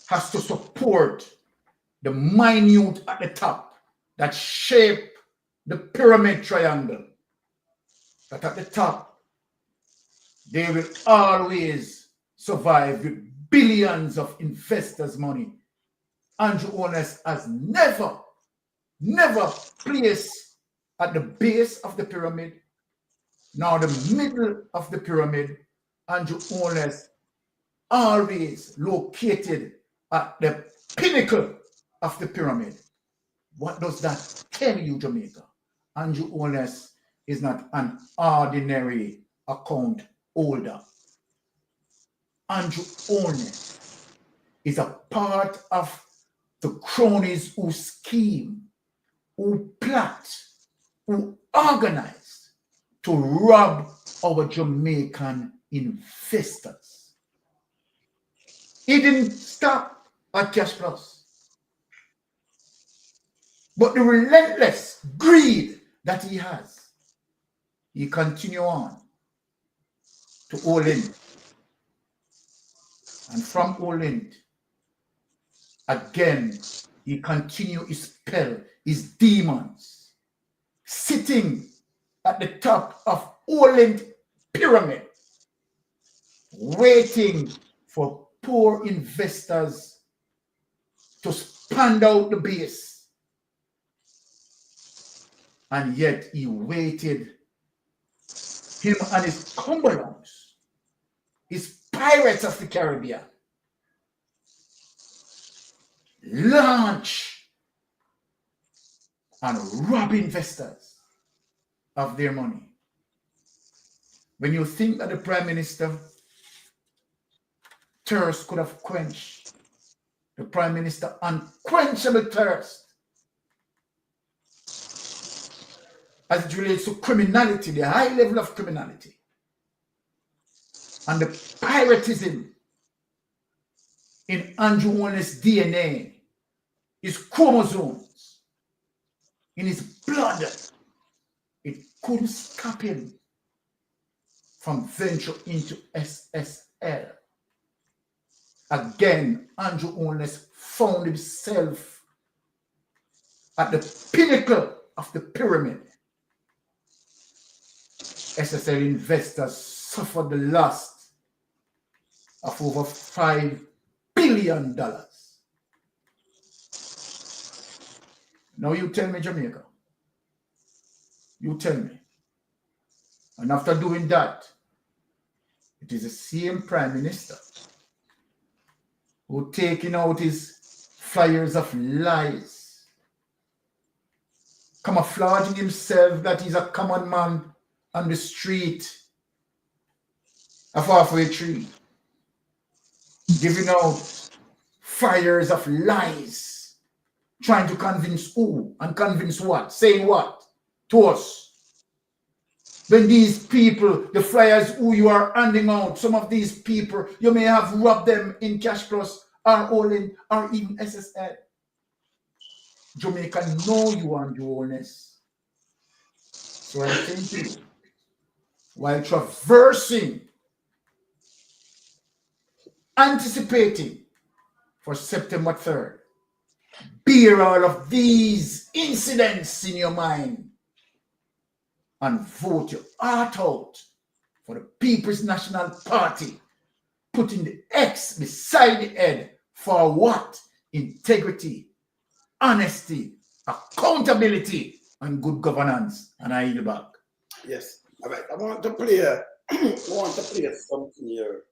has to support the minute at the top that shape the pyramid triangle. That at the top, they will always survive with billions of investors' money. Andrew Holness has never placed at the base of the pyramid, nor the middle of the pyramid. Andrew Holness always located at the pinnacle of the pyramid. What does that tell you, Jamaica? Andrew Holness is not an ordinary account holder. Andrew Holness is a part of the cronies who scheme, who plot, who organize to rob our Jamaican investors. He didn't stop at cash plus, but the relentless greed that he has, he continue on to Holness. And from Holness, again, he continue his spell, his demons, sitting at the top of Holness pyramid, waiting for poor investors to span out the base. And yet he waited. Him and his Cumberlands, his Pirates of the Caribbean, launch and rob investors of their money. When you think that the Prime Minister thirst could have quenched, the Prime Minister unquenchable thirst as it relates to criminality, the high level of criminality, and the piratism in Andrew Holness' DNA, his chromosomes, in his blood, it couldn't stop him from venture into SSL. Again, Andrew Holness found himself at the pinnacle of the pyramid, SSL investors suffered the loss of over $5 billion. Now you tell me, Jamaica. You tell me. And after doing that, it is the same Prime Minister who taking out his flyers of lies, camouflaging himself that he's a common man on the street of halfway tree, giving out flyers of lies, trying to convince who and convince what, saying what to us. When these people, the flyers who you are handing out, some of these people, you may have robbed them in Cash Plus or Olin or even SSL. Jamaica know you and your Holness. So I think you, while traversing, anticipating for September 3rd, bear all of these incidents in your mind and vote your heart out for the People's National Party, putting the X beside the head for what? Integrity, honesty, accountability, and good governance. And I yield back. Yes. All right. I want to play something here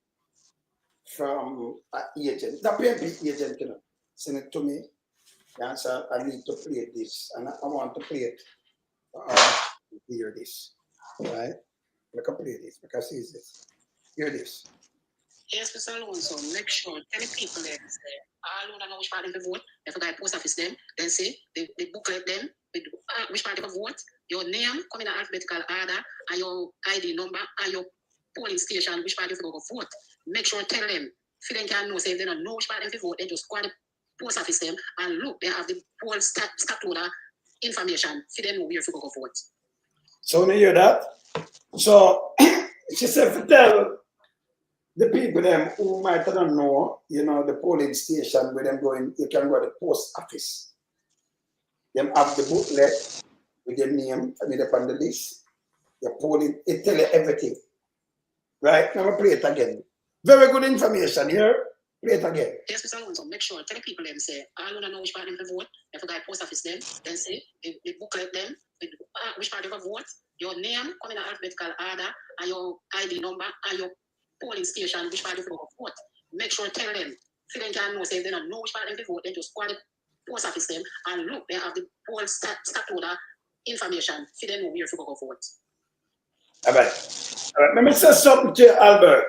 from an agent, the PMP agent, you know, send it to me. And so I need to play this, and I want to play it. Hear this, right? I can play this because it's this. Hear this. Yes, Mr. Alonso, make sure, tell the people there, say, all who don't know which party to vote, if a guy post office them, then say, the booklet them, with which party to vote, your name, come in alphabetical order, and your ID number, and your polling station, which party to go vote. Make sure, tell them, if they can know, say, if they don't know which party to vote, then just go to the post office them, and look, they have the poll stat order information, if they know where to go vote. So when you hear that, so she said to tell the people them who might not know, you know, the polling station where them going, you can go to the post office. Them have the booklet with your name, I mean up on the list. Your polling, it tell you everything. Right? Now I play it again. Very good information here. Play it again. Yes, Mr. Alonso, make sure, tell the people them, say, all who don't know which party to vote, if a guy post office them, then say, the booklet them, which party to vote, your name, come in alphabetical order, and your ID number, and your polling station, which party to vote. Make sure, tell them, if they can know, say, if they don't know which party to vote, then just go to the post office them, and look, they have the poll stat order information, if they know where to go vote. All right. All right. Let me say something to you, Albert.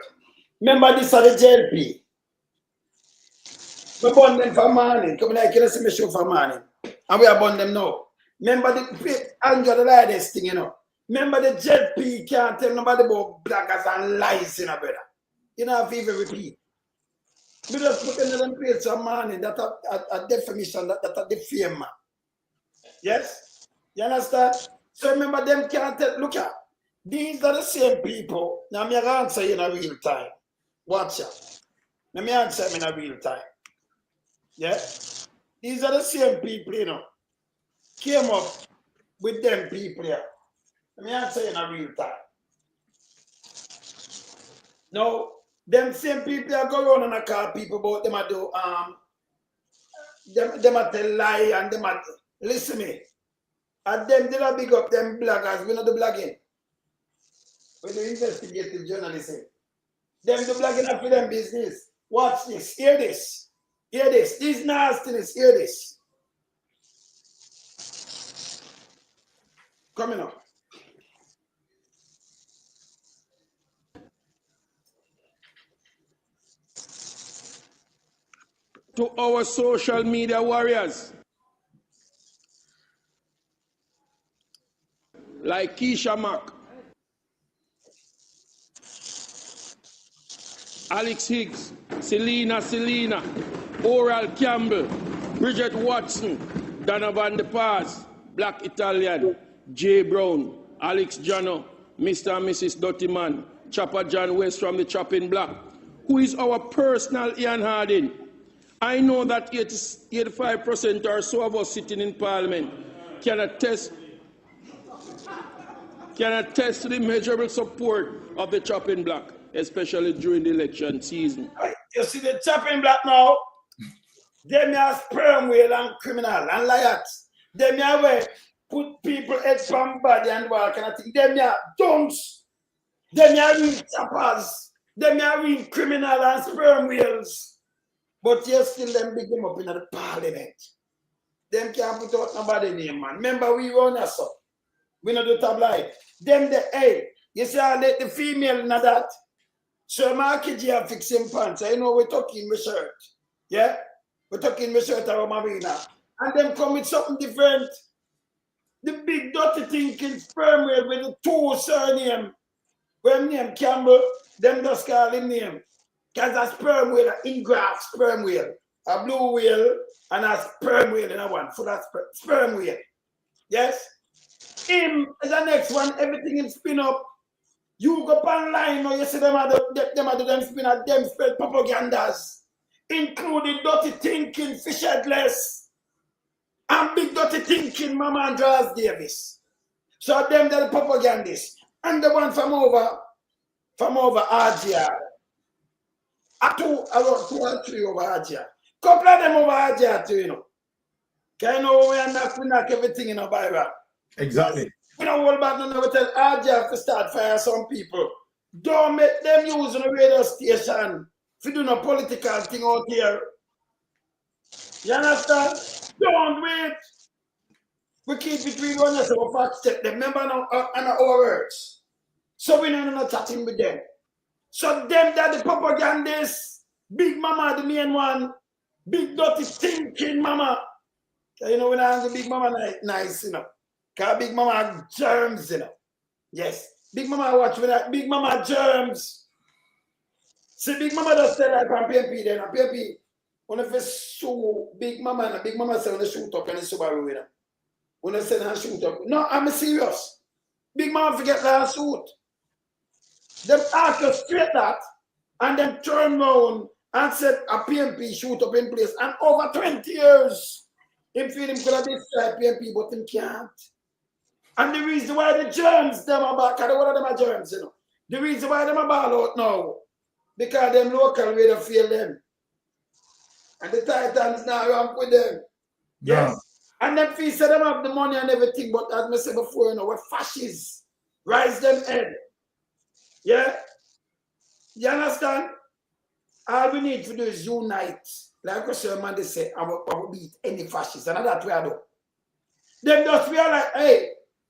Remember this are the JLP. We burn them for morning. Come like you see me show for morning. And we are burn them now. Remember the Andrew the lightest thing, you know. Remember the JLP can't tell nobody about blackers and lies, you know, brother. You know, if you even repeat. We just put another place for morning that a defamation, that a defame. Yes? You understand? So remember them can't tell, look at, these are the same people. Now me answer you in a real time. Watch out. Let me answer them in a real time. Yeah? These are the same people, you know. Came up with them people here. Let me answer you in a real time. Now, them same people that go around and I call people about them I do them I tell lie and them I listen me. And them did I big up them bloggers, we not do blogging. We do investigative journalism. Them do blogging after them business. Watch this, hear this. Hear this. This nastiness, hear this. Coming up. To our social media warriors, like Keisha Mack, Alex Higgs, Selena, Oral Campbell, Bridget Watson, Donovan De Paz, Black Italian, Jay Brown, Alex Jano, Mr. and Mrs. Dottyman, Chopper John West from the Chopping Block, who is our personal Ian Harding. I know that 85% or so of us sitting in Parliament can attest. can attest to the measurable support of the chopping block, especially during the election season. You see the chopping block now? Them are sperm whale and criminal and liars. Them are where put people head from body and all kind of thing. Them are dunks. Them are real choppers. Them are real criminal and sperm whales. But you still them big them up in the parliament. Them can't put out nobody name, man. Remember we run us up. We not do tabloid. Them the hey, you see how the female in that. So Markiji have fixing pants. I know we're talking my shirt. Yeah? We're talking my shirt around Marina. And them come with something different. The big dirty thinking sperm whale with the two surname. When name Campbell, them just call him name. Because a sperm whale, an ingraft sperm whale. A blue whale and a sperm whale in a one. For that sperm whale. Yes? Him is the next one, everything him spin up. You go online now, you see them spin at them spread propagandas, including dirty thinking, fish headless, and big dirty thinking, Mama Andreas Davis. So them the propagandists. And the one from over RGR. I wrote 2 or 3 over RGR. Couple of them over RGR too, you know. Can you know we knock everything in a Bible? Exactly. We don't hold back no tell RGR to start fire some people. Don't make them use on the radio station if you do no political thing out here. You understand? Don't wait. We keep between one another, so fact check them. Remember now and our words. So we don't know chatting with them. So them that the propagandists, Big Mama the main one, big dirty thinking mama. You know when I have the Big Mama nice, you know. Because Big Mama have germs, you know. Yes. Big Mama watch with that. Big Mama germs. See, Big Mama does say that from PMP then. PMP, when they shoot Big Mama, and Big Mama say when they shoot up and they Subaru with them. When they say they shoot up. No, I'm serious. Big Mama forget that suit. Them after straight that, and then turn around and said a PMP shoot up in place. And over 20 years, him feel him could have destroyed PMP, but him can't. And the reason why the germs them are back, because one of them are germs, you know. The reason why them are ball out now, because them local way to feel them. And the Titans now ramp with them. Yeah. Yes. And them feel say them have the money and everything, but as I said before, you know, we're fascists. Rise them head. Yeah? You understand? All we need to do is unite. Like a sermon they say, I will beat any fascist. And that's what I do. Them just feel like, hey,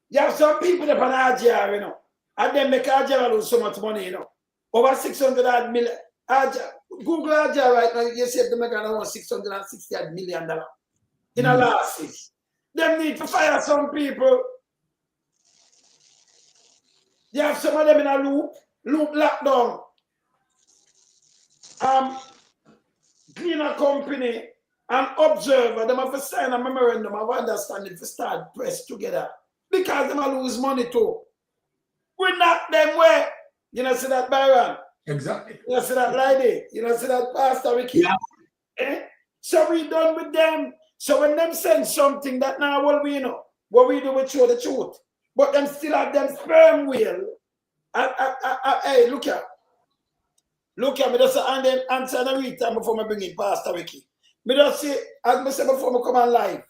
you have some people up on RGR, you know, and they make RGR lose so much money, you know. Over 600 million. Google RGR right now, you see them making around $660 million in a losses. Them need to fire some people. You have some of them in a loop lockdown. Cleaner company and observer, them have to sign a memorandum of understanding to start press together. Because them will lose money too. We knock them where? You know, see that Byron? Exactly. You know, see that lady? You know, see that Pastor Ricky? Yeah. Eh? So we done with them. So when them send something that now what we know, what we do, we show the truth. But them still have them sperm wheel. Hey, look here. Look here, me just and then answer the read time before I bring in Pastor Ricky. Me just say, as I said before I come on live,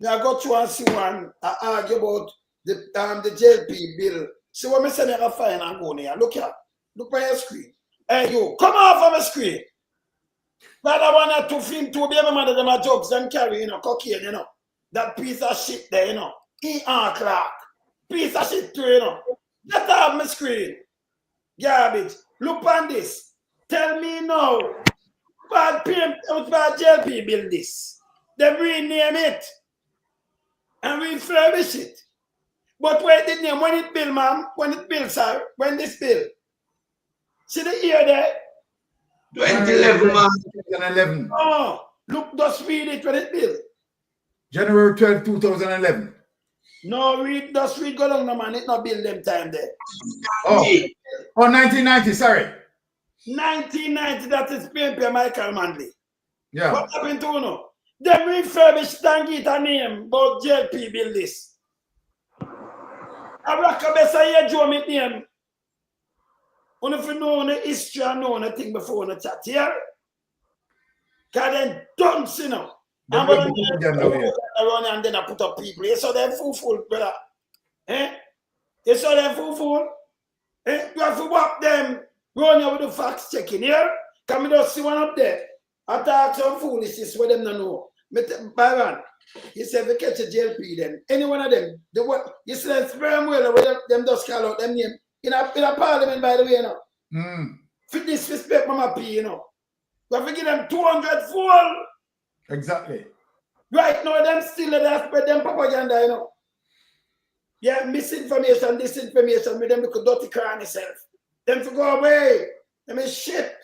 I go through and see one argue about the JLP bill. See what I say I find and go there. Look here. Look by your screen. Hey you, come off of my screen. That I want to film to be a man of them are jokes and carry, you know, cocaine, you know. That piece of shit there, you know. E.R. Clark. Piece of shit too, you know. Get off my screen. Garbage. Look on this. Tell me now. Bad JLP build this. They rename it. And refurbish it. But where did name? When it build, ma'am? When it build, sir? When this build? See the year there? 2011, man. 2011. Oh, look, just read it when it built. January 12, 2011. No, just read go down, no man. It not build them time there. Oh, 1990, sorry. 1990, that is PMP Michael Manley. Yeah. What happened to you? Them refurbished and get a name, but JLP build this. I rock a best I Joe me name. Only if you know the history and know the thing before the chat here. Because then don't see now. And when around and then I put up people. You saw them fool, brother. Eh? You saw them fool. Eh? You have to walk them. Run here with the facts checking here. Come just see one up there. I talk some foolishness where them don't know. Byron, you say if you catch a JLP then, any one of them, you see them sperm whale where them just call out them name. In a parliament, by the way, you know. For disrespect Mama P, you know. We have to give them 200 full. Exactly. Right now, them still they spread them propaganda, you know. Yeah, misinformation, disinformation with them because dirty crown itself. Them to go away. Them is shit.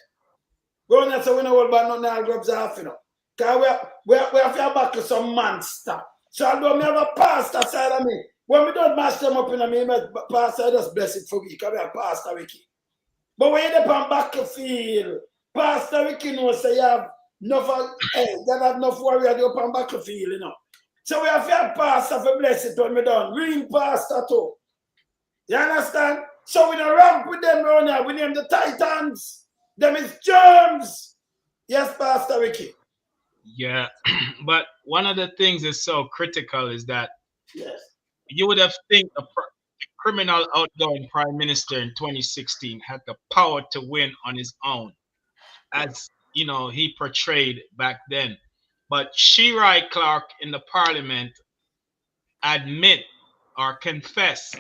Go on, so we know about nothing all grubs off, you know. Because we have to back to some monster. So although I have a pastor side of me, when we don't mash them up in a me, pastor, I just bless it for me because we have Pastor Ricky. But when you're on battlefield, Pastor Ricky knows say you have enough, that have enough warrior up on battlefield, you know. So we have to have pastor for bless it when we done. Real pastor too. You understand? So we don't ramp with them around here. We name the Titans. Them is germs. Yes, Pastor Ricky. Yeah, but one of the things that's so critical is that you would have think the criminal outgoing prime minister in 2016 had the power to win on his own, as you know he portrayed back then. But Shirai Clark in the parliament admit or confess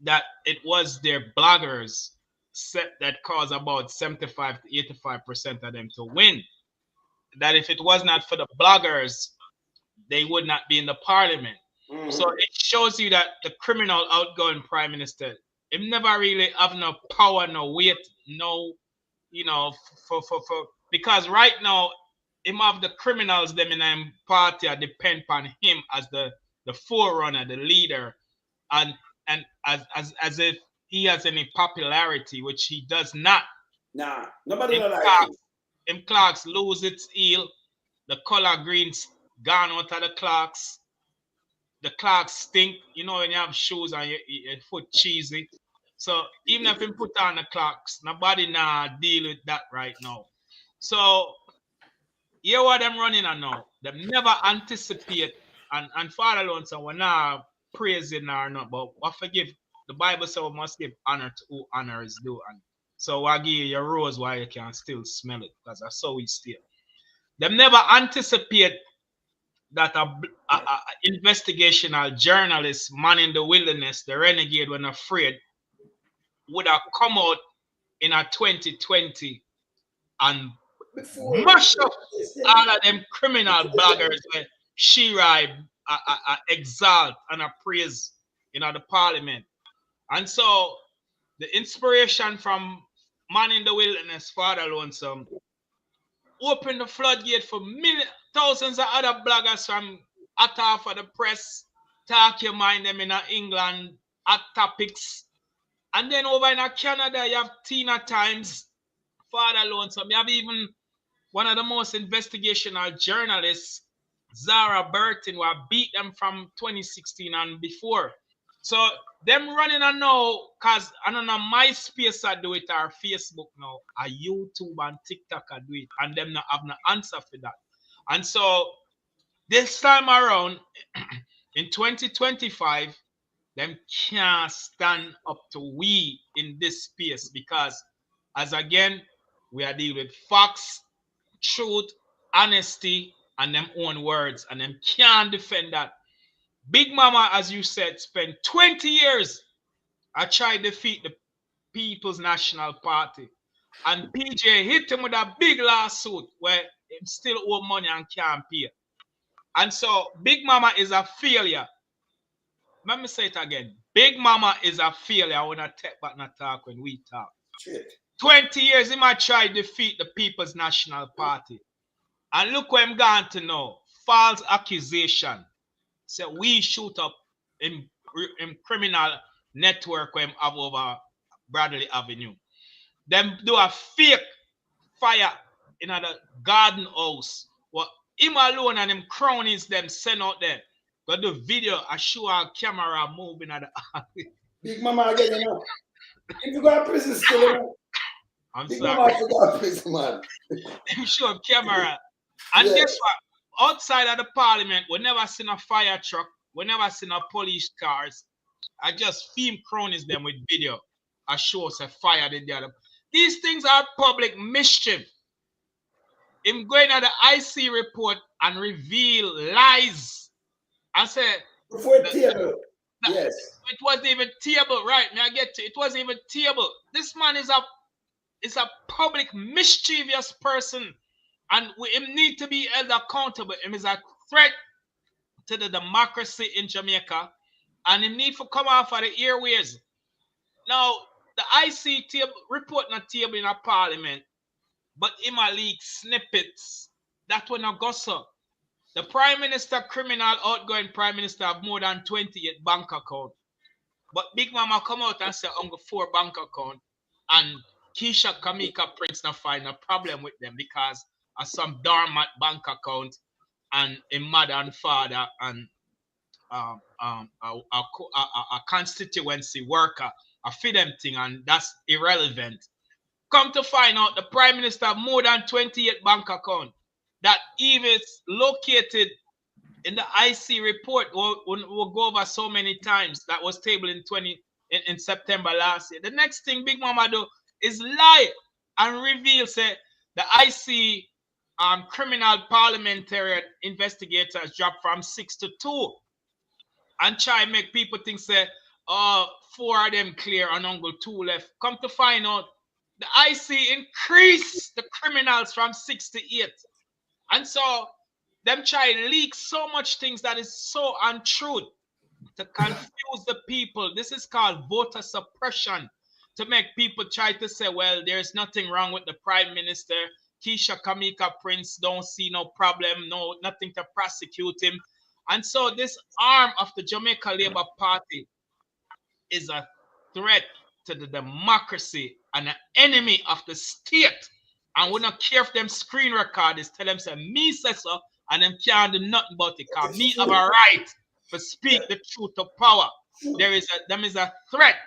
that it was their bloggers that caused about 75 to 85% of them to win. That if it was not for the bloggers, they would not be in the parliament. So it shows you that the criminal outgoing prime minister, him never really have no power, no weight, no, you know, for because right now him have the criminals them in him party depend on him as the forerunner, the leader, and as if he has any popularity, which he does not. Nah, nobody don't like him. Him clocks lose its heel, the color green's gone out of the clocks. The clocks stink, you know, when you have shoes and your foot cheesy. So even if you put on the clocks, nobody now deal with that right now. So here what them running on now. Them never anticipate and Father alone so we're not praising or not, but what forgive the Bible says we must give honor to who honor is due. And so I give you your rose while you can still smell it, because that's how we still. Them never anticipate that a investigational journalist, man in the wilderness, the renegade when afraid, would have come out in a 2020 and mash up all of them criminal bloggers where Shirai exalt and praise in the parliament. And so the inspiration from man in the wilderness, Father Lonesome, open the floodgate for thousands of other bloggers from hot for the press, talk your mind them in England, hot topics. And then over in Canada, you have Tina Times, Father Lonesome. You have even one of the most investigational journalists, Zara Burton, who beat them from 2016 and before. So them running on now, because I don't know, MySpace I do it, or Facebook now, or YouTube and TikTok I do it, and them not have no answer for that. And so this time around, in 2025, them can't stand up to we in this space, because as again, we are dealing with facts, truth, honesty, and them own words, and them can't defend that. Big Mama, as you said, spent 20 years I tried to defeat the People's National Party. And PJ hit him with a big lawsuit where he still owe money and can't pay. And so Big Mama is a failure. Let me say it again. Big Mama is a failure when I take back and talk when we talk. 20 years he might try to defeat the People's National Party. And look where I'm going to know. False accusation. So we shoot up in criminal network when have over Bradley Avenue. Them do a fake fire in a garden house. What him alone and them cronies them send out there. Go do video, I show a camera moving at the Big Mama again, you know. If you go to prison still, you know. I'm Big sorry. Mama, if you go to prison, man. Them show a camera. And Yeah. guess what? Outside of the parliament, we never seen a fire truck. We never seen a police cars. I just film cronies them with video. I show us a fire they did. These things are public mischief. Him going at the IC report and reveal lies. I said Before table. Yes. it wasn't even table, right? May I get to it? Wasn't even table. This man is a public mischievous person, and him need to be held accountable. Him is a threat to the democracy in Jamaica, and him need to come off of the airways. Now, the IC table report not table in a parliament, but him a leak snippets. That one a go so. The Prime Minister, criminal outgoing Prime Minister, have more than 28 bank accounts. But Big Mama come out and say only 4 bank accounts, and Keisha Kamika Prince not find a problem with them because of some dormant bank account and a mother and father and a constituency worker, a feed them thing, and that's irrelevant. Come to find out, the Prime Minister have more than 28 bank accounts that even is located in the IC report. We'll go over so many times that was tabled in September last year. The next thing Big Mama do is lie and reveal say the IC criminal parliamentary investigators dropped from 6 to 2 and try make people think say 4 of them clear and only 2 left. Come to find out the IC increased the criminals from 6 to 8. And so them try leak so much things that is so untrue to confuse the people. This is called voter suppression, to make people try to say, well, there's nothing wrong with the Prime Minister. Keisha Kamika Prince don't see no problem, nothing to prosecute him. And so this arm of the Jamaica Labour Party is a threat to the democracy and an enemy of the state. And we don't care if them screen recorders tell them say me say so, and them can't do nothing about it, because me have a right to speak the truth of power. Them is a threat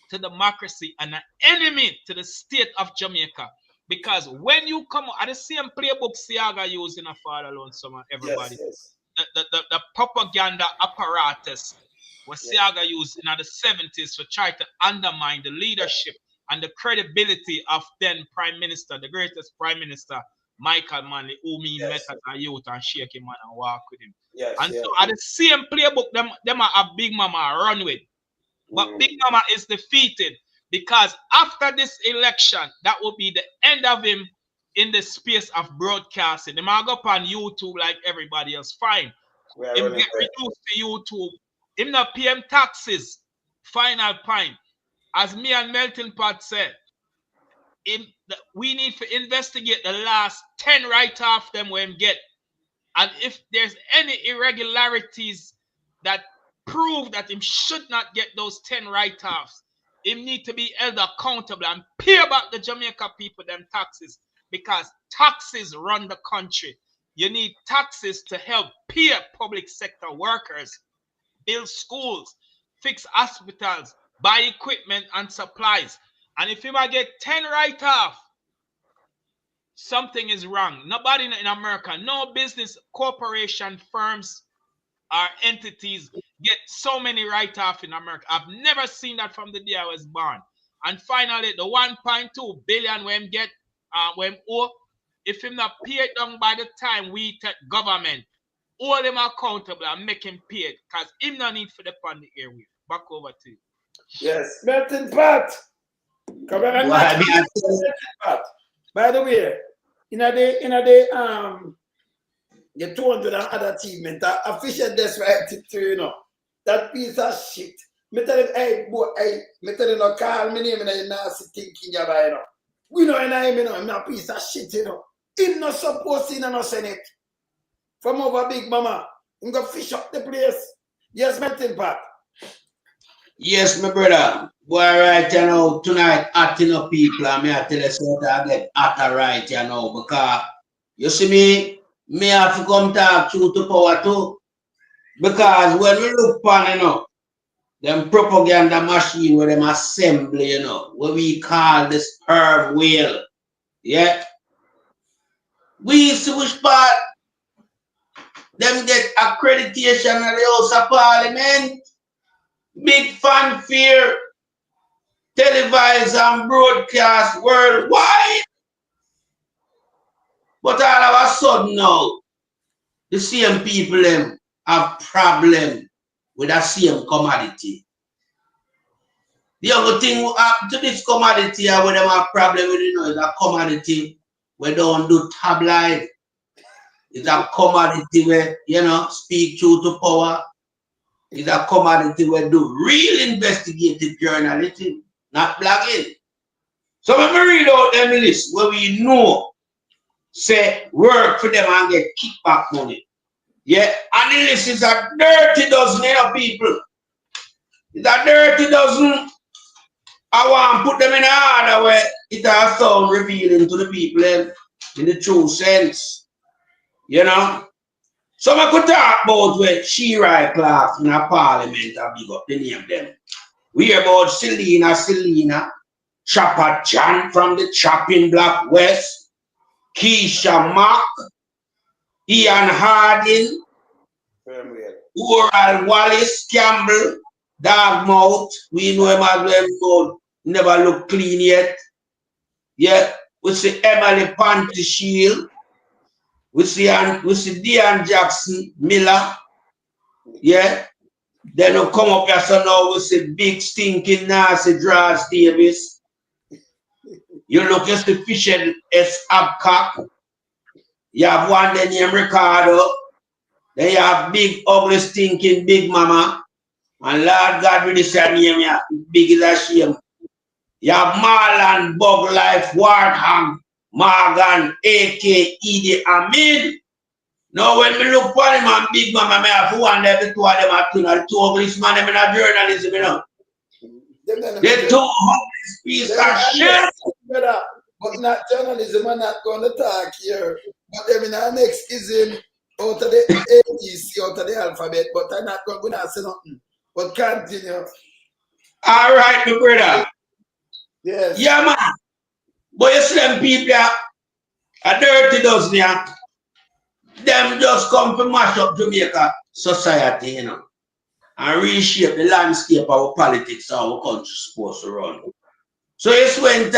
to democracy and an enemy to the state of Jamaica. Because when you come at the same playbook Siaga used in a Father Alone Summer, everybody, Yes. The propaganda apparatus was Siaga used in the 70s to try to undermine the leadership and the credibility of then Prime Minister, the greatest Prime Minister, Michael Manley, who me met as a youth and shake him and walk with him. Yes, and so at the same playbook, them are a Big Mama run with. But Big Mama is defeated because after this election, that will be the end of him in the space of broadcasting. They might go up on YouTube like everybody else, fine. Him get reduced to YouTube. Him not pay him taxes. Final point. As me and Melton Pot said, we need to investigate the last 10 write-off them when get. And if there's any irregularities that prove that him should not get those 10 write-offs, him need to be held accountable and pay back the Jamaica people them taxes, because taxes run the country. You need taxes to help pay public sector workers, build schools, fix hospitals, buy equipment and supplies. And if you might get 10 write-off, something is wrong. Nobody in America, no business, corporation, firms, or entities get so many write-off in America. I've never seen that from the day I was born. And finally, the 1.2 billion when get if him not paid down by the time we take government, hold him accountable and make him pay it, because him no need for the on the airway. Back over to you. Yes, Melton Pat. Come on, Pat. By the way, in the 200 and other achievement, official that's right to you know. That piece of shit. Me tell him, hey, boy, hey, me tell him, no, call me name and I nasty thinking you know. We know and I know, I'm a piece of shit, you know. Him not supposed to no Senate. From over Big Mama, I'm going to fish up the place. Yes, Melton Pat. Yes, my brother. Boy, right, you know, tonight, acting up people, and me I tell you something, I get actor right, you know, because, you see me have to come talk truth to power too. Because when we look upon, them propaganda machine where them assembly, what we call the sperm whale. Yeah. We see which part them get accreditation at the House of Parliament. Big fanfare, televised and broadcast worldwide. But all of a sudden now, the same people them have problem with that same commodity. The only thing to this commodity where them have problem with is a commodity where don't do tabloid. It's a commodity where, speak true to power. It's a commodity where do real investigative journalism, not blogging. So when we read out them list where we know, say, work for them and get kickback money. Yeah, and the list is a dirty dozen of people. It's a dirty dozen. I want to put them in an order where it has sound revealing to the people in the true sense. So I could talk about where she right class in a parliament and big up the name them. We hear about Selena, Chopper John from the Chopping Block West, Keisha Mark, Ian Harding, Oral Wallace Campbell, Dogmouth, we know him as well, never look clean yet. Yeah, we see Emily Panty Shield, we see Dion Jackson Miller, yeah. Then we come up here, so now we see big stinking nasty Draws Davis. You look at the Fisher S. Abcock. You have one then named Ricardo. Then you have big ugly stinking Big Mama. And Lord God really say name ya big as a shame. You have Marlon, Bug Life, Wartham, Morgan, A.K. Edie Amin. Now when we look for him and Big Mama, I have to wonder if the two of them are the two ugliest man in journalism, The two ugliest piece of shit. But not journalism, I'm not going to talk here. But them in our next ism out of the ABC, out of the alphabet, but I'm not going to say nothing. But continue. All right, my brother. Yes. Yeah, man. But you see them people are dirty dozen here. Them just come to mash up Jamaica society, and reshape the landscape of our politics, how our country is supposed to run. So it's when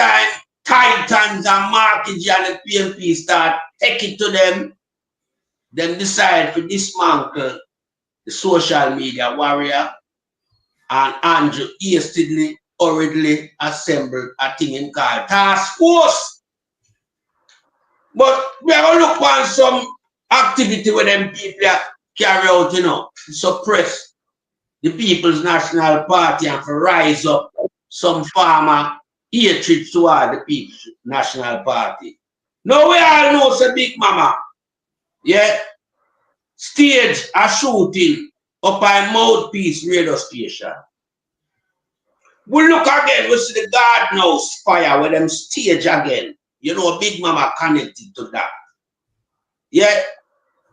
Titans and Markage and the PMP start taking to them decide to dismantle the social media warrior, and Andrew hastily, hurriedly assembled a thing in called task force. But we are going to look on some activity where them people carry out, to suppress the People's National Party and to rise up some farmer hatred toward the People's National Party. Now we all know it's a Big Mama, yeah, stage a shooting up a Mouthpiece radio station. We look again, we see the Garden House fire where them stage again. Big Mama connected to that. Yeah.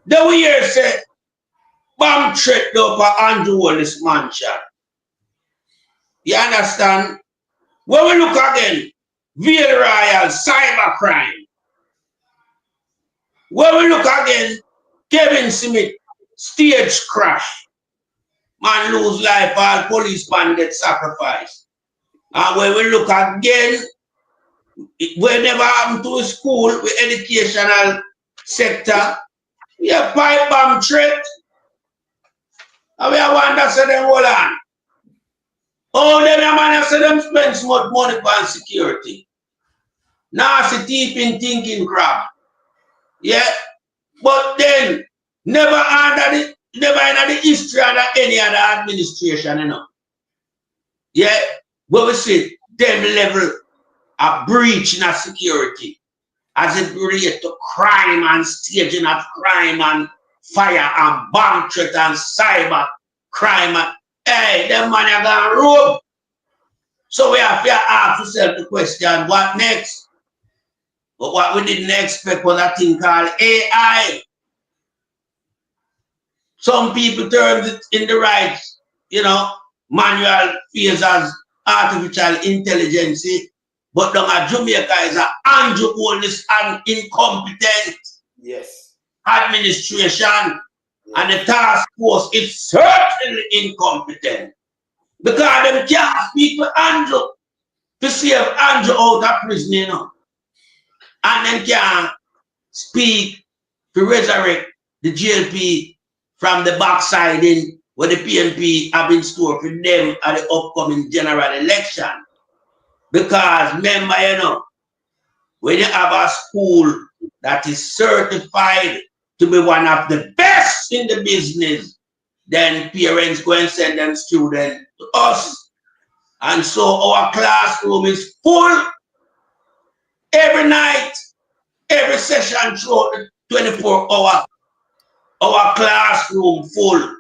Then we hear say, bomb threat up at Andrew Wallace mansion. You understand? When we look again, Ville Royal cybercrime. When we look again, Kevin Smith stage crash. Man lose life, all police man get sacrificed. And when we look again, whenever happened to a school with educational sector, we have pipe bomb threat. And we have wonder say them hold on. Oh, them man say them spend so much money on security. Now see deep in thinking crap. Yeah. But then never in the history of any other administration, Yeah. But we see them level a breach in a security as it relates to crime and staging of crime and fire and bomb threat and cyber crime. Hey, them man are gonna rope. So we have to ask ourselves the question, what next? But what we didn't expect was a thing called AI. Some people term it in the right, manual phase as artificial intelligence. But down at Jamaica is an Andrew Holness and incompetent administration. And the task force is certainly incompetent. Because them can't speak to Andrew to save Andrew out of prison, And then can't speak to resurrect the GLP from the backside in where the PNP have in store for them at the upcoming general election. Because remember, when you have a school that is certified to be one of the best in the business, then parents go and send them students to us. And so our classroom is full every night, every session throughout the 24 hours. Our classroom full.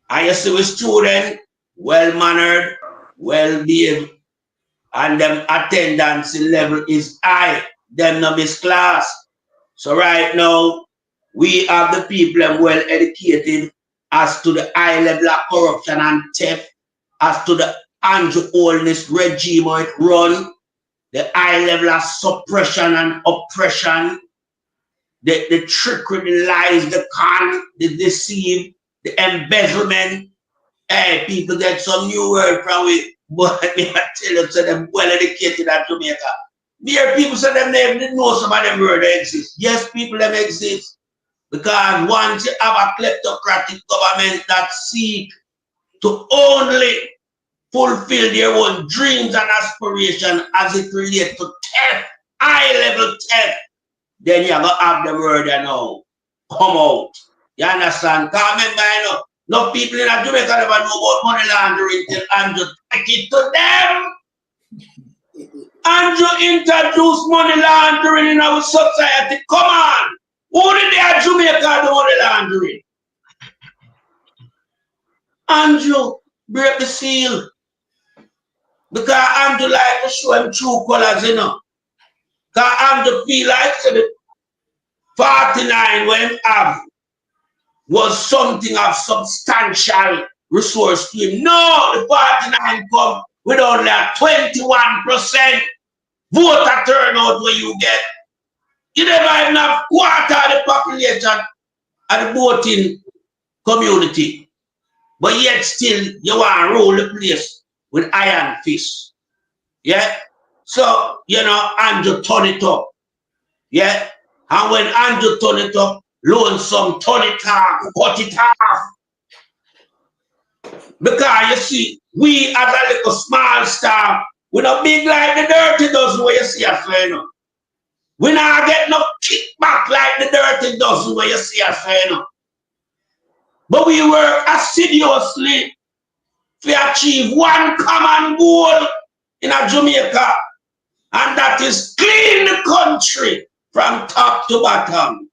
And you see with students, well-mannered, well-behaved, and them attendance level is high. Them no miss class. So right now, we have the people well educated as to the high level of corruption and theft, as to the Andrew Holness regime how it run, the high level of suppression and oppression, the trickery, the lies, the con, the deceive, the embezzlement. Hey, people get some new word from it, but me I tell you, so them well educated at Jamaica. Mere people say them they know some of them word exist. Yes, people them exist. Because once you have a kleptocratic government that seek to only fulfill their own dreams and aspirations as it relates to theft, high-level theft, then you're going to have the word, come out. You understand? Because remember, no people in Jamaica never know about money laundering till Andrew take it to them. Andrew introduced money laundering in our society. Come on. Who did they at Jamaica do money laundering? Andrew break the seal. Because Andrew like to show him true colors, Because Andrew feel like the 49 when have was something of substantial resource to him. No, the 49 come with only a 21% voter turnout where you get. You never even have quarter of the population of the voting community. But yet still you want to rule the place with iron fist. Yeah? So, Andrew turn it up. Yeah? And when Andrew turn it up, loan some, turn it off, cut it off. Because you see, we as a little small staff, we're not big like the dirty dozen where you see us, We not get no kickback like the dirty dozen where you see us, But we work assiduously to achieve one common goal in Jamaica, and that is clean the country from top to bottom.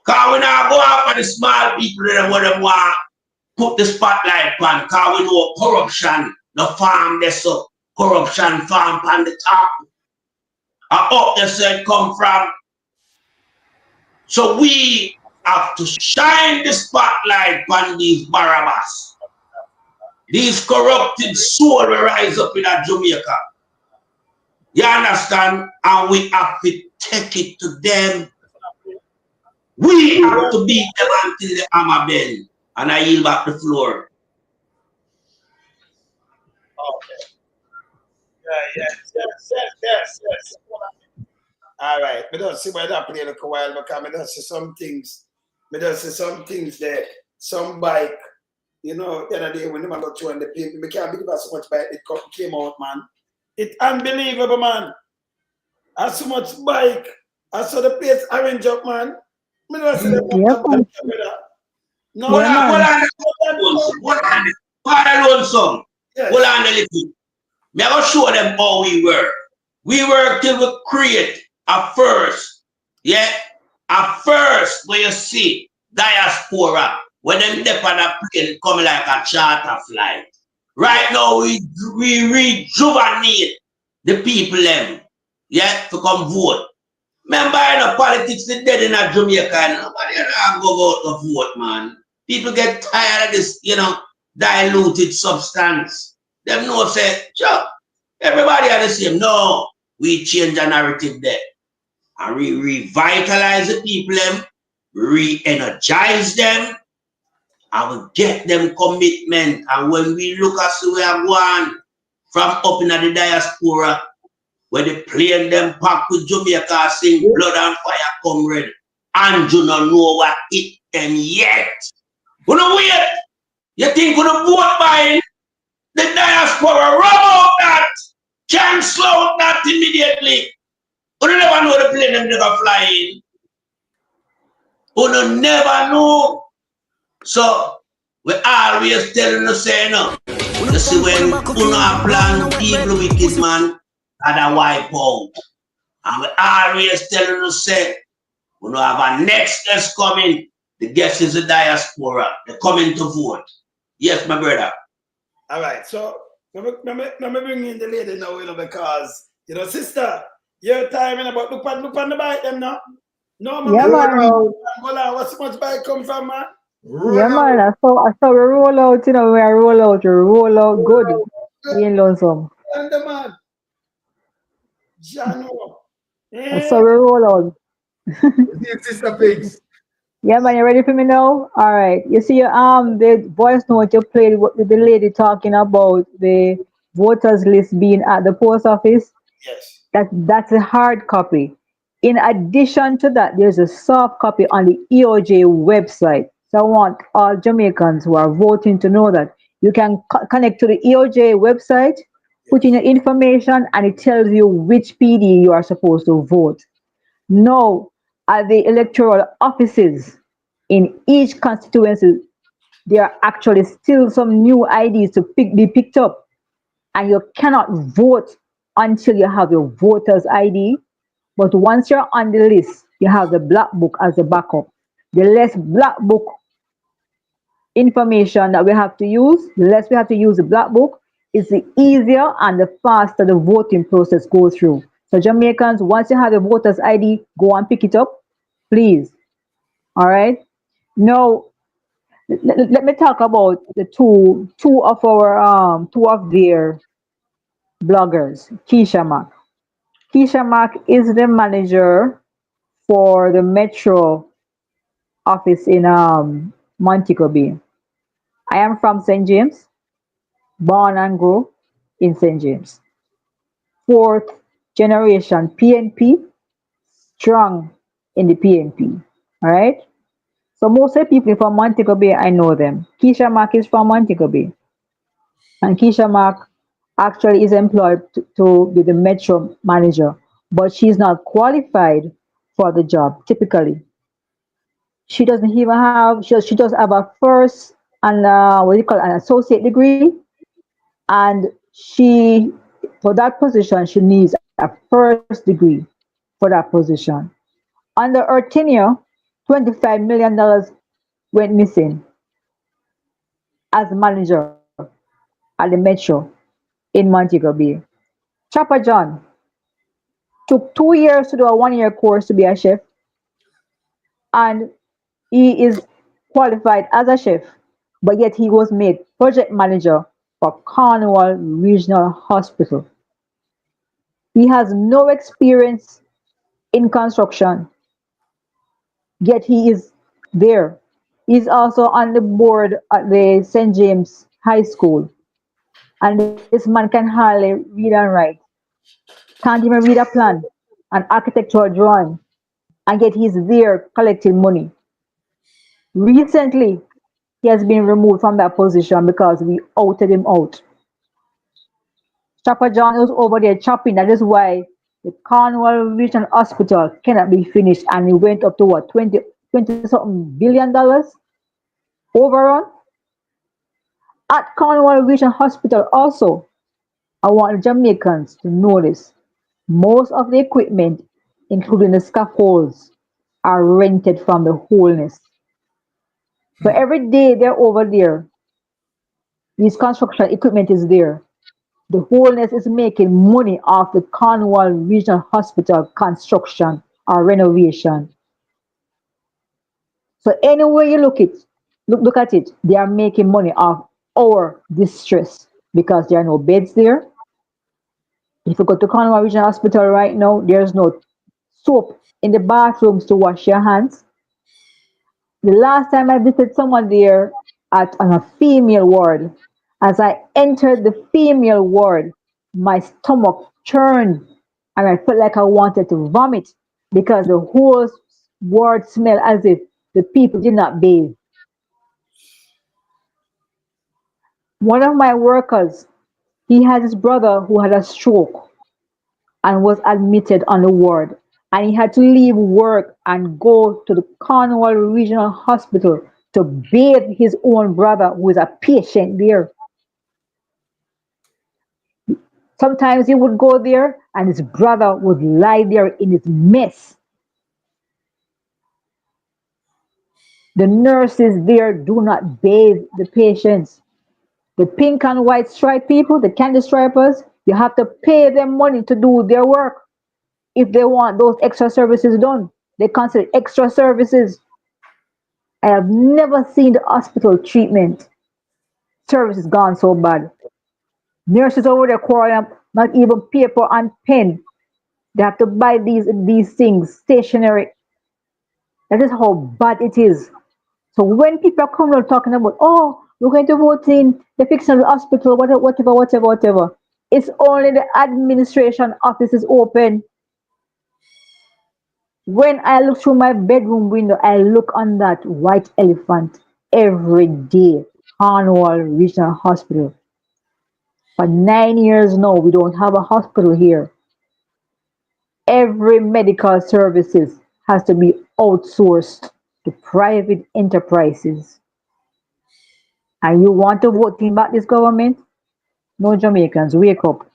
Because we not go after the small people that want to put the spotlight on, because we know corruption, the farm there, so corruption farm on the top. And up there so it come from. So we have to shine the spotlight on these Barabbas. These corrupted souls will rise up in Jamaica. You understand? And we have to take it to them. We have to beat them until the hammer bend. And I yield back the floor. Okay. Yes. All right. I don't see why that play a while because I don't see some things. I don't see some things there. Some bike, the other day when I got to the people, I can't believe how so much bike it came out, man. It's unbelievable, man. I so much bike. I saw the place arrange up, man. I don't see the no, hold on, some. Hold on a little. Me I will show them how we work. We work till we create a first. Yeah? A first where you see Diaspora. When them dep on a plane come like a charter flight. Right now we rejuvenate the people them. Yeah, to come vote. Remember, politics is dead in Jamaica. Nobody go out to vote, man. People get tired of this, diluted substance. Them know say, sure, everybody are the same. No, we change the narrative there. And we revitalize the people, them, re-energize them, and we get them commitment. And when we look at where we are going from up in the diaspora, where they plane them pack with Jamaica, sing blood and fire comrade, and you don't know what it them yet. You know wait. You think you know vote by the diaspora, rub out that, cancel out that immediately. You never know the plane them never fly in. You never know. So we always telling us say no. You see when you have plan evil wicked man and a wipe out. And we always telling us say we have a next guest coming. The guest is the diaspora. They're coming to vote. Yes, my brother. All right, so let me bring in the lady now, because sister, your timing about look on the bike them now. No, man. Yeah, man. What's much bike come from, man? Yeah, man. I saw we roll out, we roll out good. We ain't lonesome. And the man. Jano. I saw we roll out. Sister Pigs. Yeah, man, you ready for me now? All right. You see, the voice note you played with the lady talking about the voters list being at the post office. Yes. That's a hard copy. In addition to that, there's a soft copy on the EOJ website. So I want all Jamaicans who are voting to know that you can connect to the EOJ website, put in your information, and it tells you which PD you are supposed to vote. Now, at the electoral offices in each constituency, there are actually still some new IDs to be picked up, and you cannot vote until you have your voter's ID. But once you're on the list, you have the black book as a backup. The less black book information that we have to use, the less we have to use the black book, it's the easier and the faster the voting process goes through. So Jamaicans, once you have your voter's ID, go and pick it up, please. All right. Now, let me talk about the two of their bloggers, Keisha Mack. Keisha Mack is the manager for the Metro office in Montego Bay. I am from St. James, born and grew in St. James. Fourth generation PNP, strong in the PNP. All right. So most of the people from Montego Bay, I know them. Keisha Mack is from Montego Bay. And Keisha Mack actually is employed to be the Metro manager, but she's not qualified for the job typically. She doesn't even have, she does have a first and what do you call it, an associate degree. And for that position, she needs a first degree for that position. Under her tenure, $25 million went missing as manager at the Metro in Montego Bay. Chopper John took 2 years to do a 1 year course to be a chef, and he is qualified as a chef, but yet he was made project manager for Cornwall Regional Hospital. He has no experience in construction, yet he is there. He's also on the board at the St. James High School, and this man can hardly read and write, can't even read a plan, an architectural drawing, and yet he's there collecting money. Recently, he has been removed from that position because we outed him out. Chopper John was over there chopping. That is why the Cornwall Regional Hospital cannot be finished, and it went up to what, 20 something billion dollars overrun at Cornwall Regional Hospital. Also, I want Jamaicans to notice most of the equipment, including the scaffolds, are rented from the Holness. So every day they're over there, this construction equipment is there. The Holness is making money off the Cornwall Regional Hospital construction or renovation. So anywhere you look it, Look at it. They are making money off our distress because there are no beds there. If you go to Conway Regional Hospital right now, there's no soap in the bathrooms to wash your hands. The last time I visited someone there at on a female ward, as I entered the female ward, my stomach churned and I felt like I wanted to vomit because the whole ward smelled as if the people did not bathe. One of my workers, he had his brother who had a stroke and was admitted on the ward. And he had to leave work and go to the Cornwall Regional Hospital to bathe his own brother who is a patient there. Sometimes he would go there and his brother would lie there in his mess. The nurses there do not bathe the patients. The pink and white stripe people, the candy stripers, you have to pay them money to do their work. If they want those extra services done, they consider extra services. I have never seen the hospital treatment services gone so bad. Nurses over there quarreling, not even paper and pen. They have to buy these things, stationery. That is how bad it is. So when people are coming out talking about, oh, we're going to vote in the fixing of the hospital, whatever, it's only the administration office is open. When I look through my bedroom window, I look on that white elephant every day. Cornwall Regional Hospital. For 9 years now, we don't have a hospital here. Every medical services has to be outsourced to private enterprises. And you want to vote in back this government? No, Jamaicans, wake up.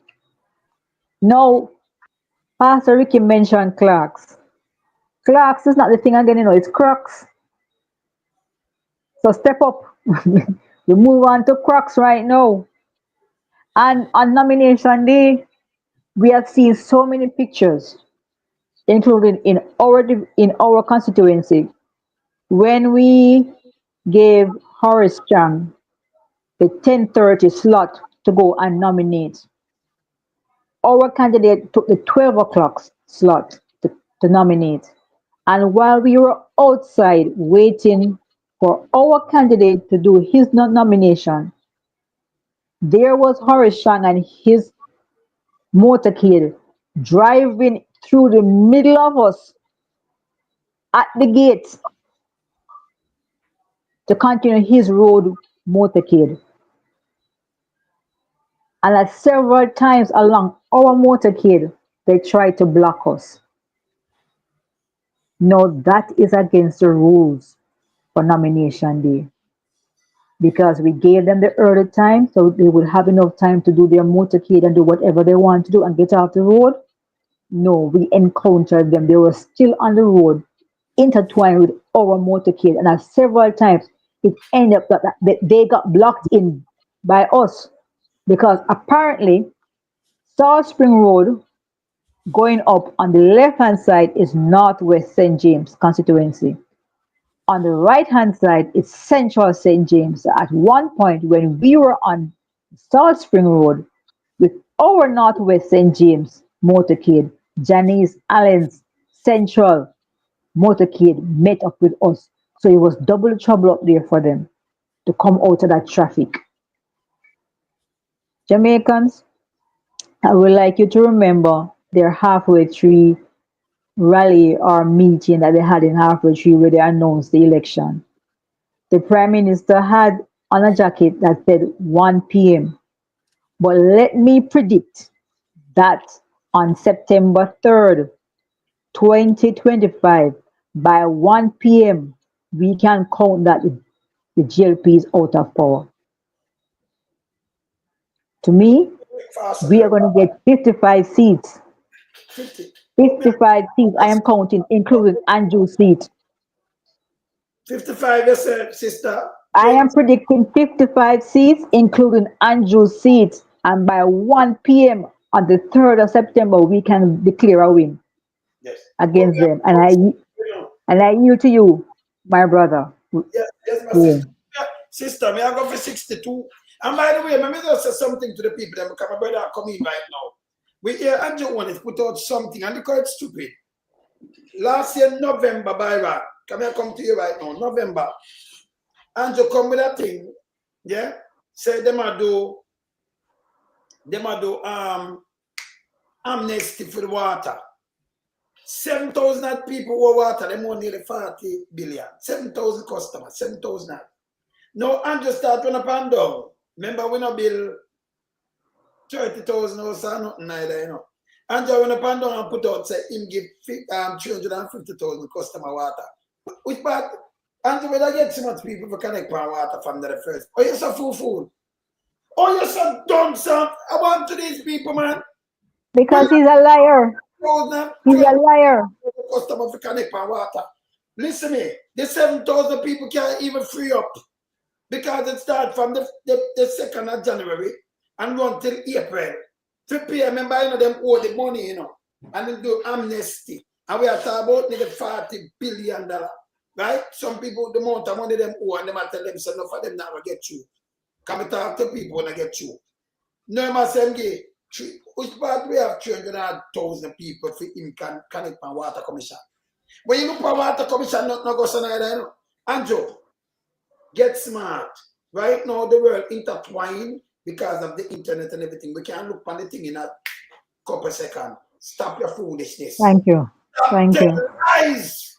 No, Pastor Ricky mentioned clerks. Clerks is not the thing again, it's crooks. So step up. We move on to crooks right now. And on nomination day, we have seen so many pictures, including in our constituency, when we gave Horace Chang the 10:30 slot to go and nominate. Our candidate took the 12 o'clock slot to nominate. And while we were outside waiting for our candidate to do his nomination, there was Horace Chang and his motorcade driving through the middle of us at the gate to continue his road motorcade. And at several times along our motorcade, they tried to block us. No, that is against the rules for nomination day because we gave them the early time so they would have enough time to do their motorcade and do whatever they want to do and get off the road. No, we encountered them. They were still on the road, intertwined with our motorcade, and at several times it ended up that they got blocked in by us because apparently South Spring Road going up on the left hand side is Northwest St. James constituency. On the right hand side is Central St. James. At one point when we were on South Spring Road with our Northwest St. James motorcade, Janice Allen's Central motorcade met up with us. So it was double trouble up there for them to come out of that traffic. Jamaicans, I would like you to remember their halfway tree rally or meeting that they had in halfway tree where they announced the election. The Prime Minister had on a jacket that said 1 p.m. But let me predict that on September 3rd, 2025, by 1 p.m., we can count that the GLP is out of power. To me, we are going to get 55 seats. 55 seats, I am counting, including Andrew's seat. 55, yes, sister. I am predicting 55 seats, including Andrew's seat. And by 1 p.m. on the 3rd of September, we can declare a win against them. And I yield to you, my brother. Yes, my sister. Sister, me I go for 62. And by the way, let me just say something to the people that because my brother come in right now. We hear Andrew Holness put out something and they call it stupid. Last year, November, Byron, come to you right now, November. Andrew come with a thing, yeah? Say them a do amnesty for the water. 7,000 people who water, them own nearly 40 billion. 7,000 customers, 7,000. Now, Andrew start when up and down. Remember, we no bill 30,000 or so, nothing neither, you know. Andrew went up and down and put out, say, him give 350,000 customer water. Which part? Andrew, when I get so much people for connect power water from the first. Oh, you're so fool. Oh, you're so dumb, son. I want to these people, man. Because he's a liar. He's a liar. Customer for connect power water. Listen to me. The 7,000 people can't even free up. Because it starts from the 2nd of January and run till April. 3 p.m. Remember, you know, them owe the money, you know, and they do amnesty. And we are talking about nearly $40 billion, right? Some people, the amount of money them owe, and they might tell them, so enough for them not to get you. Come and talk to people when I get you. No, my same day, which part we have 300,000 people for him can connect my water commission. When you look for water commission, not go so neither, you know. Andrew, get smart. Right now, the world intertwined because of the internet and everything. We can't look on the thing in a couple seconds. Stop your foolishness. Thank you. Thank you. Lies.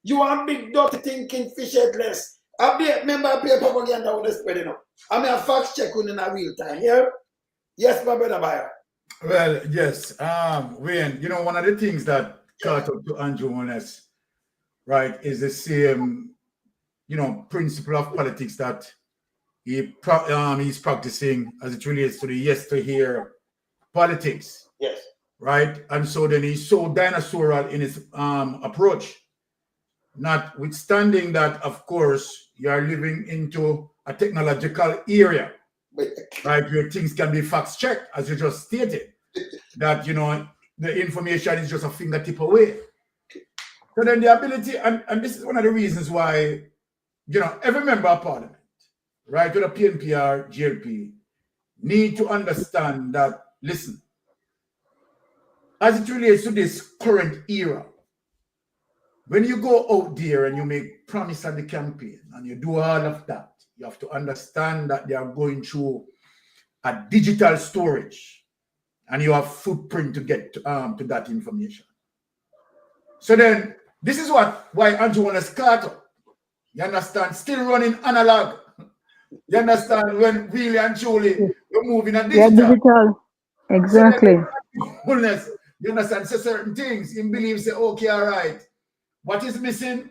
You are big dirty thinking, fish headless. Remember, I play propaganda on the spread, you know. I mean, a fact check in a real time. Yeah? Yes, my brother Bayer. Well, yes. Wayne, you know, one of the things that caught up to Andrew Holness, right, is the same, you know, principle of politics that he's practicing as it relates to the yesteryear politics. Yes. Right? And so then he's so dinosaurial in his approach. Notwithstanding that, of course, you are living into a technological area, right, where things can be fact checked, as you just stated, that, you know, the information is just a fingertip away. So then the ability, and this is one of the reasons why, you know, every member of parliament, right, to the PNPR, GLP, need to understand that, listen, as it relates to this current era, when you go out there and you make promise at the campaign and you do all of that, you have to understand that they are going through a digital storage and you have footprint to get to that information. So then, this is why Andrew Holness caught up. You understand? Still running analog. You understand? When really and truly we're moving on digital. Yeah, digital. Exactly. So then, you understand? So certain things, he believes, say, okay, all right. What is missing?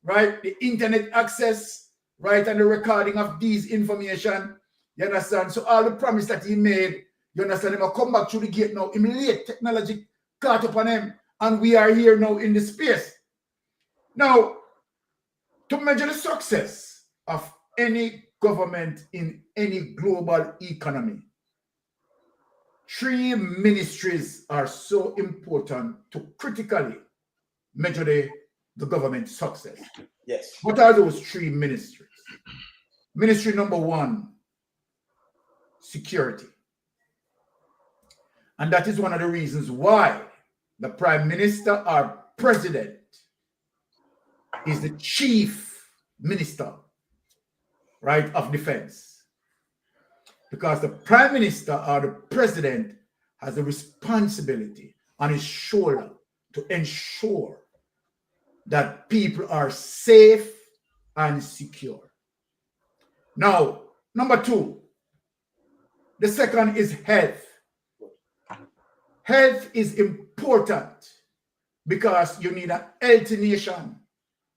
Right? The internet access, right? And the recording of these information. You understand? So all the promise that he made, you understand? He will come back through the gate now. Immediate technology caught up on him. And we are here now in the space. Now, to measure the success of any government in any global economy, 3 ministries are so important to critically measure the government's success. Yes. What are those 3 ministries? Ministry number 1, security. And that is one of the reasons why the Prime Minister or President is the Chief Minister, right, of Defense. Because the Prime Minister or the President has a responsibility on his shoulder to ensure that people are safe and secure. Now, number 2, the second is health. Health is important because you need a healthy nation,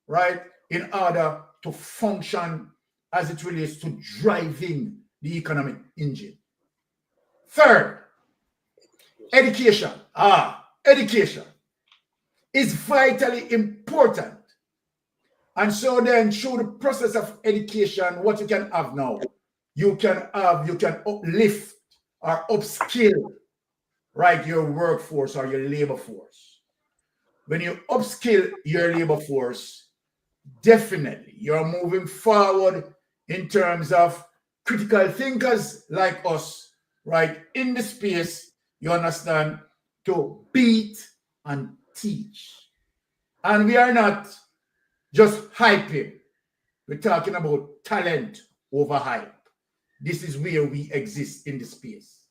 right, in order to function as it relates to driving the economic engine. Third, education. Education is vitally important. And so then through the process of education, what you can have now, you can uplift or upskill, right, your workforce or your labor force. When you upskill your labor force, definitely you're moving forward in terms of critical thinkers like us, right, in the space, you understand, to beat and teach. And we are not just hyping. We're talking about talent over hype. This is where we exist in the space.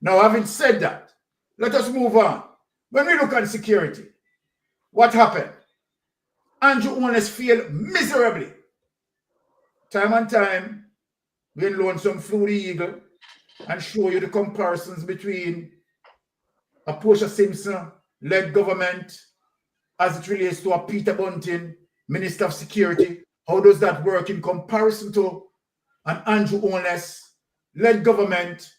Now, having said that, let us move on. When we look at security, what happened? Andrew Holness failed miserably. Time and time, we Lonesome flew the eagle and show you the comparisons between a Portia Simpson-led government as it relates to a Peter Bunting, Minister of Security. How does that work in comparison to an Andrew Holness-led government,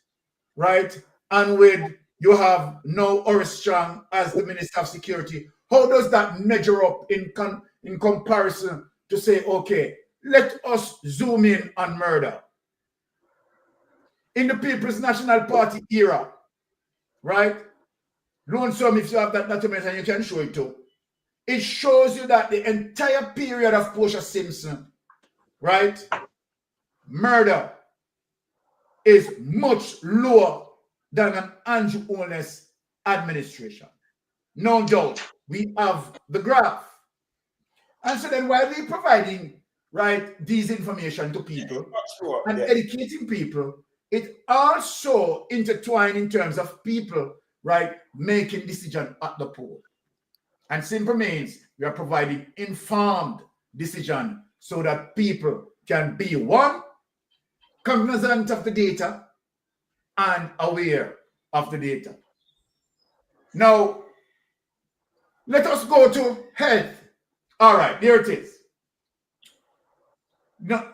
right? And with you have now Strong as the Minister of Security. How does that measure up in comparison to say, okay, let us zoom in on murder? In the People's National Party era, right? Lonesome, if you have that document and you can show it too, it shows you that the entire period of Portia Simpson, right, murder is much lower than an Andrew Holness administration. No doubt, we have the graph. And so then while we're providing, right, these information to people and educating people, it also intertwines in terms of people, right, making decisions at the poll. And simple means we are providing informed decision so that people can be, one, cognizant of the data and aware of the data. Now, let us go to health. All right, there it is. Now,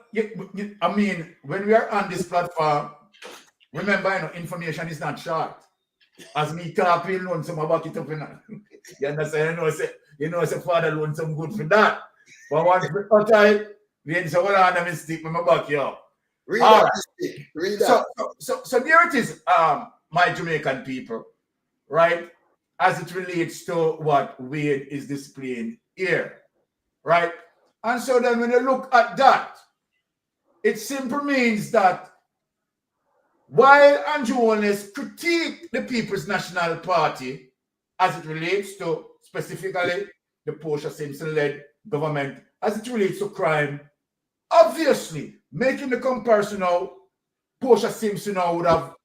I mean, when we are on this platform, remember, information is not short. As me talking, Lonesome about it up in you understand? Say father Lonesome good for that. But once we cut it, we ain't say, hold on, a mistake, my back here. Read that. So there it is, my Jamaican people, right? As it relates to what Wade is displaying here, right? And so then when you look at that, it simply means that while Andrew Holness critiqued the People's National Party as it relates to specifically the Portia Simpson-led government, as it relates to crime, obviously making the comparison now, Portia Simpson now would have,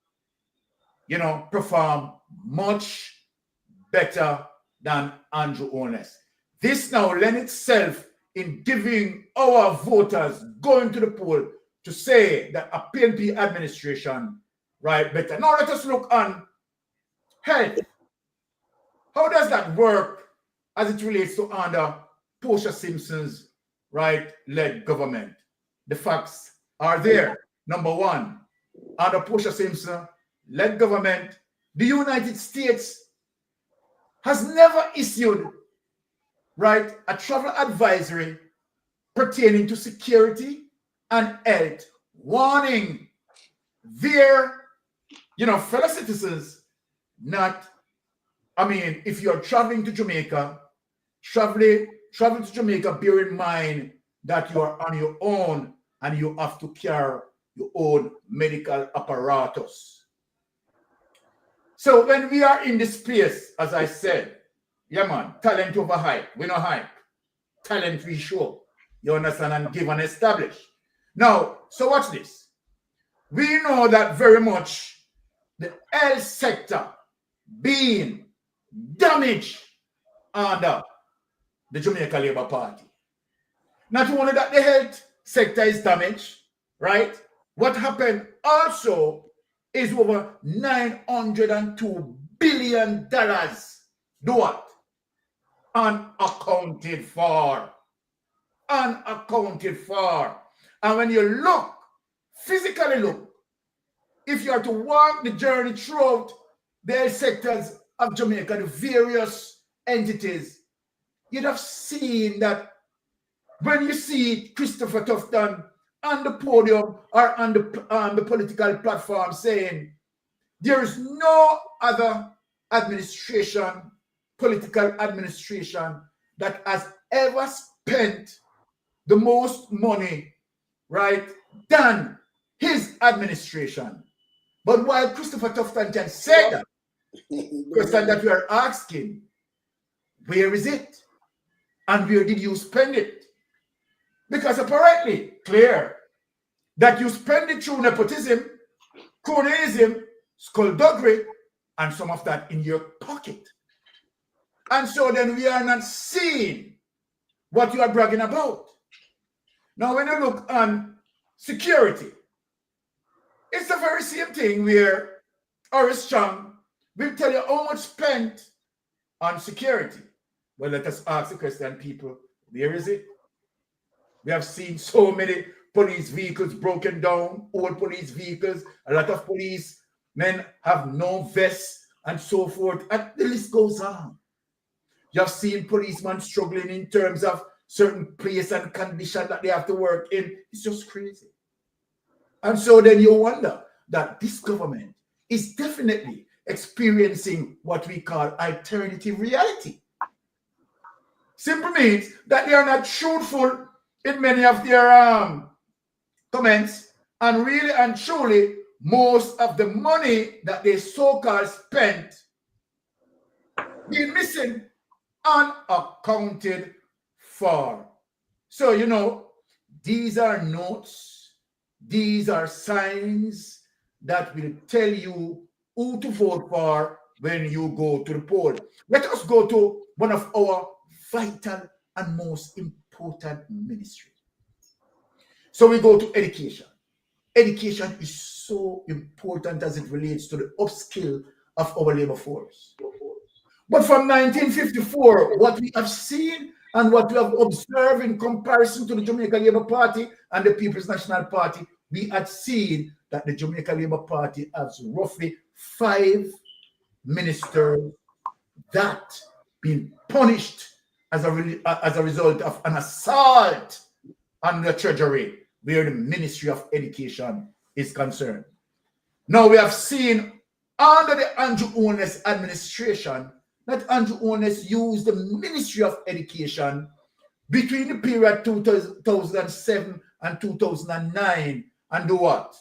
performed much better than Andrew Holness. This now lends itself in giving our voters going to the poll to say that a PNP administration, right, better. Now let us look on health. How does that work as it relates to under Portia Simpson's, right, led government? The facts are there. Number one, under Portia Simpson led government, the United States has never issued, right, a travel advisory pertaining to security and health, warning their, fellow citizens not, if you're traveling to Jamaica, travel to Jamaica, bear in mind that you are on your own and you have to carry your own medical apparatus. So when we are in this space, as I said, yeah man, talent over hype. We no hype. Talent we show. You understand? And give and establish. Now, so watch this. We know that very much the health sector being damaged under the Jamaica Labour Party. Not only that the health sector is damaged, right? What happened also is over $902 billion. Do what? Unaccounted for. Unaccounted for. And when you look, physically look, if you are to walk the journey throughout the sectors of Jamaica, the various entities, you'd have seen that when you see Christopher Tufton on the podium or on the political platform saying there is no other administration, political administration, that has ever spent the most money, right, than his administration. But while Christopher Tufton can say that, question that we are asking, where is it? And where did you spend it? Because apparently, clear that you spend it through nepotism, cronyism, skullduggery, and some of that in your pocket. And so then we are not seeing what you are bragging about. Now, when you look on security, it's the very same thing where Horace Strong will tell you how much spent on security. Well, let us ask the question, people, where is it? We have seen so many police vehicles broken down, old police vehicles, a lot of police men have no vests and so forth, and the list goes on. You have seen policemen struggling in terms of certain place and condition that they have to work in. It's just crazy. And so then you wonder that this government is definitely experiencing what we call alternative reality. Simply means that they are not truthful in many of their comments, and really and truly, most of the money that they so-called spent being missing, unaccounted for. So, you know, these are notes, these are signs that will tell you who to vote for when you go to the poll. Let us go to one of our vital and most important ministries. So we go to education. Education is so important as it relates to the upskill of our labor force. But from 1954, what we have seen and what we have observed in comparison to the Jamaica Labour Party and the People's National Party, we had seen that the Jamaica Labour Party has roughly 5 ministers that been punished as a result of an assault on the Treasury where the Ministry of Education is concerned. Now we have seen under the Andrew Holness administration that Andrew Holness used the Ministry of Education between the period 2007 and 2009 and do what?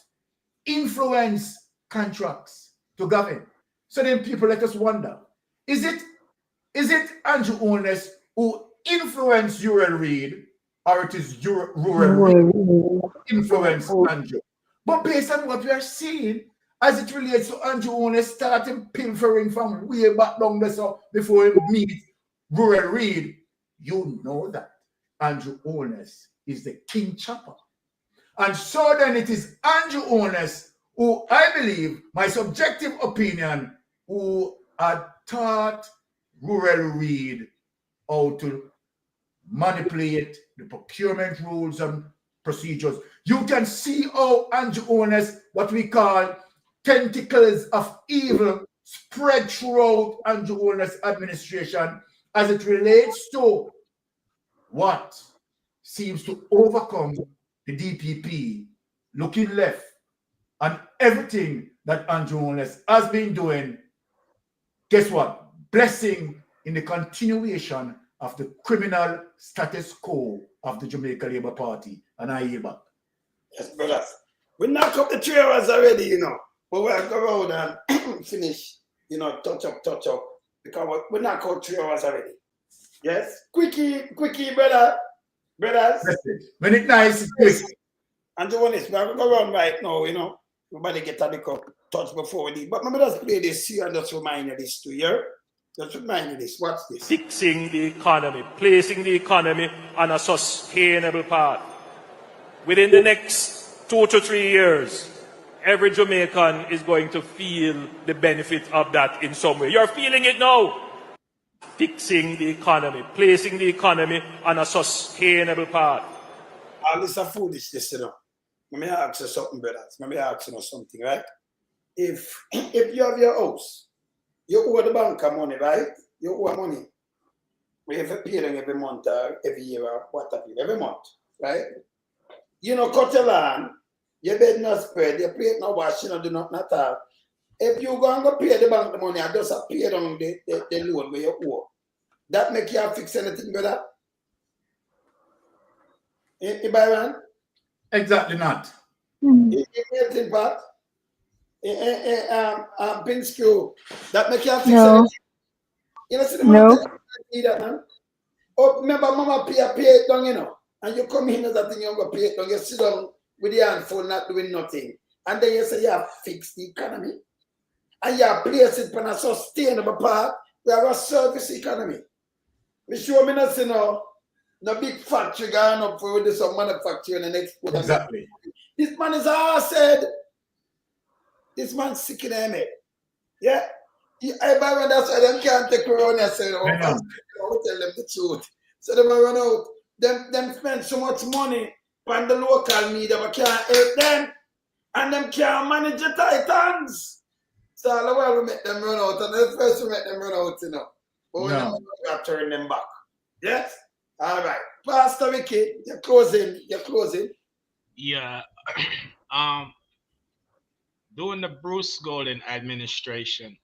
Influence contracts to Gov'T. So then people let us wonder, is it Andrew Holness who influenced Uriel Reid, or it is Uriel Reid who influenced Andrew? But based on what we are seeing, as it relates to Andrew Holness starting pilfering from way back down there, so before he meet Uriel Reid, you know that Andrew Holness is the king chopper. And so then it is Andrew Holness who, I believe, my subjective opinion, who had taught Uriel Reid how to manipulate the procurement rules and procedures. You can see how Andrew Holness, what we call tentacles of evil, spread throughout Andrew Holness administration as it relates to what seems to overcome the DPP, looking left, and everything that Andrew Holness has been doing. Guess what? Blessing in the continuation of the criminal status quo of the Jamaica Labour Party. And I yield back. Yes, brothers. We knock up the 3 hours already, you know. But we'll go around and finish, you know, touch up. Because we knock out 3 hours already. Yes? Quickie, brother. Brothers. When it's nice, it's quick. And the one is, we're going to go around right now, you know. Nobody get a little touch before we leave. But let me just play this here and just remind you this too, yeah? Just remind you this. What's this? Fixing the economy, placing the economy on a sustainable path. Within the next 2 to 3 years, every Jamaican is going to feel the benefit of that in some way. You're feeling it now. Fixing the economy, placing the economy on a sustainable path. All this is foolishness, you know. Let me ask you something, brothers. Let me ask you something, right? If you have your house, you owe the bank money, right? You owe money. We have to pay them every month or every year or whatever, every month, right? You know, cut your land, your bed not spread, your plate not wash, you know, do not at all. If you go and go pay the bank the money, I just pay down the loan where you owe. That make you fix anything, brother? Byron? Exactly not. Melting pot. Pinskew. That make you fix No, anything. You know, see the man no. need that, man. Oh, remember, Mama pay it down, you know, and you come in as a thing, you're going to pay it down. You sit down with your hand full, not doing nothing. And then you say, you have fixed the economy. And you have placed it on a sustainable part. We have a service economy. We show me not, you know, no big factory going up for this some manufacturing and export. Exactly. This man is all said. This man's sick in the head. Yeah. Everybody when that's why them can't take around and say, oh, I will tell them the truth. So them run out. Them spend so much money on the local media, but can't help them. And them can't manage the titans. So all the while we make them run out. And the first we make them run out, you know. But we never got to turn them back. Yes? All right. Pastor Vicky, you're closing. Yeah. During the Bruce Golden administration,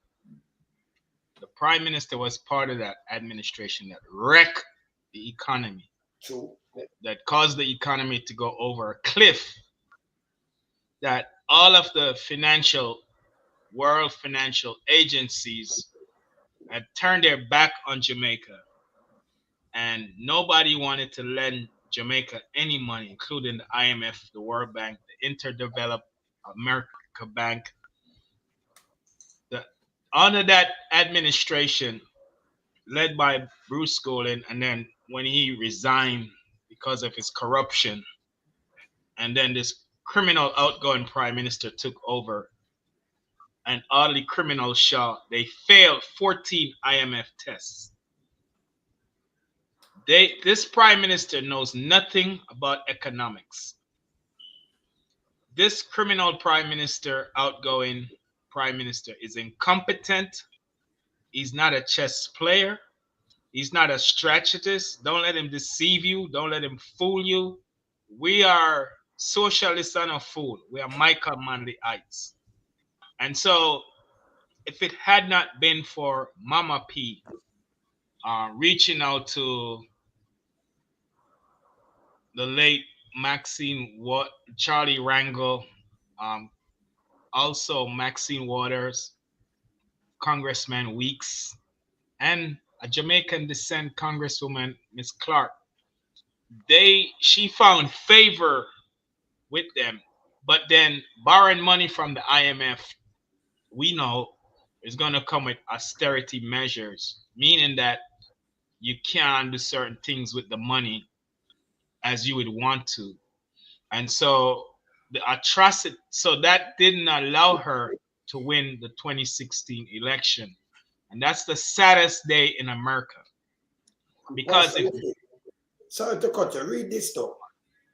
the prime minister was part of that administration that wrecked the economy. True. That caused the economy to go over a cliff. That all of the world financial agencies had turned their back on Jamaica. And nobody wanted to lend Jamaica any money, including the IMF, the World Bank, the Interdeveloped America Bank. Under that administration, led by Bruce Golden, and then when he resigned because of his corruption, and then this criminal outgoing prime minister took over, and oddly criminal Shaw, they failed 14 IMF tests. This prime minister knows nothing about economics. This criminal prime minister, outgoing prime minister, is incompetent. He's not a chess player. He's not a strategist. Don't let him deceive you. Don't let him fool you. We are socialists and a fool. We are Michael Manleyites. And so if it had not been for Mama P reaching out to the late Charlie Rangel, also Maxine Waters, Congressman Weeks, and a Jamaican descent Congresswoman, Miss Clark, she found favor with them. But then borrowing money from the IMF, we know, is going to come with austerity measures, meaning that you can't do certain things with the money as you would want to. And so the atrocity, so that didn't allow her to win the 2016 election. And that's the saddest day in America. Because sorry to cut you, read this though.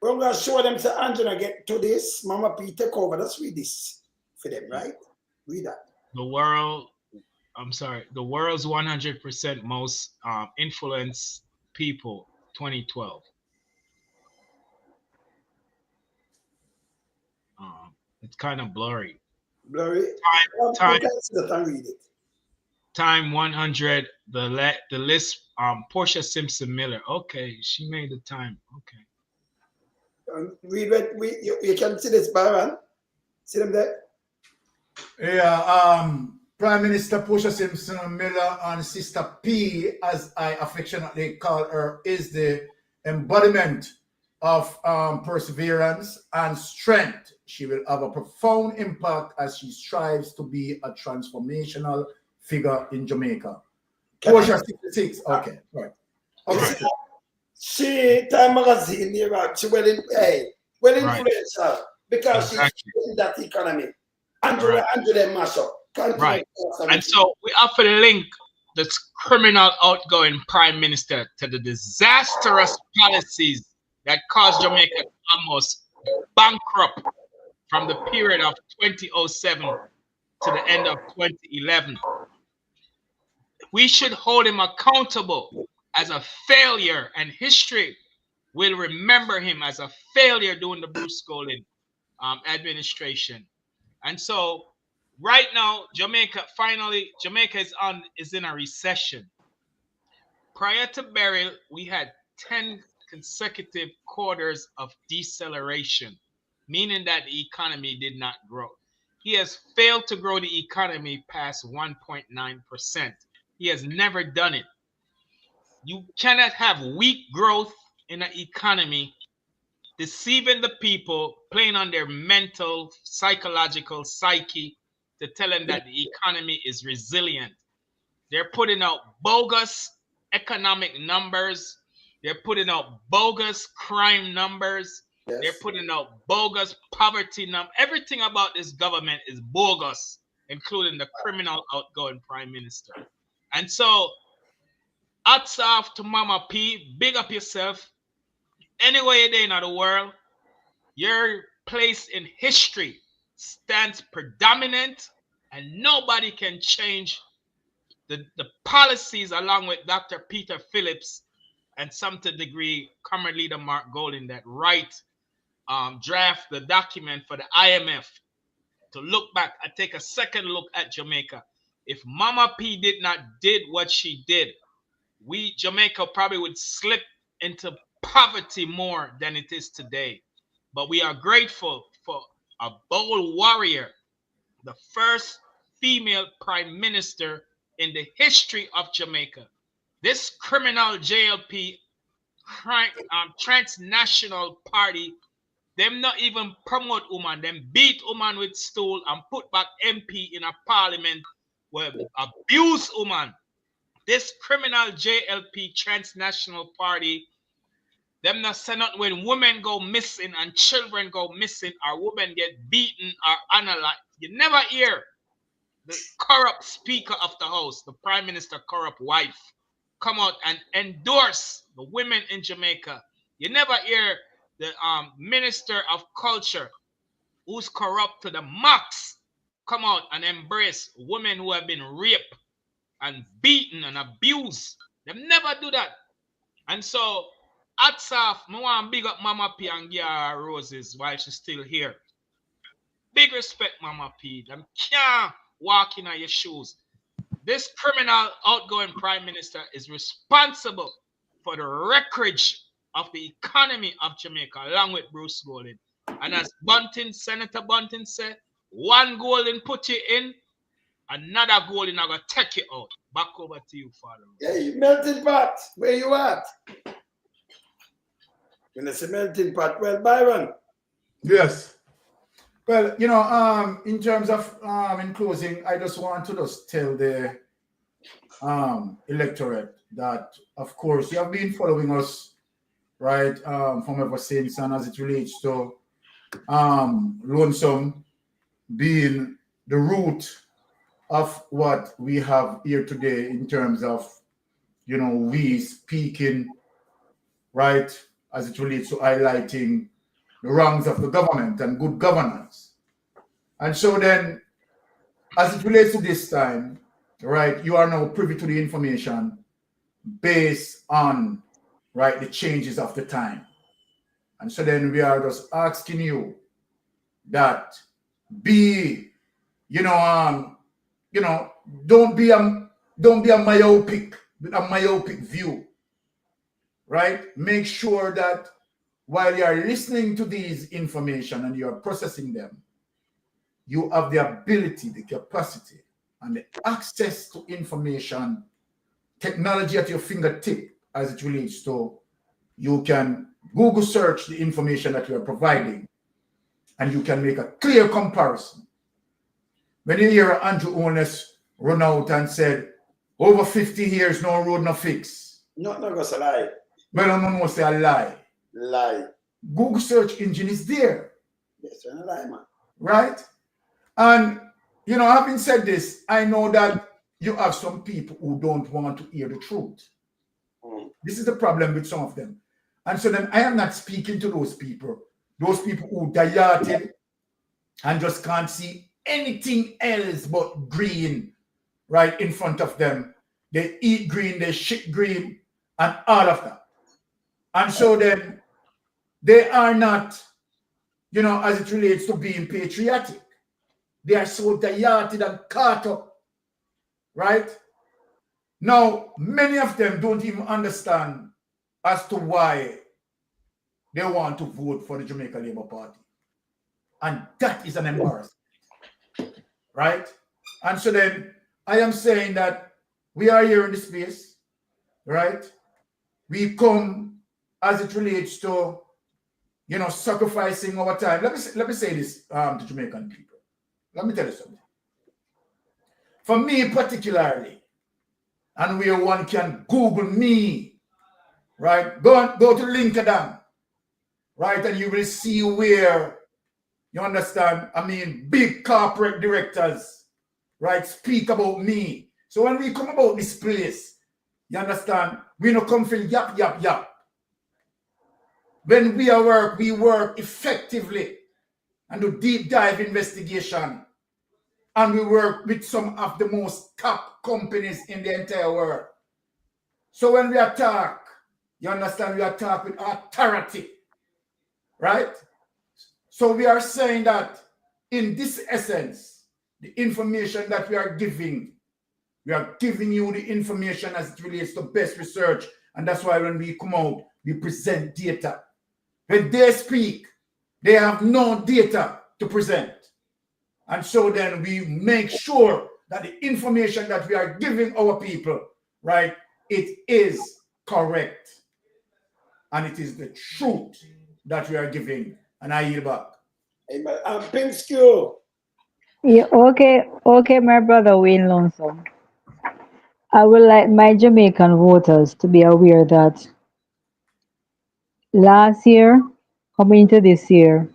We're going to show them to Angela get to this. Mama P take over. Let's read this for them, right? Read that. The world's 100% most influenced people, 2012. It's kind of blurry. Blurry? Time 100, the list, Portia Simpson Miller. Okay, she made the time. Okay. You can see this, Baron. See them there? Yeah, Prime Minister Portia Simpson Miller and Sister P, as I affectionately call her, is the embodiment of perseverance and strength. She will have a profound impact as she strives to be a transformational figure in Jamaica. Portia 66. Okay, right. Okay. She Time Magazine here, she well influence her because she's in that economy. Angela Mashup. Right. And so we offer to link this criminal outgoing prime minister to the disastrous policies that caused Jamaica almost bankrupt from the period of 2007 to the end of 2011. We should hold him accountable as a failure, and history will remember him as a failure during the Bruce Golden administration. And so right now, Jamaica is in a recession. Prior to Beryl, we had 10 consecutive quarters of deceleration. meaning that the economy did not grow. He has failed to grow the economy past 1.9%. He has never done it. You cannot have weak growth in an economy, deceiving the people, playing on their mental, psychological psyche to tell them that the economy is resilient. They're putting out bogus economic numbers. They're putting out bogus crime numbers. Yes. They're putting out bogus poverty numbers. Everything about this government is bogus, including the criminal outgoing prime minister. And so, hats off to Mama P. Big up yourself. Anywhere you're in the world, your place in history stands predominant, and nobody can change the policies along with Dr. Peter Phillips and some to degree Comrade Leader Mark Golding that draft the document for the IMF to look back and take a second look at Jamaica. If Mama P did not did what she did, Jamaica probably would slip into poverty more than it is today. But we are grateful for a bold warrior, the first female prime minister in the history of Jamaica. This criminal JLP transnational party, them not even promote woman, them beat woman with stool and put back MP in a parliament where abuse woman. This criminal JLP transnational party, them not say nothing when women go missing and children go missing or women get beaten or analyzed. You never hear the corrupt speaker of the house, the prime minister corrupt wife, come out and endorse the women in Jamaica. You never hear the minister of culture, who's corrupt to the max, come out and embrace women who have been raped and beaten and abused. They never do that. And so, hats off, I want to big up Mama P and give her roses while she's still here. Big respect, Mama P. Them can't walk in your shoes. This criminal outgoing prime minister is responsible for the wreckage of the economy of Jamaica, along with Bruce Golding. And as Senator Bunting said, one Golding put you in, another Golding are going to take you out. Back over to you, Father. Hey, melting pot, where you at? When I say melting pot, well, Byron. Yes. Well, in terms of in closing, I just want to just tell the electorate that, of course, you have been following us, right, from ever since, and as it relates to Lonesome being the root of what we have here today in terms of, we speaking, right, as it relates to highlighting the wrongs of the government and good governance. And so then, as it relates to this time, right, you are now privy to the information based on, right, the changes of the time. And so then we are just asking you that don't be a myopic view, right? Make sure that while you are listening to these information and you are processing them, you have the ability, the capacity, and the access to information, technology at your fingertip as it relates to, you can Google search the information that you are providing, and you can make a clear comparison. When you hear Andrew Holness run out and said, over 50 years, no road, no fix. No, that's a lie. Well, no one say a lie. Lie. Google search engine is there. Yes, a lie, man. Right? And, having said this, I know that you have some people who don't want to hear the truth. This is the problem with some of them. And so then I am not speaking to those people who diarted and just can't see anything else but green right in front of them. They eat green, they shit green, and all of that. And so then they are not, as it relates to being patriotic. They are so diarted and caught up, right? Now, many of them don't even understand as to why they want to vote for the Jamaica Labour Party. And that is an embarrassment, right? And so then I am saying that we are here in this space, right? We come as it relates to, you know, sacrificing our time. Let me say this to Jamaican people. Let me tell you something. For me particularly, and where one can Google me, right? Go to LinkedIn, right? And you will see where, you understand, I mean, big corporate directors, right, speak about me. So when we come about this place, you understand, we don't come from yap, yap, yap. When we work effectively and do deep dive investigation. And we work with some of the most top companies in the entire world. So when we attack, you understand, we attack with authority, right? So we are saying that in this essence, the information that we are giving you the information as it relates to best research. And that's why when we come out, we present data. When they speak, they have no data to present. And so then we make sure that the information that we are giving our people, right, it is correct. And it is the truth that we are giving. And I yield back. Amen. Pinskew. Yeah, okay, my brother Wayne Lonesome. I would like my Jamaican voters to be aware that last year, coming into this year,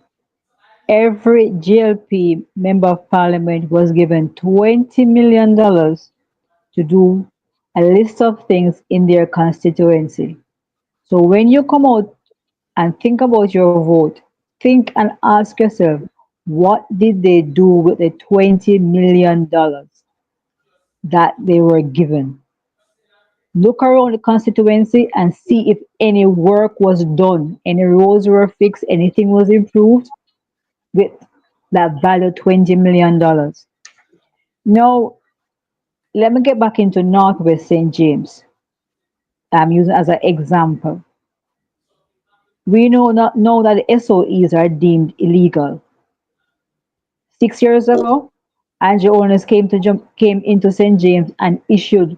every GLP member of parliament was given $20 million to do a list of things in their constituency. So when you come out and think about your vote, think and ask yourself, what did they do with the $20 million that they were given? Look around the constituency and see if any work was done, any roads were fixed, anything was improved with that value $20 million. Now, let me get back into Northwest St. James. I'm using as an example. We know that the SOEs are deemed illegal. 6 years ago, Andrew Holness came into St. James and issued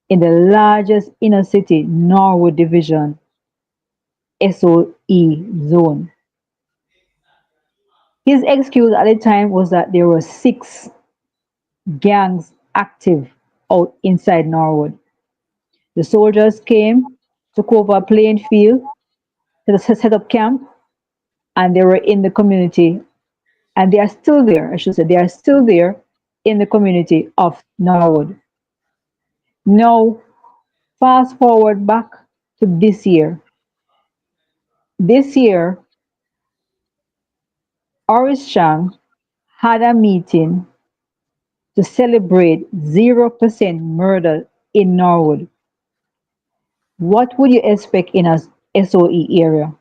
in the largest inner city Norwood division SOE zone. His excuse at the time was that there were 6 gangs active out inside Norwood. The soldiers came, took over a playing field, set up camp, and they were in the community. And they are still there, I should say, they are still there in the community of Norwood. Now, fast forward back to this year. This year, Oris Chang had a meeting to celebrate 0% murder in Norwood. What would you expect in a SOE area?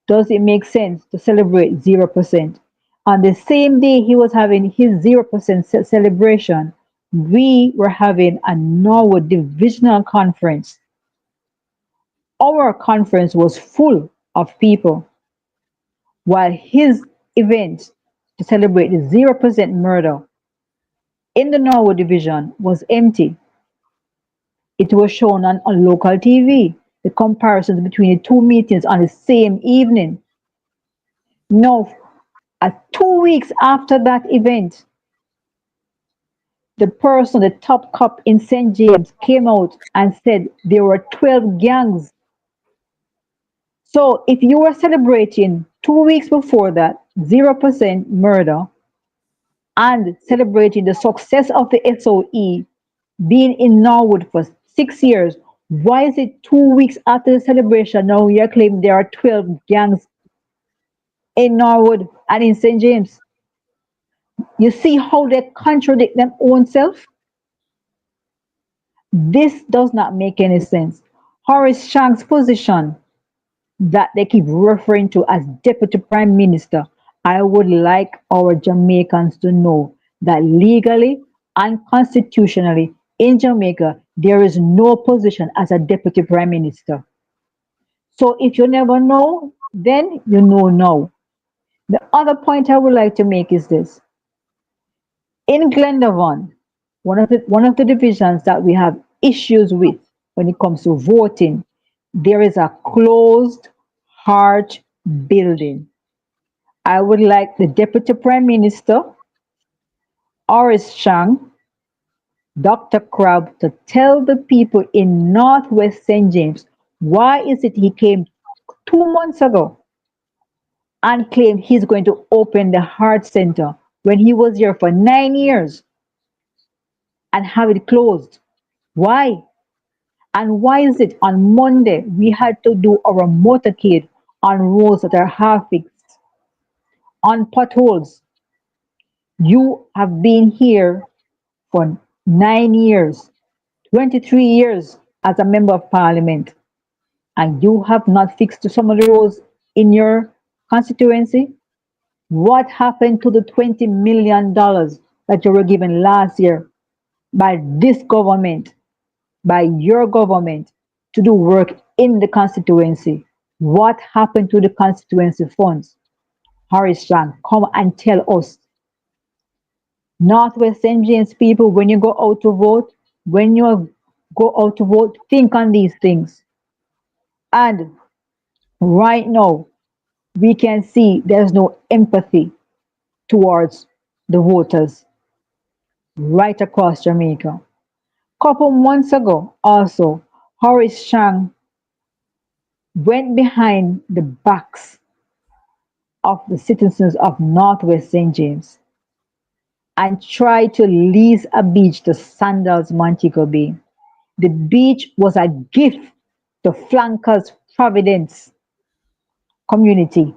Does it make sense to celebrate 0%? On the same day he was having his 0% celebration, we were having a Norwood divisional conference. Our conference was full of people, while his event to celebrate the 0% murder in the Norwood division was empty. It was shown on local TV, the comparisons between the two meetings on the same evening. Now, 2 weeks after that event, the top cop in St. James, came out and said there were 12 gangs. So if you were celebrating 2 weeks before that 0% murder and celebrating the success of the SOE being in Norwood for 6 years, why is it 2 weeks after the celebration now you're claiming there are 12 gangs in Norwood and in St. James? You see how they contradict their own self? This does not make any sense. Horace Chang's position that they keep referring to as Deputy Prime Minister, I would like our Jamaicans to know that legally and constitutionally in Jamaica, there is no position as a Deputy Prime Minister. So if you never know, then you know now. The other point I would like to make is this. In Glendavan, one of the divisions that we have issues with when it comes to voting, there is a closed heart building. I would like the Deputy Prime Minister, Oris Chang, Dr. Crab, to tell the people in Northwest St. James why is it he came 2 months ago and claimed he's going to open the heart center when he was here for 9 years and have it closed. Why? And why is it on Monday we had to do our motorcade on roads that are half fixed, on potholes? You have been here for 9 years, 23 years as a member of parliament, and you have not fixed some of the roads in your constituency? What happened to the $20 million that you were given last year by this government, by your government, to do work in the constituency? What happened to the constituency funds? Horace Strang, come and tell us. Northwest St. James people, when you go out to vote, think on these things. And right now, we can see there's no empathy towards the voters right across Jamaica. Couple months ago, also, Horace Chang went behind the backs of the citizens of Northwest St. James and tried to lease a beach to Sandals, Montego Bay. The beach was a gift to Flankers Providence community.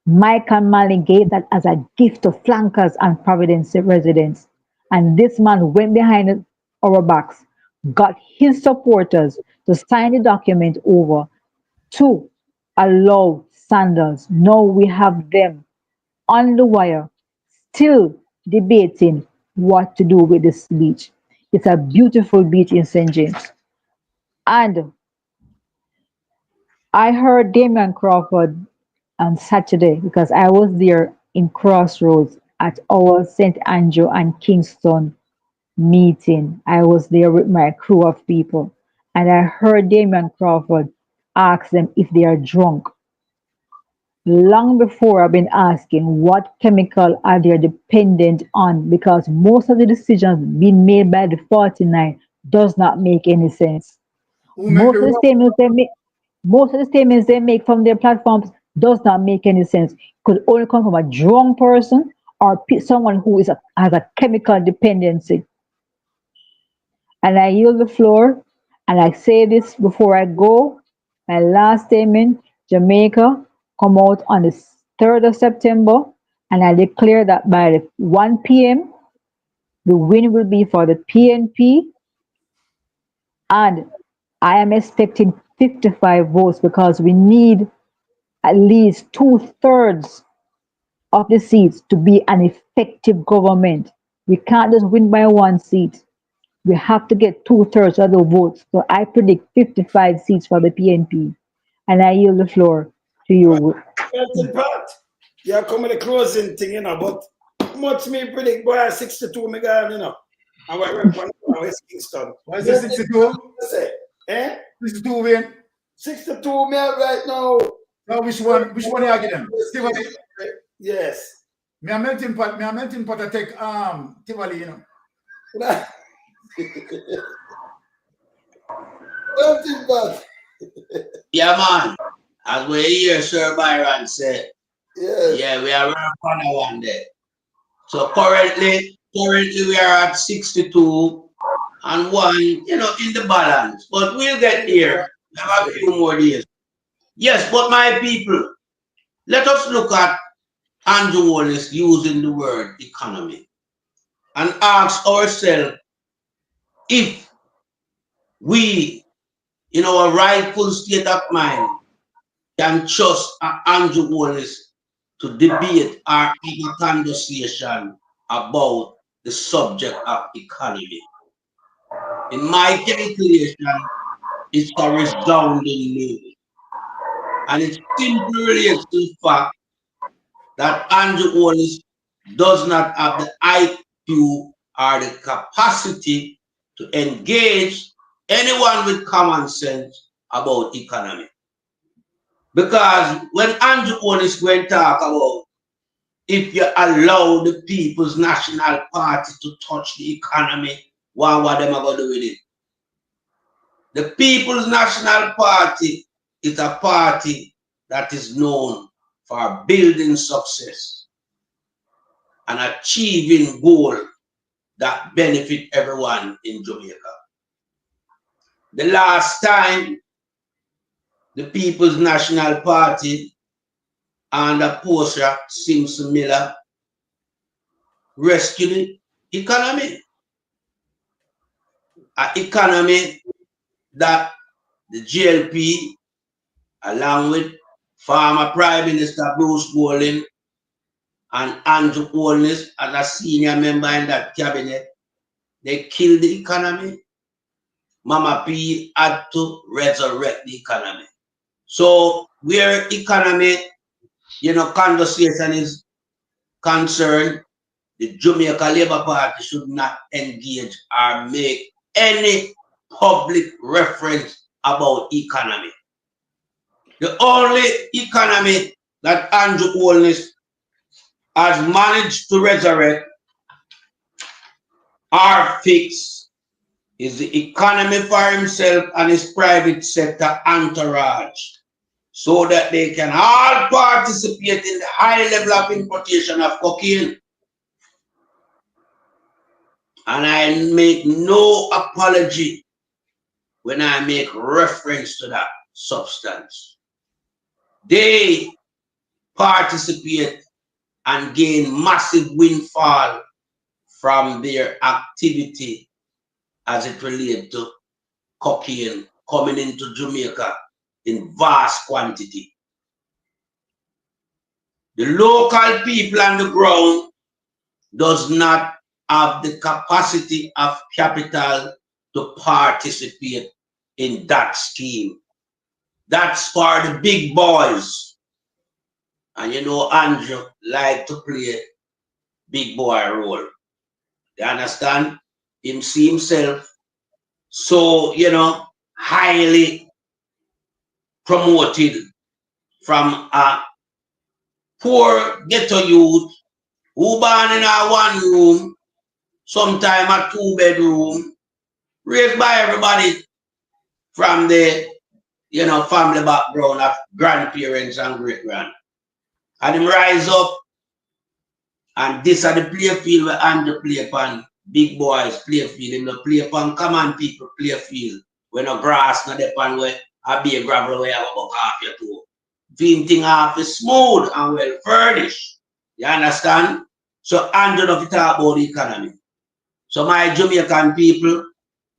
Mike and Mally gave that as a gift to Flankers and Providence residents. And this man went behind our backs, got his supporters to sign the document over to allow Sandals. Now we have them on the wire, still debating what to do with this beach. It's a beautiful beach in St. James. And I heard Damian Crawford on Saturday because I was there in Crossroads at our St. Andrew and Kingston meeting. I was there with my crew of people, and I heard Damian Crawford ask them if they are drunk. Long before I've been asking what chemical are they dependent on, because most of the decisions being made by the 49 does not make any sense. Who make the Most of the road? statements they make, most of the statements they make from their platforms does not make any sense. Could only come from a drunk person or someone who has a chemical dependency. And I yield the floor, and I say this before I go. My last statement: Jamaica come out on the 3rd of September, and I declare that by the 1 p.m. the win will be for the PNP, and I am expecting 55 votes because we need at least 2/3 of the seats to be an effective government. We can't just win by one seat. We have to get 2/3 of the votes. So I predict 55 seats for the PNP. And I yield the floor to you. Melting pot. Yeah, come with the closing thing, but much me predict boy 62 megan, And we're on West Kingston. Why is it 62? Eh? 62 win. 62 me right now. Now which one you give them? Tivoli. Yes. Me a melting pot I take Tivoli, Melting pot. Yeah, man. As we hear Sir Byron say, Yes. yeah, we are on one day. So currently we are at 62 and 1, in the balance. But we'll get there. We have a few more days. Yes, but my people, let us look at Andrew Holness using the word economy and ask ourselves if we, in our rightful state of mind, can trust Andrew Holness to debate or have a conversation about the subject of economy. In my calculation, it's a resounding no. And it simply relates to the fact that Andrew Holness does not have the IQ or the capacity to engage anyone with common sense about economy. Because when Andrew Holness went talk about if you allow the People's National Party to touch the economy, what them are going to do with it? The People's National Party is a party that is known for building success and achieving goals that benefit everyone in Jamaica. The last time the People's National Party under Portia Simpson Miller rescued the economy. An economy that the GLP, along with former Prime Minister Bruce Golding and Andrew Holness as a senior member in that cabinet, they killed the economy. Mama P had to resurrect the economy. So where economy, conversation is concerned, the Jamaica Labour Party should not engage or make any public reference about economy. The only economy that Andrew Holness has managed to resurrect or fix is the economy for himself and his private sector entourage, so that they can all participate in the high level of importation of cocaine. And I make no apology when I make reference to that substance. They participate and gain massive windfall from their activity as it relates to cocaine coming into Jamaica in vast quantity. The local people on the ground does not have the capacity of capital to participate in that scheme. That's for the big boys. And Andrew like to play big boy role. You understand? Him see himself so, highly promoted from a poor ghetto youth who born in a one room, sometime a 2-bedroom, raised by everybody from the, family background of grandparents and great-grand. And him rise up, and this are the play field where Andrew play upon big boys play field. Him no play upon common people play field. When no grass no depend where a big gravel where you have about half your toe. Thing half is smooth and well furnished. You understand? So Andrew don't talk about the economy. So my Jamaican people,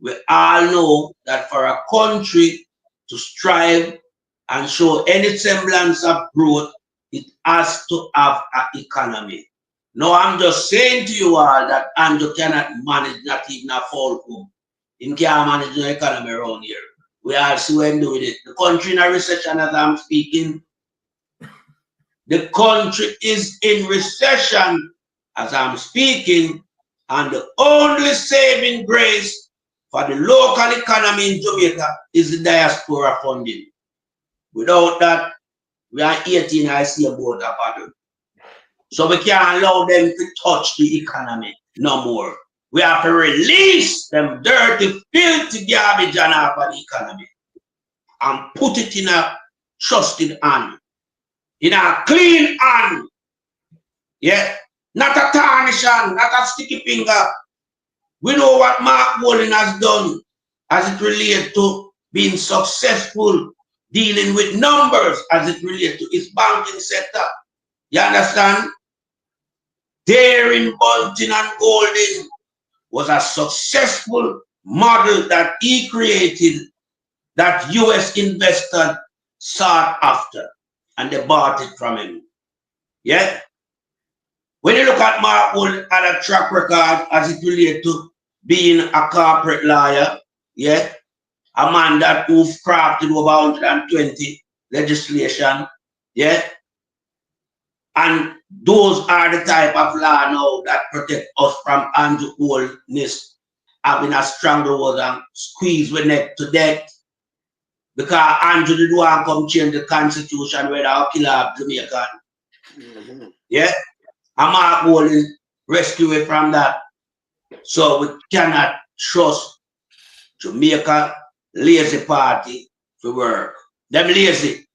we all know that for a country to strive and show any semblance of growth, it has to have an economy. Now I'm just saying to you all that Andrew cannot manage not even a full home. He can't manage the economy around here. We all see what I'm doing it. The country in a recession as I'm speaking. The country is in recession as I'm speaking, and the only saving grace for the local economy in Jamaica is the diaspora funding. Without that, we are 18, I see about a battle. So we can't allow them to touch the economy no more. We have to release them dirty, filthy garbage and off of the economy and put it in a trusted hand, in a clean hand. Yeah, not a tarnish hand, not a sticky finger. We know what Mark Wallen has done as it relates to being successful, dealing with numbers as it relates to his banking sector. You understand? Darren Bunting and Golding was a successful model that he created that US investors sought after, and they bought it from him. Yeah? When you look at Mark Wood at a track record as it relates to being a corporate lawyer, yeah, a man that who's crafted over 120 legislation, yeah? And those are the type of law now that protect us from Andrew Holness having a stranglehold and squeeze with neck to death. Because Andrew did want to come change the constitution where they'll kill off Jamaica. Yeah? And Mark Holness rescue it from that. So we cannot trust Jamaica lazy party to work. Them lazy.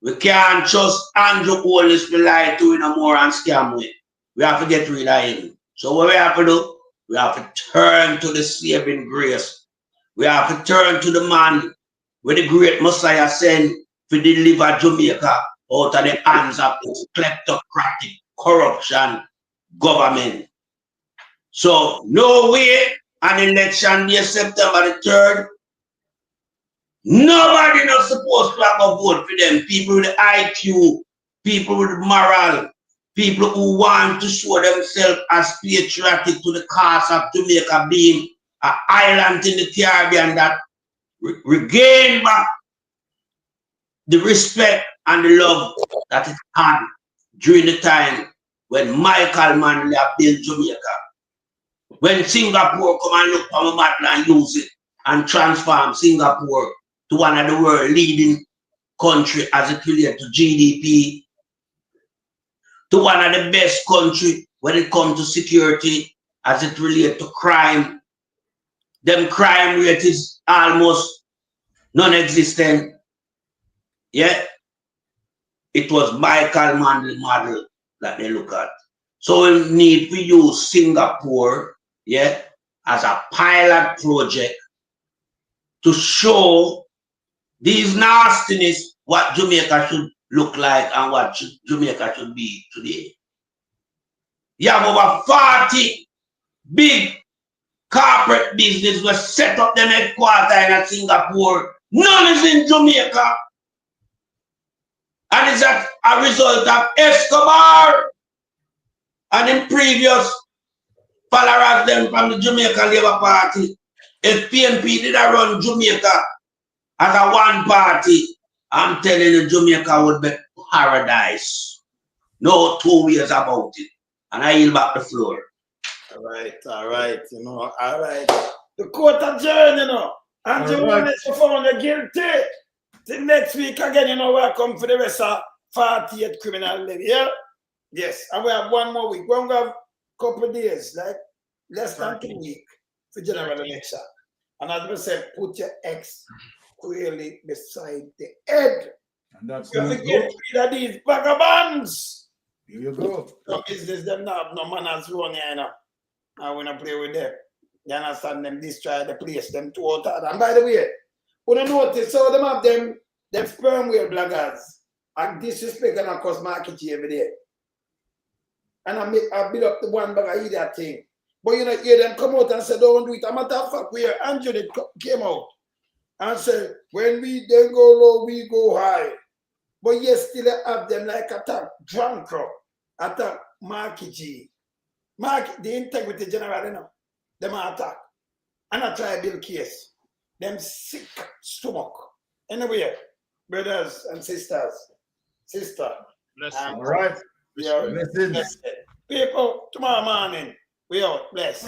We can't trust Andrew Holness to lie to no more and scam with. We have to get rid of him. So what we have to do? We have to turn to the saving grace. We have to turn to the man where the great Messiah sent to deliver Jamaica out of the hands of this kleptocratic corruption government. So no way an election day September the 3rd. Nobody not supposed to have a vote for them. People with IQ, people with moral, people who want to show themselves as patriotic to the cause of Jamaica being an island in the Caribbean that regain back the respect and the love that it had during the time when Michael Manley built Jamaica. When Singapore come and look for my battle and use it and transform Singapore to one of the world leading country as it relates to GDP, to one of the best country when it comes to security as it relates to crime. Them crime rate is almost non-existent. Yeah, it was Michael Manley model that they look at. So we need to use Singapore, yeah, as a pilot project to show these nastiness what Jamaica should look like and what Jamaica should be today. You have over 40 big corporate business were set up them headquarters in Singapore. None is in Jamaica. And it's a result of Escobar and in previous followers them from the Jamaica Labour Party. If PNP did run Jamaica as a one party, I'm telling you, Jamaica would be paradise. No 2 ways about it. And I yield back the floor. All right, you know, all right. The court adjourned, you know. And you want to found you guilty. Till next week again, you know, we'll come for the rest of 48 criminal levy. Yeah? Yes. And we have one more week. We're going to have a couple of days, like less than 2 weeks for general election. And as we said, put your X clearly beside the head. And that's you have to get rid of these vagabonds. Here you go. No business, them not have no manners run here, you know. I want to play with them. You understand? Them destroy the place, them too out. And by the way, when you notice, so them have them sperm whale bloggers and disrespect and cost market every day. And I build up the one bag of idiot thing. But you know, hear them come out and say, don't do it. A matter of fact, where Andrew came out and said, when we then go low, we go high. But yes, still have them like attack Drunker, attack Marky G. Mark, the integrity general, you know, them attack. And I try to build case. Them sick stomach. Anyway, brothers and sisters, all right. Blessed. People, tomorrow morning, we out. Bless.